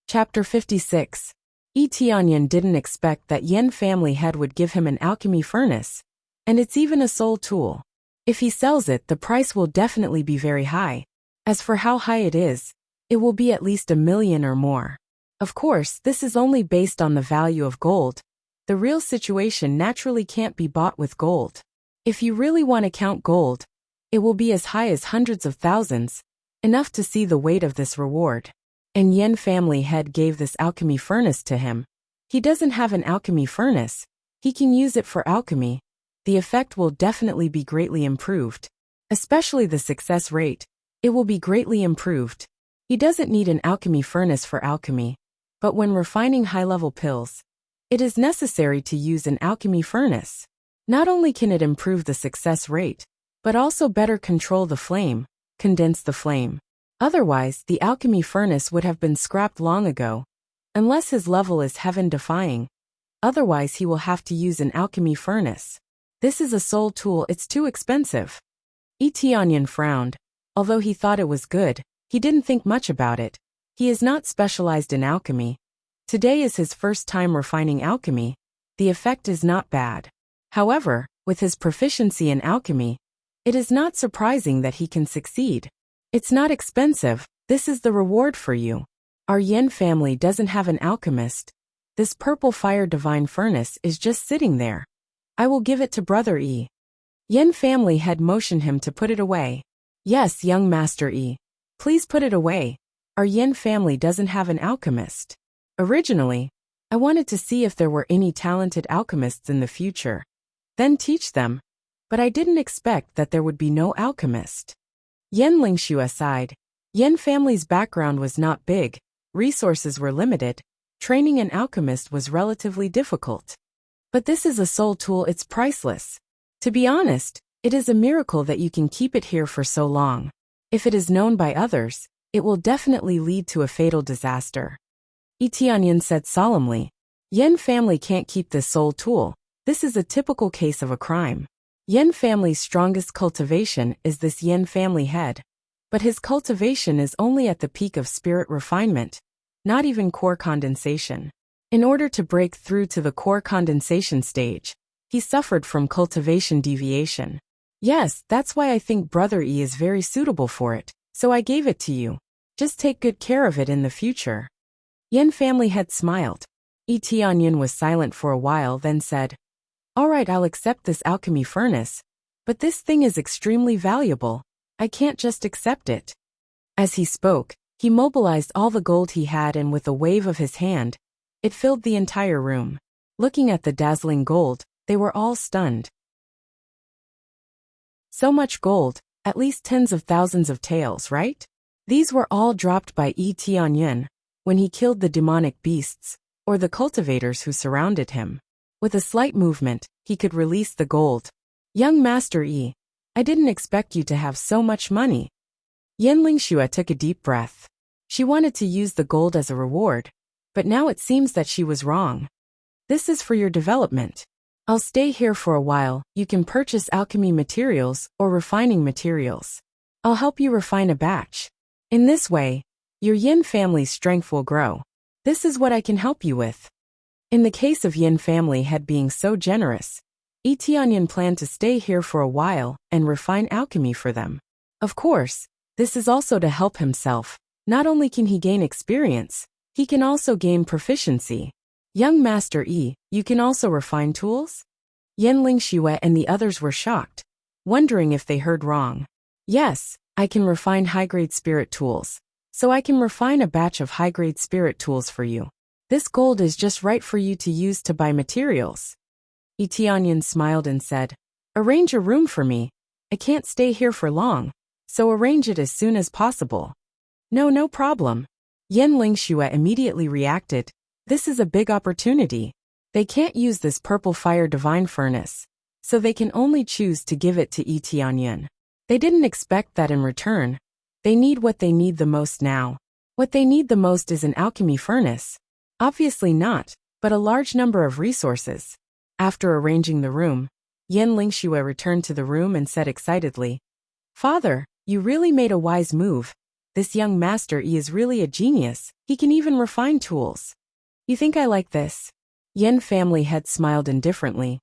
Chapter 56. Yi Tianyin didn't expect that Yen family head would give him an alchemy furnace, and it's even a soul tool. If he sells it, the price will definitely be very high. As for how high it is, it will be at least 1 million or more. Of course, this is only based on the value of gold. The real situation naturally can't be bought with gold. If you really want to count gold, it will be as high as hundreds of thousands, enough to see the weight of this reward. And Yen family head gave this alchemy furnace to him. He doesn't have an alchemy furnace. He can use it for alchemy. The effect will definitely be greatly improved. Especially the success rate. It will be greatly improved. He doesn't need an alchemy furnace for alchemy. But when refining high-level pills, it is necessary to use an alchemy furnace. Not only can it improve the success rate, but also better control the flame, condense the flame. Otherwise, the alchemy furnace would have been scrapped long ago. Unless his level is heaven-defying. Otherwise he will have to use an alchemy furnace. This is a soul tool, it's too expensive. Yi Tianyin frowned. Although he thought it was good, he didn't think much about it. He is not specialized in alchemy. Today is his first time refining alchemy. The effect is not bad. However, with his proficiency in alchemy, it is not surprising that he can succeed. It's not expensive, this is the reward for you. Our Yen family doesn't have an alchemist. This purple fire divine furnace is just sitting there. I will give it to Brother Yi. Yen family had motioned him to put it away. Yes, young Master Yi. Please put it away. Our Yen family doesn't have an alchemist. Originally, I wanted to see if there were any talented alchemists in the future. Then teach them. But I didn't expect that there would be no alchemist. Yen Lingxue sighed. Yen family's background was not big, resources were limited, training an alchemist was relatively difficult. But this is a soul tool, it's priceless. To be honest, it is a miracle that you can keep it here for so long. If it is known by others, it will definitely lead to a fatal disaster. Yi Tianyin said solemnly. Yen family can't keep this soul tool. This is a typical case of a crime. Yen family's strongest cultivation is this Yen family head. But his cultivation is only at the peak of spirit refinement, not even core condensation. In order to break through to the core condensation stage, he suffered from cultivation deviation. Yes, that's why I think Brother Yi is very suitable for it, so I gave it to you. Just take good care of it in the future. Yen family head smiled. Yi Tianyin was silent for a while, then said, All right, I'll accept this alchemy furnace. But this thing is extremely valuable. I can't just accept it. As he spoke, he mobilized all the gold he had and with a wave of his hand, it filled the entire room. Looking at the dazzling gold, they were all stunned. So much gold, at least tens of thousands of taels, right? These were all dropped by Yi Tianyan when he killed the demonic beasts, or the cultivators who surrounded him. With a slight movement, he could release the gold. Young Master Yi, I didn't expect you to have so much money. Yan Lingxue took a deep breath. She wanted to use the gold as a reward, but now it seems that she was wrong. This is for your development. I'll stay here for a while. You can purchase alchemy materials or refining materials. I'll help you refine a batch. In this way, your Yin family's strength will grow. This is what I can help you with. In the case of Yin family head being so generous, Yi Tianyan planned to stay here for a while and refine alchemy for them. Of course, this is also to help himself. Not only can he gain experience, he can also gain proficiency. Young Master Yi, you can also refine tools? Yan Lingxue and the others were shocked, wondering if they heard wrong. Yes, I can refine high-grade spirit tools. So I can refine a batch of high-grade spirit tools for you. This gold is just right for you to use to buy materials. Yi Tianyan smiled and said, arrange a room for me. I can't stay here for long, so arrange it as soon as possible. No problem. Yan Lingxue immediately reacted. This is a big opportunity. They can't use this purple fire divine furnace, so they can only choose to give it to Yi Tianyan. They didn't expect that in return. They need what they need the most now. What they need the most is an alchemy furnace. Obviously not, but a large number of resources. After arranging the room, Yan Lingxue returned to the room and said excitedly, Father, you really made a wise move. This young Master Yi is really a genius. He can even refine tools. You think I like this? Yan family head smiled indifferently.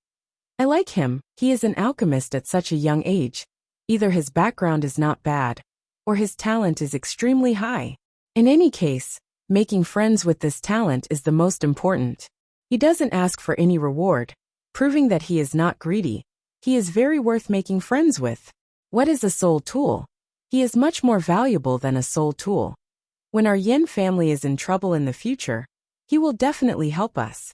I like him. He is an alchemist at such a young age. Either his background is not bad, or his talent is extremely high. In any case, making friends with this talent is the most important. He doesn't ask for any reward, proving that he is not greedy. He is very worth making friends with. What is a soul tool? He is much more valuable than a soul tool. When our Yin family is in trouble in the future, he will definitely help us.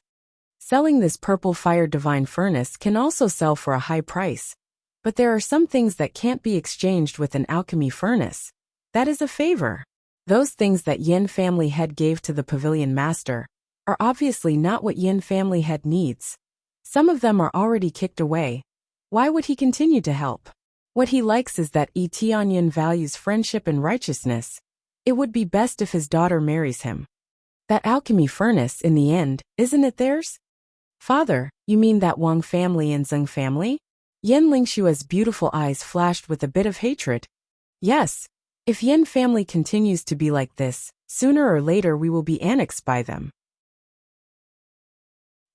Selling this purple fire divine furnace can also sell for a high price. But there are some things that can't be exchanged with an alchemy furnace. That is a favor. Those things that Yin family head gave to the pavilion master are obviously not what Yin family head needs. Some of them are already kicked away. Why would he continue to help? What he likes is that Yi Tianyan values friendship and righteousness. It would be best if his daughter marries him. That alchemy furnace, in the end, isn't it theirs? Father, you mean that Wang family and Zheng family? Yan Lingxue's beautiful eyes flashed with a bit of hatred. Yes. If Yin family continues to be like this, sooner or later we will be annexed by them.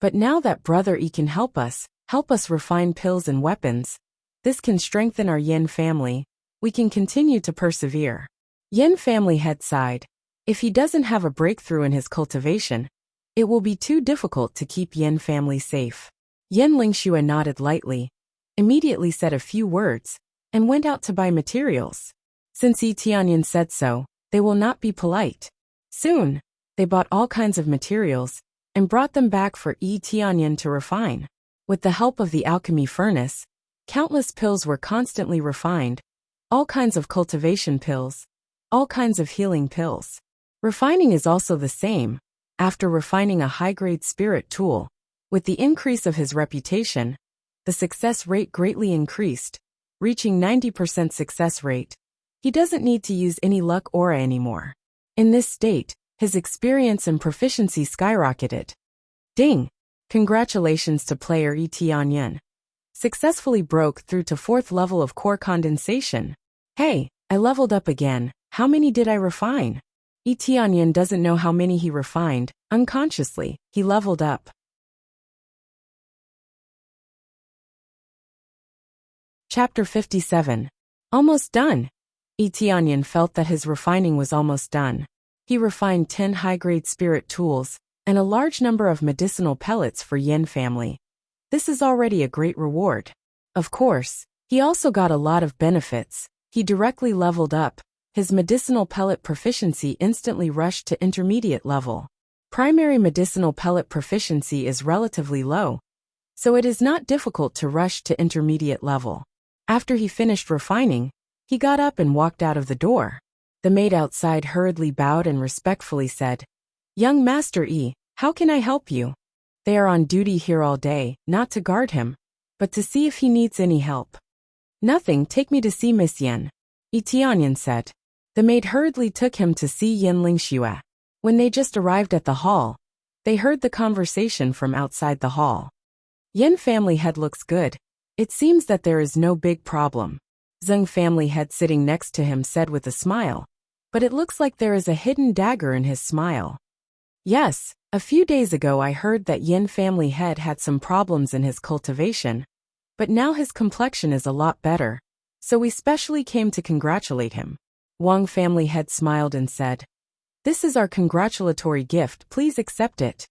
But now that Brother Yi can help us refine pills and weapons, this can strengthen our Yin family. We can continue to persevere. Yin family head sighed. If he doesn't have a breakthrough in his cultivation, it will be too difficult to keep Yin family safe. Yan Lingxue nodded lightly, immediately said a few words, and went out to buy materials. Since Yi Tianyan said so, they will not be polite. Soon, they bought all kinds of materials, and brought them back for Yi Tianyan to refine. With the help of the alchemy furnace, countless pills were constantly refined, all kinds of cultivation pills, all kinds of healing pills. Refining is also the same. After refining a high-grade spirit tool, with the increase of his reputation, the success rate greatly increased, reaching 90% success rate. He doesn't need to use any luck aura anymore. In this state, his experience and proficiency skyrocketed. Ding! Congratulations to player Yi Tianyan. Successfully broke through to 4th level of core condensation. Hey, I leveled up again. How many did I refine? Yi Tianyan doesn't know how many he refined. Unconsciously, he leveled up. Chapter 57. Almost done. Yi Tianyan felt that his refining was almost done. He refined 10 high-grade spirit tools, and a large number of medicinal pellets for Yin family. This is already a great reward. Of course, he also got a lot of benefits. He directly leveled up. His medicinal pellet proficiency instantly rushed to intermediate level. Primary medicinal pellet proficiency is relatively low, so it is not difficult to rush to intermediate level. After he finished refining, he got up and walked out of the door. The maid outside hurriedly bowed and respectfully said, "Young Master E, how can I help you? They are on duty here all day, not to guard him, but to see if he needs any help." "Nothing, take me to see Miss Yen," Tianyan said. The maid hurriedly took him to see Yin Lingxue. When they just arrived at the hall, they heard the conversation from outside the hall. "Yin family head looks good. It seems that there is no big problem," Zeng family head sitting next to him said with a smile. "But it looks like there is a hidden dagger in his smile." "Yes, a few days ago I heard that Yin family head had some problems in his cultivation, but now his complexion is a lot better, so we specially came to congratulate him." Wang family head smiled and said, "This is our congratulatory gift, please accept it."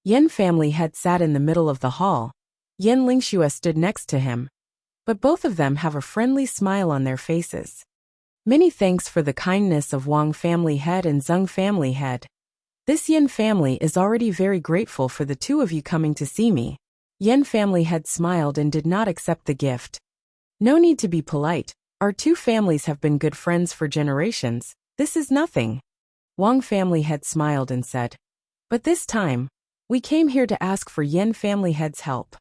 Yin family head sat in the middle of the hall. Yin Lingxue stood next to him, but both of them have a friendly smile on their faces. "Many thanks for the kindness of Wang family head and Zeng family head. This Yin family is already very grateful for the two of you coming to see me." Yin family head smiled and did not accept the gift. "No need to be polite. Our two families have been good friends for generations. This is nothing." Wang family head smiled and said, "But this time, we came here to ask for Yin family head's help."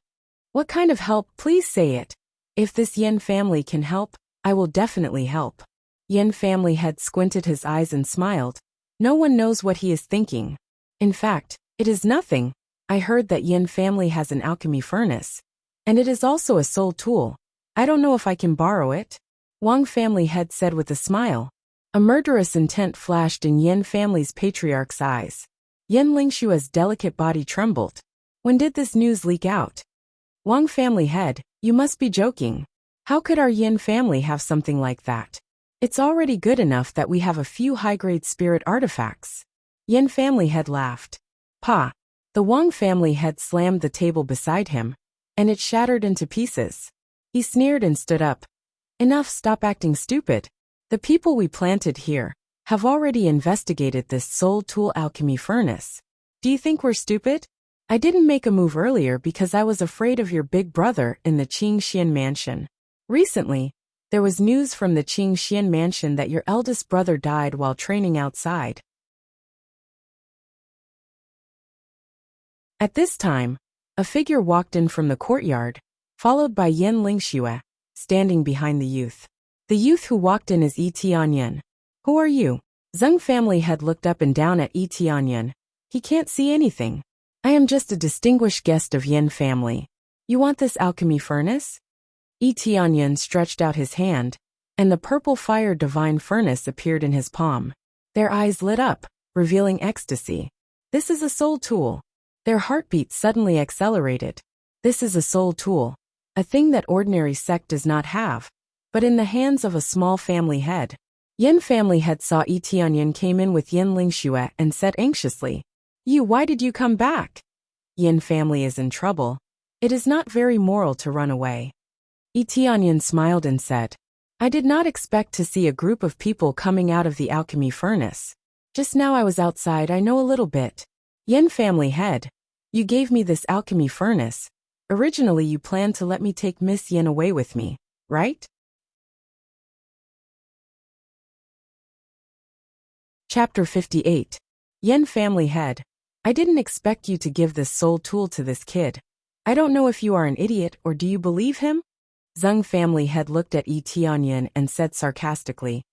"What kind of help? Please say it. If this Yin family can help, I will definitely help." Yin family head squinted his eyes and smiled. No one knows what he is thinking. "In fact, it is nothing. I heard that Yin family has an alchemy furnace, and it is also a soul tool. I don't know if I can borrow it," Wang family head said with a smile. A murderous intent flashed in Yin family's patriarch's eyes. Yin Lingxue's delicate body trembled. When did this news leak out? Wang family head, you must be joking. How could our Yin family have something like that? It's already good enough that we have a few high-grade spirit artifacts. Yin family head laughed. "Pa." The Wang family head slammed the table beside him, and it shattered into pieces. He sneered and stood up. "Enough, stop acting stupid. The people we planted here have already investigated this soul tool alchemy furnace. Do you think we're stupid? I didn't make a move earlier because I was afraid of your big brother in the Qingxian mansion. Recently, there was news from the Qingxian mansion that your eldest brother died while training outside." At this time, a figure walked in from the courtyard, followed by Yin Lingxue, standing behind the youth. The youth who walked in is Tianyan. "Who are you?" Zeng family had looked up and down at Tianyan. "He can't see anything. I am just a distinguished guest of Yin family. You want this alchemy furnace?" Tianyan stretched out his hand, and the purple fire divine furnace appeared in his palm. Their eyes lit up, revealing ecstasy. "This is a soul tool." Their heartbeats suddenly accelerated. "This is a soul tool, a thing that ordinary sect does not have, but in the hands of a small family head." Yin family head saw Tianyan came in with Yin Lingxue and said anxiously, Why did you come back?" "Yin family is in trouble. It is not very moral to run away." Tianyan smiled and said, "I did not expect to see a group of people coming out of the alchemy furnace. Just now I was outside, I know a little bit." "Yin family head, you gave me this alchemy furnace. Originally you planned to let me take Miss Yin away with me, right?" Chapter 58. Yin family head, I didn't expect you to give this soul tool to this kid. I don't know if you are an idiot or do you believe him? Zeng family head looked at Tianyan and said sarcastically,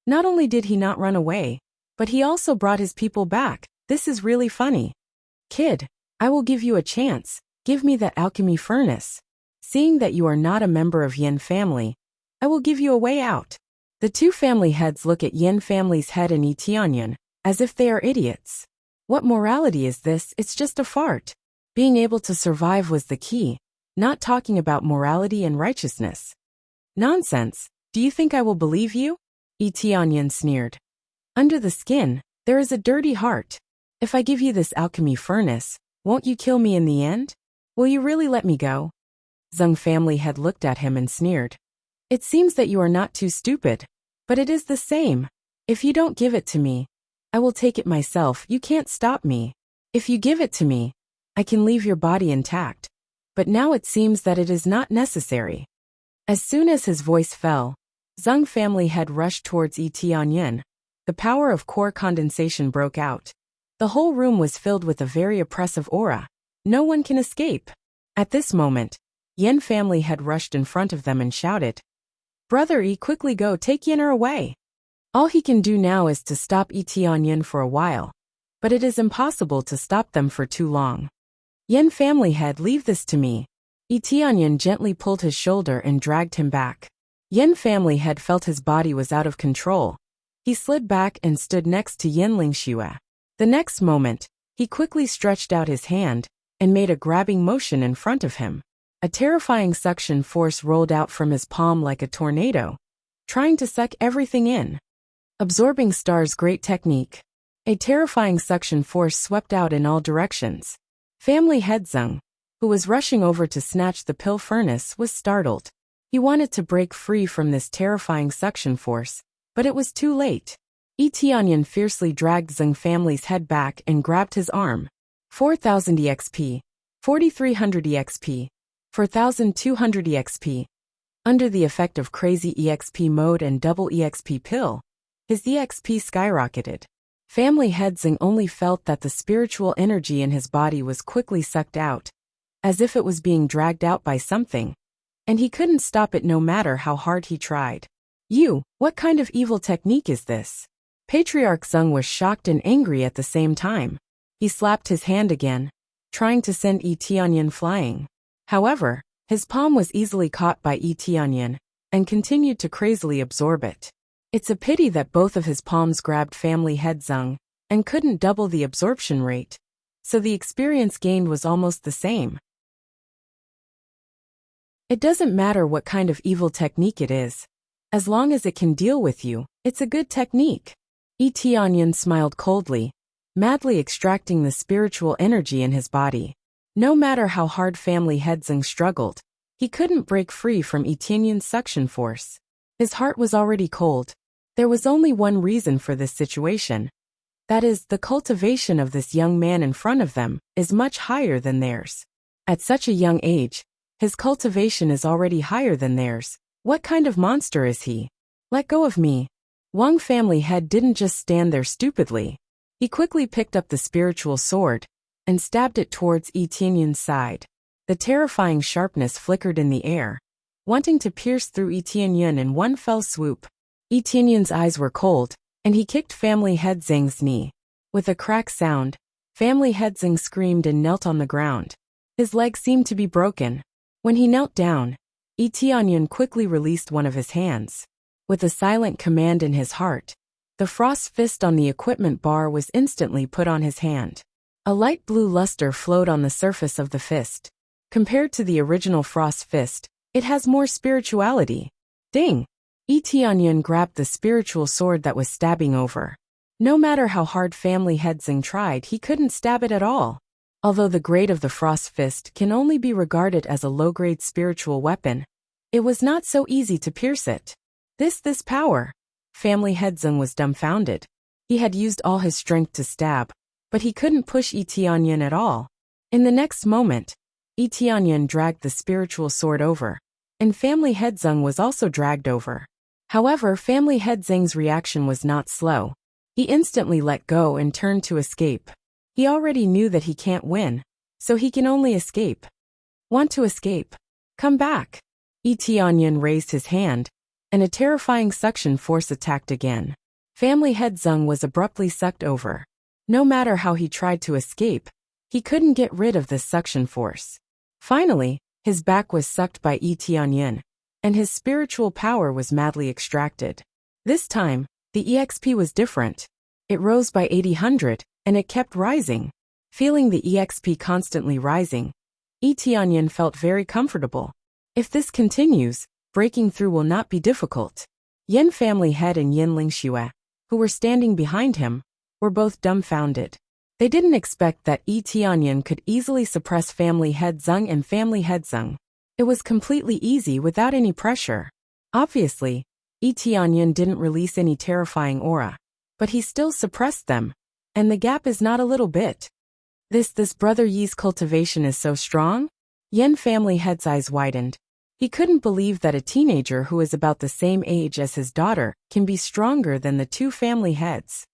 "Not only did he not run away, but he also brought his people back. This is really funny. Kid, I will give you a chance. Give me that alchemy furnace. Seeing that you are not a member of Yin family, I will give you a way out." The two family heads look at Yin family's head and Tianyan, as if they are idiots. What morality is this? It's just a fart. Being able to survive was the key, not talking about morality and righteousness. "Nonsense. Do you think I will believe you?" Tianyan sneered. "Under the skin, there is a dirty heart. If I give you this alchemy furnace, won't you kill me in the end? Will you really let me go?" Zeng family had looked at him and sneered. "It seems that you are not too stupid, but it is the same. If you don't give it to me, I will take it myself. You can't stop me. If you give it to me, I can leave your body intact. But now it seems that it is not necessary." As soon as his voice fell, Zheng family head rushed towards Yi Tianyin. The power of core condensation broke out. The whole room was filled with a very oppressive aura. No one can escape. At this moment, Yin family head rushed in front of them and shouted, "Brother Yi, quickly go take Yin'er away. All he can do now is to stop Yi Tianyin for a while, but it is impossible to stop them for too long. Yin family head, leave this to me." Yi Tianyin gently pulled his shoulder and dragged him back. Yin family head felt his body was out of control. He slid back and stood next to Yin Lingxue. The next moment, he quickly stretched out his hand and made a grabbing motion in front of him. A terrifying suction force rolled out from his palm like a tornado, trying to suck everything in. Absorbing Star's great technique. A terrifying suction force swept out in all directions. Family head Zheng, who was rushing over to snatch the pill furnace, was startled. He wanted to break free from this terrifying suction force, but it was too late. Yi Tianyin fiercely dragged Zheng family's head back and grabbed his arm. 4,000 EXP, 4,300 EXP, 4,200 EXP. Under the effect of crazy EXP mode and double EXP pill, his EXP skyrocketed. Family head Zheng only felt that the spiritual energy in his body was quickly sucked out, as if it was being dragged out by something, and he couldn't stop it no matter how hard he tried. What kind of evil technique is this? Patriarch Zheng was shocked and angry at the same time. He slapped his hand again, trying to send Yi Tianyin flying. However, his palm was easily caught by Yi Tianyin and continued to crazily absorb it. It's a pity that both of his palms grabbed family head Zheng and couldn't double the absorption rate, so the experience gained was almost the same. It doesn't matter what kind of evil technique it is. As long as it can deal with you, it's a good technique. Yi Tianyin smiled coldly, madly extracting the spiritual energy in his body. No matter how hard family head Zheng struggled, he couldn't break free from Yi Tianyin's suction force. His heart was already cold. There was only one reason for this situation. That is, the cultivation of this young man in front of them is much higher than theirs. At such a young age, his cultivation is already higher than theirs. What kind of monster is he? Let go of me. Wang family head didn't just stand there stupidly. He quickly picked up the spiritual sword and stabbed it towards Yi Tianyin's side. The terrifying sharpness flickered in the air, wanting to pierce through Yi Tianyin in one fell swoop. Yi Tianyin's eyes were cold, and he kicked family head Zheng's knee. With a crack sound, family head Zheng screamed and knelt on the ground. His leg seemed to be broken. When he knelt down, Yi Tianyin quickly released one of his hands. With a silent command in his heart, the frost fist on the equipment bar was instantly put on his hand. A light blue luster flowed on the surface of the fist. Compared to the original frost fist, it has more spirituality. Ding! Yi Tianyin grabbed the spiritual sword that was stabbing over. No matter how hard family head Zheng tried, he couldn't stab it at all. Although the grade of the frost fist can only be regarded as a low-grade spiritual weapon, it was not so easy to pierce it. This power! Family head Zheng was dumbfounded. He had used all his strength to stab, but he couldn't push Yi Tianyin at all. In the next moment, Yi Tianyin dragged the spiritual sword over, and family head Zheng was also dragged over. However, family head Zheng's reaction was not slow. He instantly let go and turned to escape. He already knew that he can't win, so he can only escape. Want to escape? Come back. Yi Tianyin raised his hand, and a terrifying suction force attacked again. Family head Zheng was abruptly sucked over. No matter how he tried to escape, he couldn't get rid of this suction force. Finally, his back was sucked by Yi Tianyin, and his spiritual power was madly extracted. This time, the EXP was different. It rose by 800, and it kept rising. Feeling the EXP constantly rising, Yi Tianyin felt very comfortable. If this continues, breaking through will not be difficult. Yin family head and Yin Lingxue, who were standing behind him, were both dumbfounded. They didn't expect that Yi Tianyin could easily suppress family head Zheng and family head Zheng. It was completely easy without any pressure. Obviously, Yi Tianyin didn't release any terrifying aura, but he still suppressed them, and the gap is not a little bit. This brother Yi's cultivation is so strong? Yin family head's eyes widened. He couldn't believe that a teenager who is about the same age as his daughter can be stronger than the two family heads.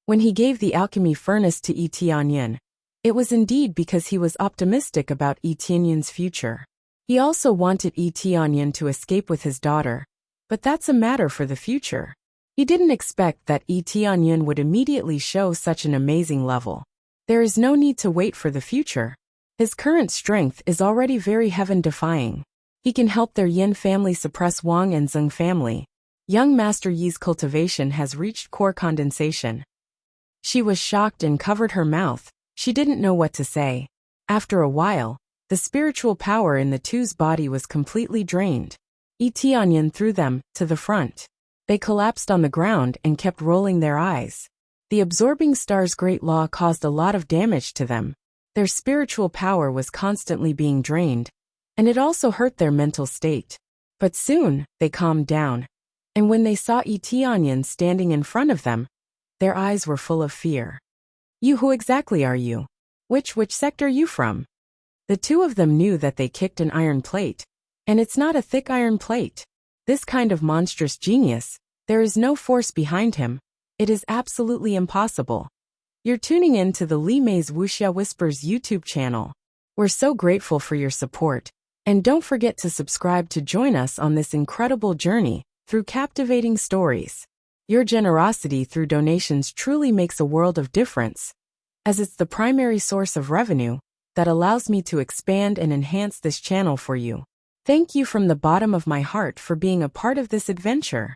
When he gave the alchemy furnace to Yi Tianyan, it was indeed because he was optimistic about Yi Tianyan's future. He also wanted Yi Tianyan to escape with his daughter, but that's a matter for the future. He didn't expect that Yi Tianyan would immediately show such an amazing level. There is no need to wait for the future. His current strength is already very heaven-defying. He can help their Yin family suppress Wang and Zheng family. Young Master Yi's cultivation has reached core condensation. She was shocked and covered her mouth. She didn't know what to say. After a while, the spiritual power in the two's body was completely drained. Yi Tianyan threw them to the front. They collapsed on the ground and kept rolling their eyes. The absorbing star's great law caused a lot of damage to them. Their spiritual power was constantly being drained, and it also hurt their mental state. But soon, they calmed down. And when they saw Yi Tianyan standing in front of them, their eyes were full of fear. "You, who exactly are you? Which sector are you from?" The two of them knew that they kicked an iron plate. And it's not a thick iron plate. This kind of monstrous genius, there is no force behind him. It is absolutely impossible. You're tuning in to the Li Mei's Wuxia Whispers YouTube channel. We're so grateful for your support. And don't forget to subscribe to join us on this incredible journey through captivating stories. Your generosity through donations truly makes a world of difference, as it's the primary source of revenue that allows me to expand and enhance this channel for you. Thank you from the bottom of my heart for being a part of this adventure.